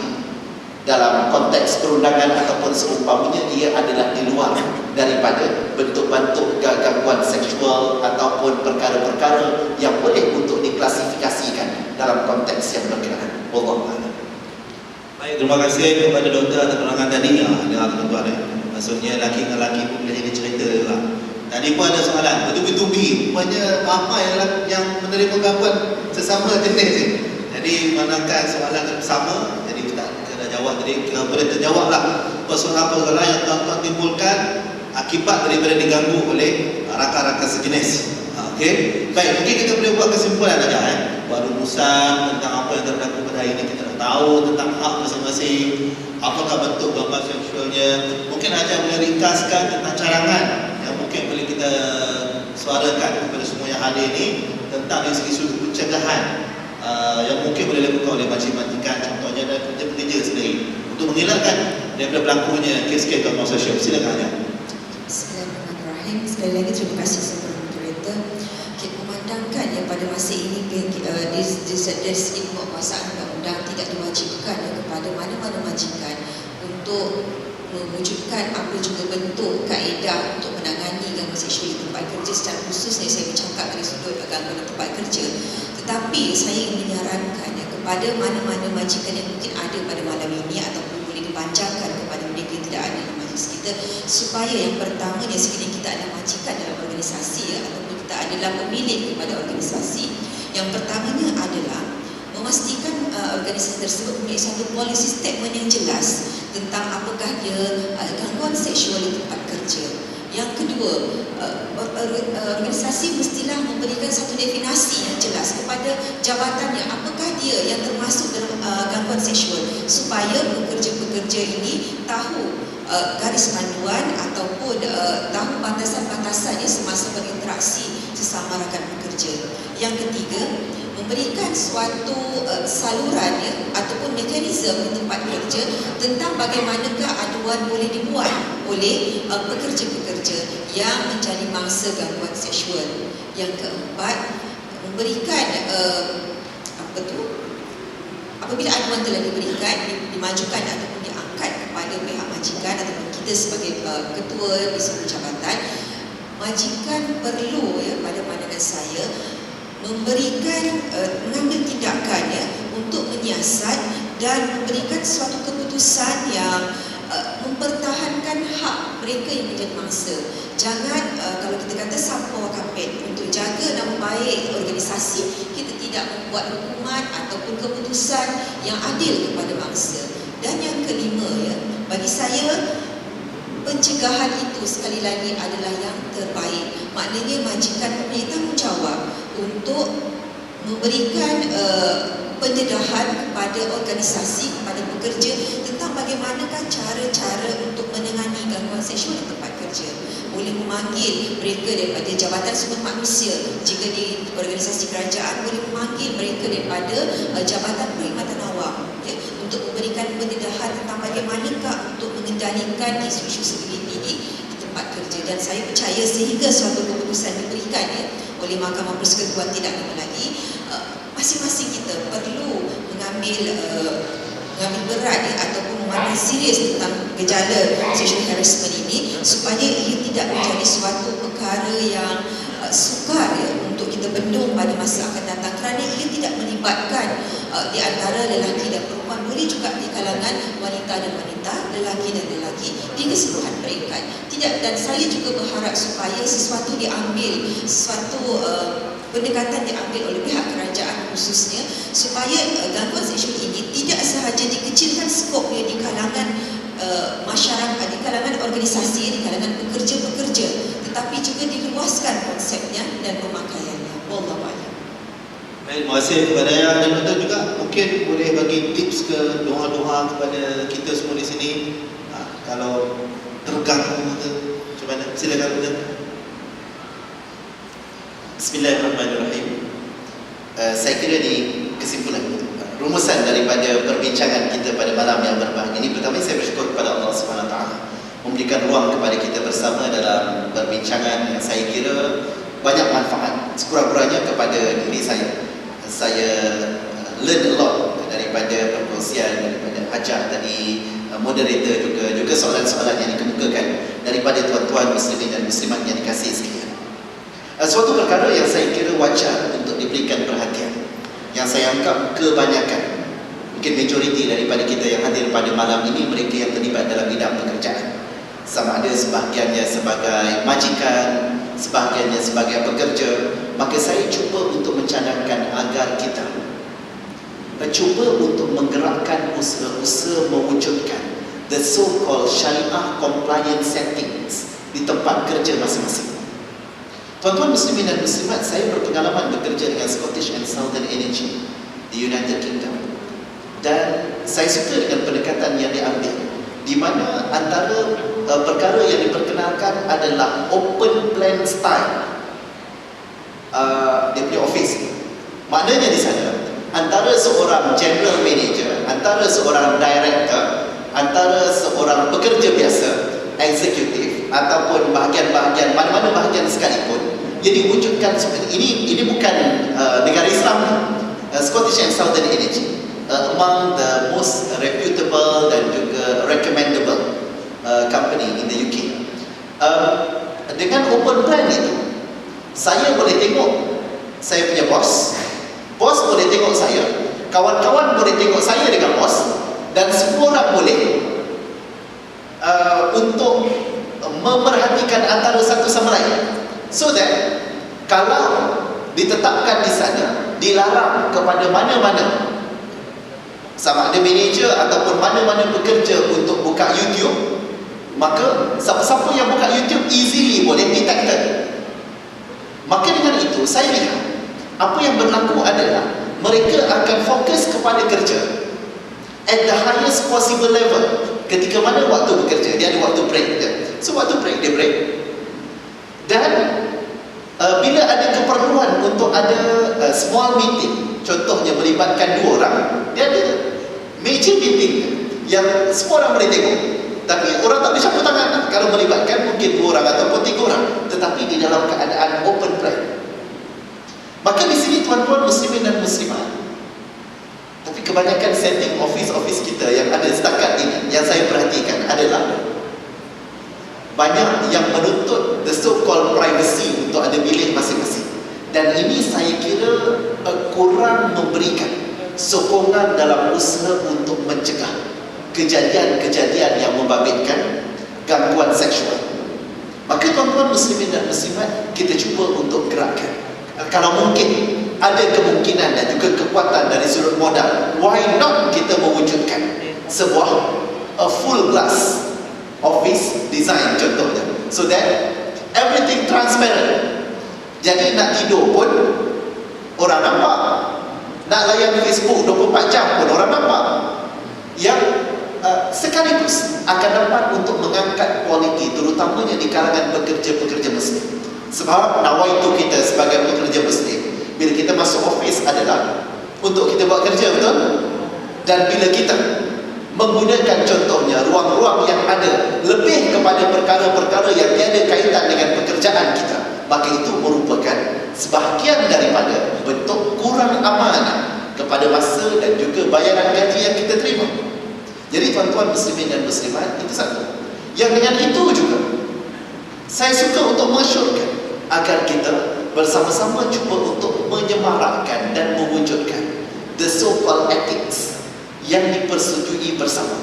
dalam konteks perundangan ataupun seumpamanya, ia adalah di luar daripada bentuk-bentuk gangguan seksual ataupun perkara-perkara yang boleh untuk diklasifikasikan dalam konteks yang berkenaan. Wallahu a'lam. Baik, terima kasih kepada doktor atas penerangan tadi. Dengar tuan-tuan, maksudnya laki dengan laki pun boleh jadi cerita juga. Tadi pun ada soalan bertubi-tubi, rupanya ramai yang menerima gangguan sesama jenis ni. Jadi manakah soalan sama, jadi kita dah jawab tadi, boleh terjawablah persoalan-persoalan yang tuan-tuan timbulkan akibat daripada diganggu oleh rakan-rakan sejenis. Okey, baik, mungkin kita boleh buat kesimpulan saja. Buat rumusan tentang apa yang terlaku pada hari ini. Kita dah tahu tentang hak masing-masing, apakah bentuk gangguan seksualnya. Mungkin aja boleh ringkaskan tentang carangan yang mungkin boleh kita suarakan kepada semua yang hadir ini tentang isu-isu pencegahan yang mungkin boleh dilakukan oleh majikan, contohnya dan kerja-kerja sendiri untuk menghilangkan daripada berlakunya kes-kes gangguan seksual. Silakan aja. Bismillahirrahmanirrahim. Sekali lagi terima kasih kepada moderator. Kita memandangkan yang pada masa ini dari segi penguasaan undang-undang tidak diwajibkan kepada mana-mana majikan untuk mewujudkan apa juga bentuk kaedah untuk menangani gangguan seksual di tempat kerja. Secara khususnya saya bercakap dari sudut gangguan di tempat kerja. Tetapi saya ingin menyarankan kepada mana-mana majikan yang mungkin ada pada malam ini ataupun boleh dipanjangkan kepada mereka yang tidak ada dalam majlis kita, supaya yang pertamanya sekiranya kita ada majikan dalam organisasi ataupun kita adalah pemilik kepada organisasi, yang pertamanya adalah memastikan organisasi tersebut mempunyai satu polisi statement yang jelas tentang apakah dia gangguan seksual di tempat kerja. Yang kedua, organisasi mestilah memberikan satu definisi yang jelas kepada jabatannya, apakah dia yang termasuk dalam gangguan seksual, supaya pekerja-pekerja ini tahu garis panduan ataupun tahu batasan-batasannya semasa berinteraksi sesama rakan pekerja. Yang ketiga, memberikan suatu saluran ataupun mekanisme di tempat kerja tentang bagaimanakah aduan boleh dibuat oleh pekerja-pekerja yang menjadi mangsa gangguan seksual. Yang keempat, memberikan apabila aduan telah diberikan, dimajukan ataupun diangkat kepada pihak majikan ataupun kita sebagai ketua di sebuah jabatan, majikan perlu pada pandangan saya mengambil tindakan untuk menyiasat dan memberikan suatu keputusan yang mempertahankan hak mereka yang menjadi mangsa. Jangan kalau kita kata sampau kapet untuk jaga nama baik organisasi, kita tidak membuat hukuman ataupun keputusan yang adil kepada mangsa. Dan yang kelima, bagi saya pencegahan itu sekali lagi adalah yang terbaik. Maknanya majikan mempunyai tanggungjawab untuk memberikan pendedahan kepada organisasi, kepada pekerja tentang bagaimanakah cara-cara untuk menangani gangguan seksual di tempat kerja. Boleh memanggil mereka daripada Jabatan Sumber Manusia, jika di organisasi kerajaan boleh memanggil mereka daripada Jabatan Perkhidmatan Awam untuk memberikan pendedahan tentang bagaimanakah untuk mengendalikan isu-isu seperti ini di tempat kerja. Dan saya percaya sehingga suatu keputusan diberikan oleh Mahkamah Persekutuan tidak lama lagi, masing-masing kita perlu mengambil berat ataupun memandang serius tentang gejala sexual harassment ini, supaya ia tidak menjadi suatu perkara yang sukar untuk kita bendung pada masa akan datang, kerana ia tidak melibatkan di antara lelaki dan perempuan, boleh juga di kalangan wanita dan wanita, lelaki dan lelaki, di keseluruhan peringkat. Dan saya juga berharap supaya sesuatu diambil, sesuatu pendekatan diambil oleh pihak kerajaan khususnya, supaya gangguan seksual ini tidak sahaja dikecilkan skopnya di kalangan masyarakat, di kalangan organisasi, di kalangan pekerja-pekerja, tetapi juga diluaskan konsepnya dan pemakaiannya. Wallahu a'lam. Baik, terima kasih kepada Ayah dan Doktor juga. Mungkin boleh bagi tips ke doa-doa kepada kita semua di sini. Kalau terganggu ke, macam mana? Silakan Doktor. Bismillahirrahmanirrahim. Saya kira ni kesimpulan, rumusan daripada perbincangan kita pada malam yang berbahagia ini. Pertama, saya bersyukur kepada Allah SWT memberikan ruang kepada kita bersama dalam perbincangan yang saya kira banyak manfaat, sekurang-kurangnya kepada diri saya. Saya learn a lot daripada perkongsian, daripada Hajah tadi, moderator juga soalan-soalan yang dikemukakan daripada tuan-tuan muslimin dan muslimat yang dikasihi sekalian. Suatu perkara yang saya kira wajar untuk diberikan perhatian, yang saya anggap kebanyakan, mungkin majoriti daripada kita yang hadir pada malam ini, mereka yang terlibat dalam bidang pekerjaan, sama ada sebahagiannya sebagai majikan, sebahagiannya sebagai pekerja. Maka saya cuba untuk mencadangkan agar kita cuba untuk menggerakkan usaha-usaha mewujudkan the so-called syariah compliant settings di tempat kerja masing-masing. Tuan-tuan muslimin dan muslimat, saya berpengalaman bekerja dengan Scottish and Southern Energy di United Kingdom, dan saya suka dengan pendekatan yang diambil, di mana antara perkara yang diperkenalkan adalah open plan style dia punya office. Maknanya di sana antara seorang general manager, antara seorang director, antara seorang pekerja biasa, eksekutif, ataupun bahagian-bahagian, mana-mana bahagian sekalipun, yang diwujudkan seperti ini bukan negara Islam. Scottish and Southern Energy among the most reputable dan juga recommendable company in the UK. dengan open plan itu, saya boleh tengok saya punya bos, bos boleh tengok saya, kawan-kawan boleh tengok saya dengan bos, dan semua orang boleh untuk memerhatikan antara satu sama lain. So that kalau ditetapkan di sana, dilarang kepada mana-mana, sama ada manager ataupun mana-mana pekerja untuk buka YouTube, maka siapa-siapa yang buka YouTube easily boleh detected. Maka dengan itu saya lihat apa yang berlaku adalah mereka akan fokus kepada kerja at the highest possible level. Ketika mana waktu bekerja, dia ada waktu break dia. So waktu break dia break. Dan bila ada keperluan untuk ada small meeting, contohnya melibatkan 2 orang, dia ada major meeting yang semua orang boleh tengok. Tapi orang tak boleh campur tangan kalau melibatkan mungkin 2 orang ataupun 3 orang, tetapi di dalam keadaan open plan. Maka di sini tuan-tuan muslimin dan muslimat, tapi kebanyakan setting office kita yang ada setakat ini, yang saya perhatikan adalah banyak yang menuntut the so-called privacy untuk ada bilik masing-masing. Dan ini saya kira kurang memberikan sokongan dalam usaha untuk mencegah kejadian-kejadian yang membabitkan gangguan seksual. Maka tuan-tuan muslimin dan muslimat, kita cuba untuk gerakkan. Kalau mungkin ada kemungkinan dan juga kekuatan dari sudut modal, why not kita mewujudkan sebuah full glass office design contohnya, so that everything transparent. Jadi nak tidur pun orang nampak, nak layan Facebook 24 jam pun orang nampak, yang sekaligus akan dapat untuk mengangkat kualiti terutamanya di kalangan pekerja-pekerja muslim. Sebab nawaitu kita sebagai pekerja muslim, bila kita masuk office adalah untuk kita buat kerja, betul? Dan bila kita menggunakan contohnya ruang-ruang yang ada lebih kepada perkara-perkara yang tiada kaitan dengan pekerjaan kita, maka itu merupakan sebahagian daripada bentuk kurang amanah kepada masa dan juga bayaran gaji yang kita terima. Jadi tuan-tuan muslimin dan muslimat, itu satu. Yang dengan itu juga saya suka untuk masyurkan agar kita bersama-sama cuba untuk menyemarakkan dan mewujudkan the so-called ethics yang dipersetujui bersama.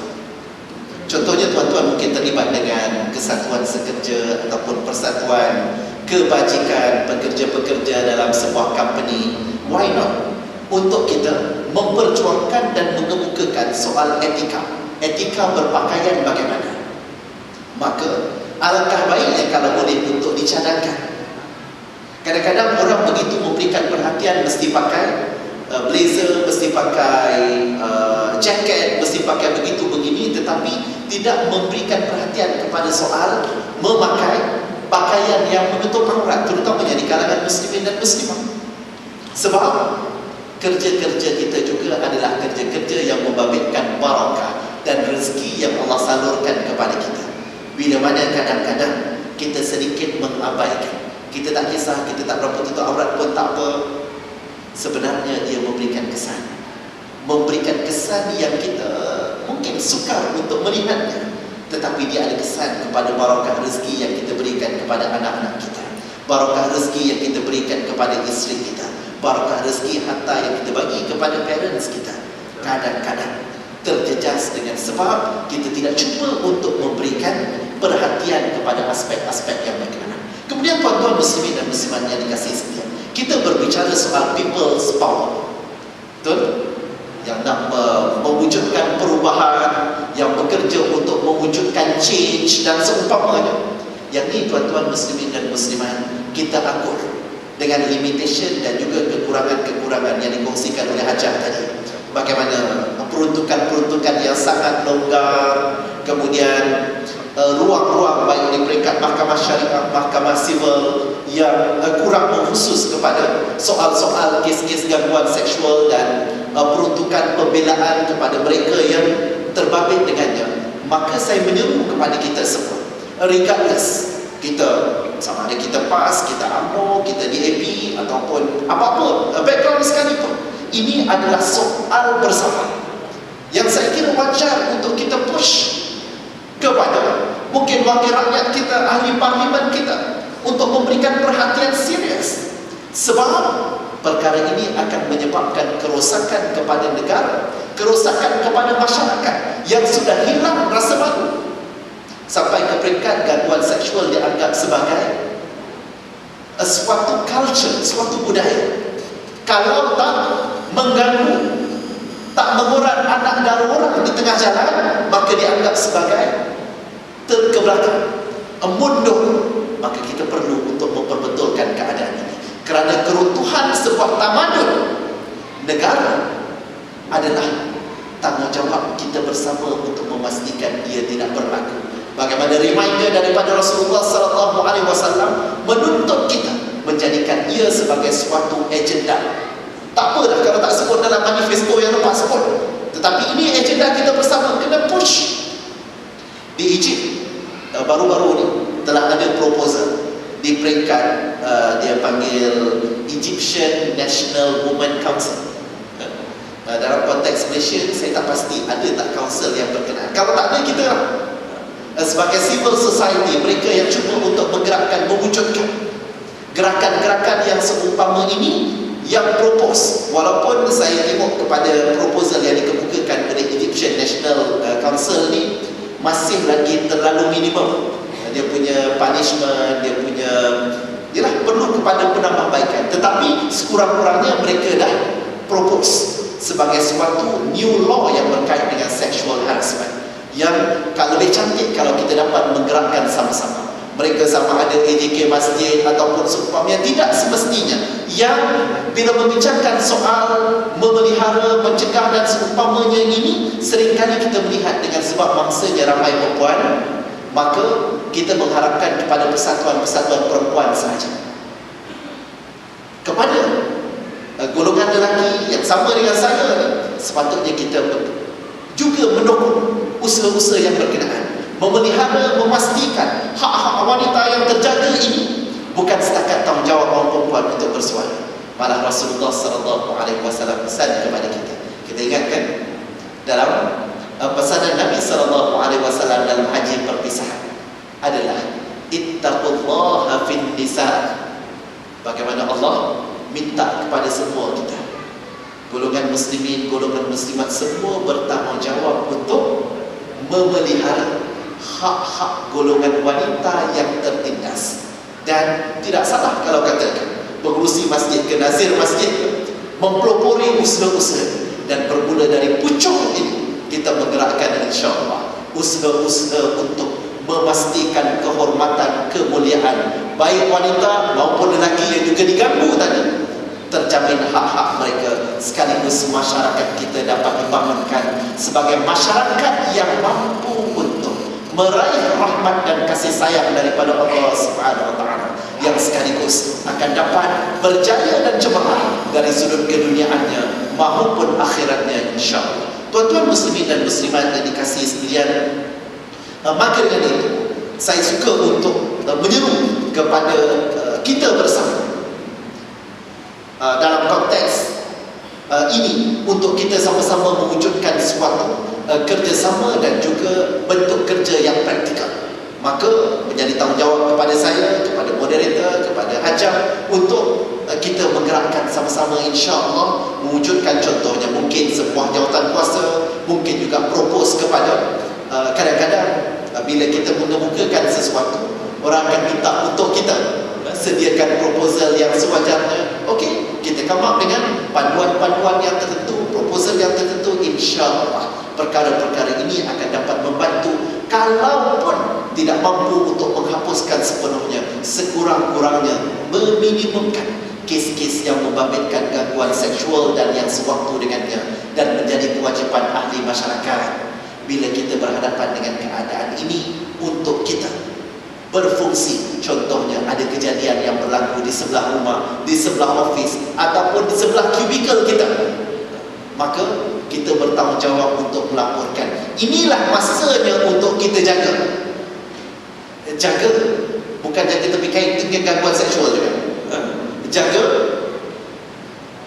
Contohnya tuan-tuan mungkin terlibat dengan kesatuan sekerja ataupun persatuan kebajikan pekerja-pekerja dalam sebuah company. Why not? Untuk kita memperjuangkan dan mengemukakan soal etika berpakaian bagaimana. Maka alangkah baiknya kalau boleh untuk dicadangkan. Kadang-kadang orang begitu memberikan perhatian mesti pakai blazer, mesti pakai jaket, mesti pakai begitu begini, tetapi tidak memberikan perhatian kepada soal memakai pakaian yang menutup aurat, terutamanya di kalangan muslimin dan muslimah. Sebab kerja-kerja kita juga adalah kerja-kerja yang membabitkan barakah dan rezeki yang Allah salurkan kepada kita. Bila mana kadang-kadang kita sedikit mengabaikan, kita tak kisah, kita tak berapa tutup aurat pun tak apa, sebenarnya dia memberikan kesan yang kita mungkin sukar untuk melihatnya, tetapi dia ada kesan kepada barakah rezeki yang kita berikan kepada anak-anak kita, barakah rezeki yang kita berikan kepada isteri kita, barakah rezeki harta yang kita bagi kepada parents kita. Kadang-kadang terjejas dengan sebab kita tidak cuba untuk memberikan perhatian kepada aspek-aspek yang berkenaan. Kemudian tuan-tuan muslimin dan muslimat yang dikasihi sekalian, kita berbicara soal people's power, betul? Yang nak mewujudkan perubahan, yang bekerja untuk mewujudkan change dan seumpamanya. Yang ni tuan-tuan muslimin dan muslimat, kita akur dengan limitation dan juga kekurangan-kekurangan yang dikongsikan oleh Hajah tadi. Bagaimana peruntukan-peruntukan yang sangat longgar, kemudian ruang-ruang baik di peringkat mahkamah syariah, mahkamah sivil yang kurang khusus kepada soal-soal kes-kes gangguan seksual dan peruntukan pembelaan kepada mereka yang terbabit dengannya. Maka saya menyeru kepada kita semua, regardless kita sama ada kita PAS, kita UMNO, kita DAP ataupun apa-apa background sekalipun, ini adalah soal bersama yang saya kira wajar untuk kita push kepada mungkin wakil rakyat kita, ahli parlimen kita, untuk memberikan perhatian serius, sebab perkara ini akan menyebabkan kerosakan kepada negara, kerosakan kepada masyarakat yang sudah hilang rasa malu, sampai ke peringkat gangguan seksual dianggap sebagai suatu culture, suatu budaya. Kalau tak mengganggu, tak mengurat anak dan orang di tengah jalan, maka dianggap sebagai terkebelakang, mundur. Maka kita perlu untuk memperbetulkan keadaan ini, kerana keruntuhan sebuah tamadun negara adalah tanggungjawab kita bersama untuk memastikan ia tidak berlaku. Bagaimana reminder daripada Rasulullah sallallahu alaihi wasallam menuntut kita menjadikan ia sebagai suatu agenda. Tak apa dah kalau tak sebut dalam manifesto yang lepas pun, tetapi ini agenda kita bersama, kena push. Di Egypt baru-baru ni telah ada proposal di peringkat dia panggil Egyptian National Women Council. Dalam konteks Malaysia saya tak pasti ada tak council yang berkenaan. Kalau tak ada, kita sebagai civil society, mereka yang cuba untuk menggerakkan, mewujudkan gerakan-gerakan yang seumpama ini yang propose. Walaupun saya tengok kepada proposal yang dikemukakan oleh Egyptian National Council ni masih lagi terlalu minimum. Dia punya punishment, dia punya perlu kepada penambahbaikan. Tetapi sekurang-kurangnya mereka dah propose sebagai suatu new law yang berkait dengan sexual harassment, yang lebih cantik kalau kita dapat menggerakkan sama-sama. Mereka sama ada AJK masjid ataupun seumpamanya, tidak semestinya yang bila membincangkan soal memelihara, mencegah dan seumpamanya ini, seringkali kita melihat dengan sebab mangsanya ramai perempuan, maka kita mengharapkan kepada persatuan-persatuan perempuan sahaja. Kepada golongan lelaki yang sama dengan saya ni, sepatutnya kita juga mendukung usaha-usaha yang berkenaan, memelihara, memastikan hak-hak wanita yang terjaga ini bukan setakat tanggungjawab orang perempuan untuk bersuara. Malah Rasulullah sallallahu alaihi wasallam pesan kepada kita. Kita ingatkan dalam pesanan Nabi sallallahu alaihi wasallam dalam haji perpisahan adalah ittaqullaha fin nisa. Bagaimana Allah minta kepada semua kita, golongan muslimin, golongan muslimat, semua bertanggungjawab untuk memelihara hak-hak golongan wanita yang tertindas. Dan tidak salah kalau katakan pengurusi masjid ke nazir masjid mempelopori usaha-usaha, dan bermula dari pucuk ini kita menggerakkan insya-Allah usaha-usaha untuk memastikan kehormatan, kemuliaan baik wanita maupun lelaki yang juga diganggu tadi, terjamin hak-hak mereka, sekaligus masyarakat kita dapat dibangunkan sebagai masyarakat yang mampu untuk meraih rahmat dan kasih sayang daripada Allah Subhanahu wa taala, yang sekaligus akan dapat berjaya dan cemerlang dari sudut keduniaannya maupun akhiratnya insya-Allah. Tuan-tuan muslimin dan muslimat yang dikasihi sekalian, maka dengan itu saya suka untuk menyeru kepada kita bersama dalam konteks ini, untuk kita sama-sama mewujudkan suatu kerjasama dan juga bentuk kerja yang praktikal. Maka menjadi tanggungjawab kepada saya, kepada moderator, kepada Hajam, untuk kita menggerakkan sama-sama insya-Allah mewujudkan, contohnya mungkin sebuah jawatan kuasa, mungkin juga propose kepada kadang-kadang bila kita mengemukakan sesuatu, orang akan minta untuk kita sediakan proposal yang sewajarnya. Okey, kita come up dengan panduan-panduan yang tertentu, proposal yang tertentu, insya-Allah perkara-perkara ini akan dapat membantu, kalaupun tidak mampu untuk menghapuskan sepenuhnya, sekurang-kurangnya meminimumkan kes-kes yang membabitkan gangguan seksual dan yang sewaktu dengannya, dan menjadi kewajipan ahli masyarakat bila kita berhadapan dengan keadaan ini untuk kita berfungsi. Contohnya ada kejadian yang berlaku di sebelah rumah, di sebelah office, ataupun di sebelah kubikel kita, maka kita bertanggungjawab untuk melaporkan. Inilah masanya untuk kita jaga, bukan jaga tepi kain dengan gangguan seksual juga, jaga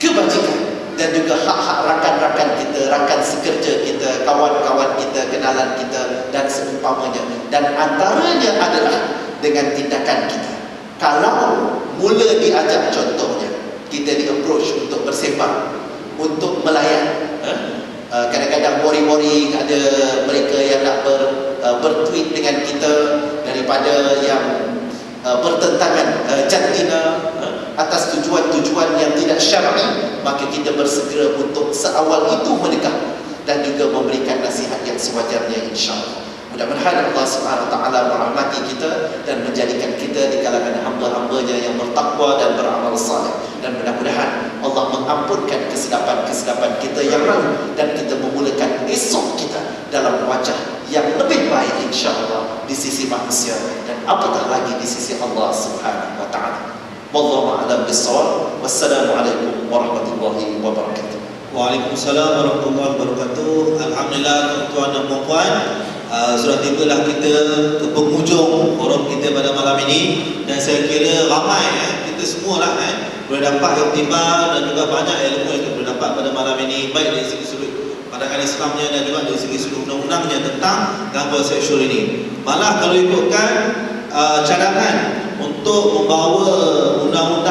kebajikan dan juga hak-hak rakan-rakan kita, rakan sekerja kita, kawan-kawan kita, kenalan kita dan seumpamanya. Dan antaranya adalah dengan tindakan kita Kalau mula diajak, contohnya kita di approach untuk bersembang, untuk melayan, kadang-kadang worry-worry ada mereka yang nak bertweet dengan kita daripada yang bertentangan jantina atas tujuan-tujuan yang tidak syar'i, maka kita bersegera untuk seawal itu mendekat dan juga memberikan nasihat yang sewajarnya, insya-Allah. Mudah-mudahan Allah Subhanahu Wa Taala merahmati kita dan menjadikan kita di kalangan hamba-hambanya yang bertakwa dan beramal saleh, dan mudah-mudahan Allah mengampunkan kesilapan-kesilapan kita yang lalu dan kita memulakan esok kita dalam wajah yang lebih baik, insya-Allah, di sisi manusia dan apatah lagi di sisi Allah Subhanahu Wa Taala. Wallahu a'lam bissawab. Wassalamualaikum warahmatullahi wabarakatuh. Waalaikumsalam warahmatullahi wabarakatuh. Alhamdulillah tuan-tuan dan puan-puan, sudah tibalah kita ke penghujung forum kita pada malam ini, dan saya kira ramai kita semualah boleh dapat iktibar dan juga banyak ilmu yang kita boleh dapat pada malam ini, baik dari segi sudut pandangan Islamnya dan juga dari segi sudut undang-undangnya tentang gangguan seksual ini. Malah kalau ikutkan cadangan untuk membawa undang-undang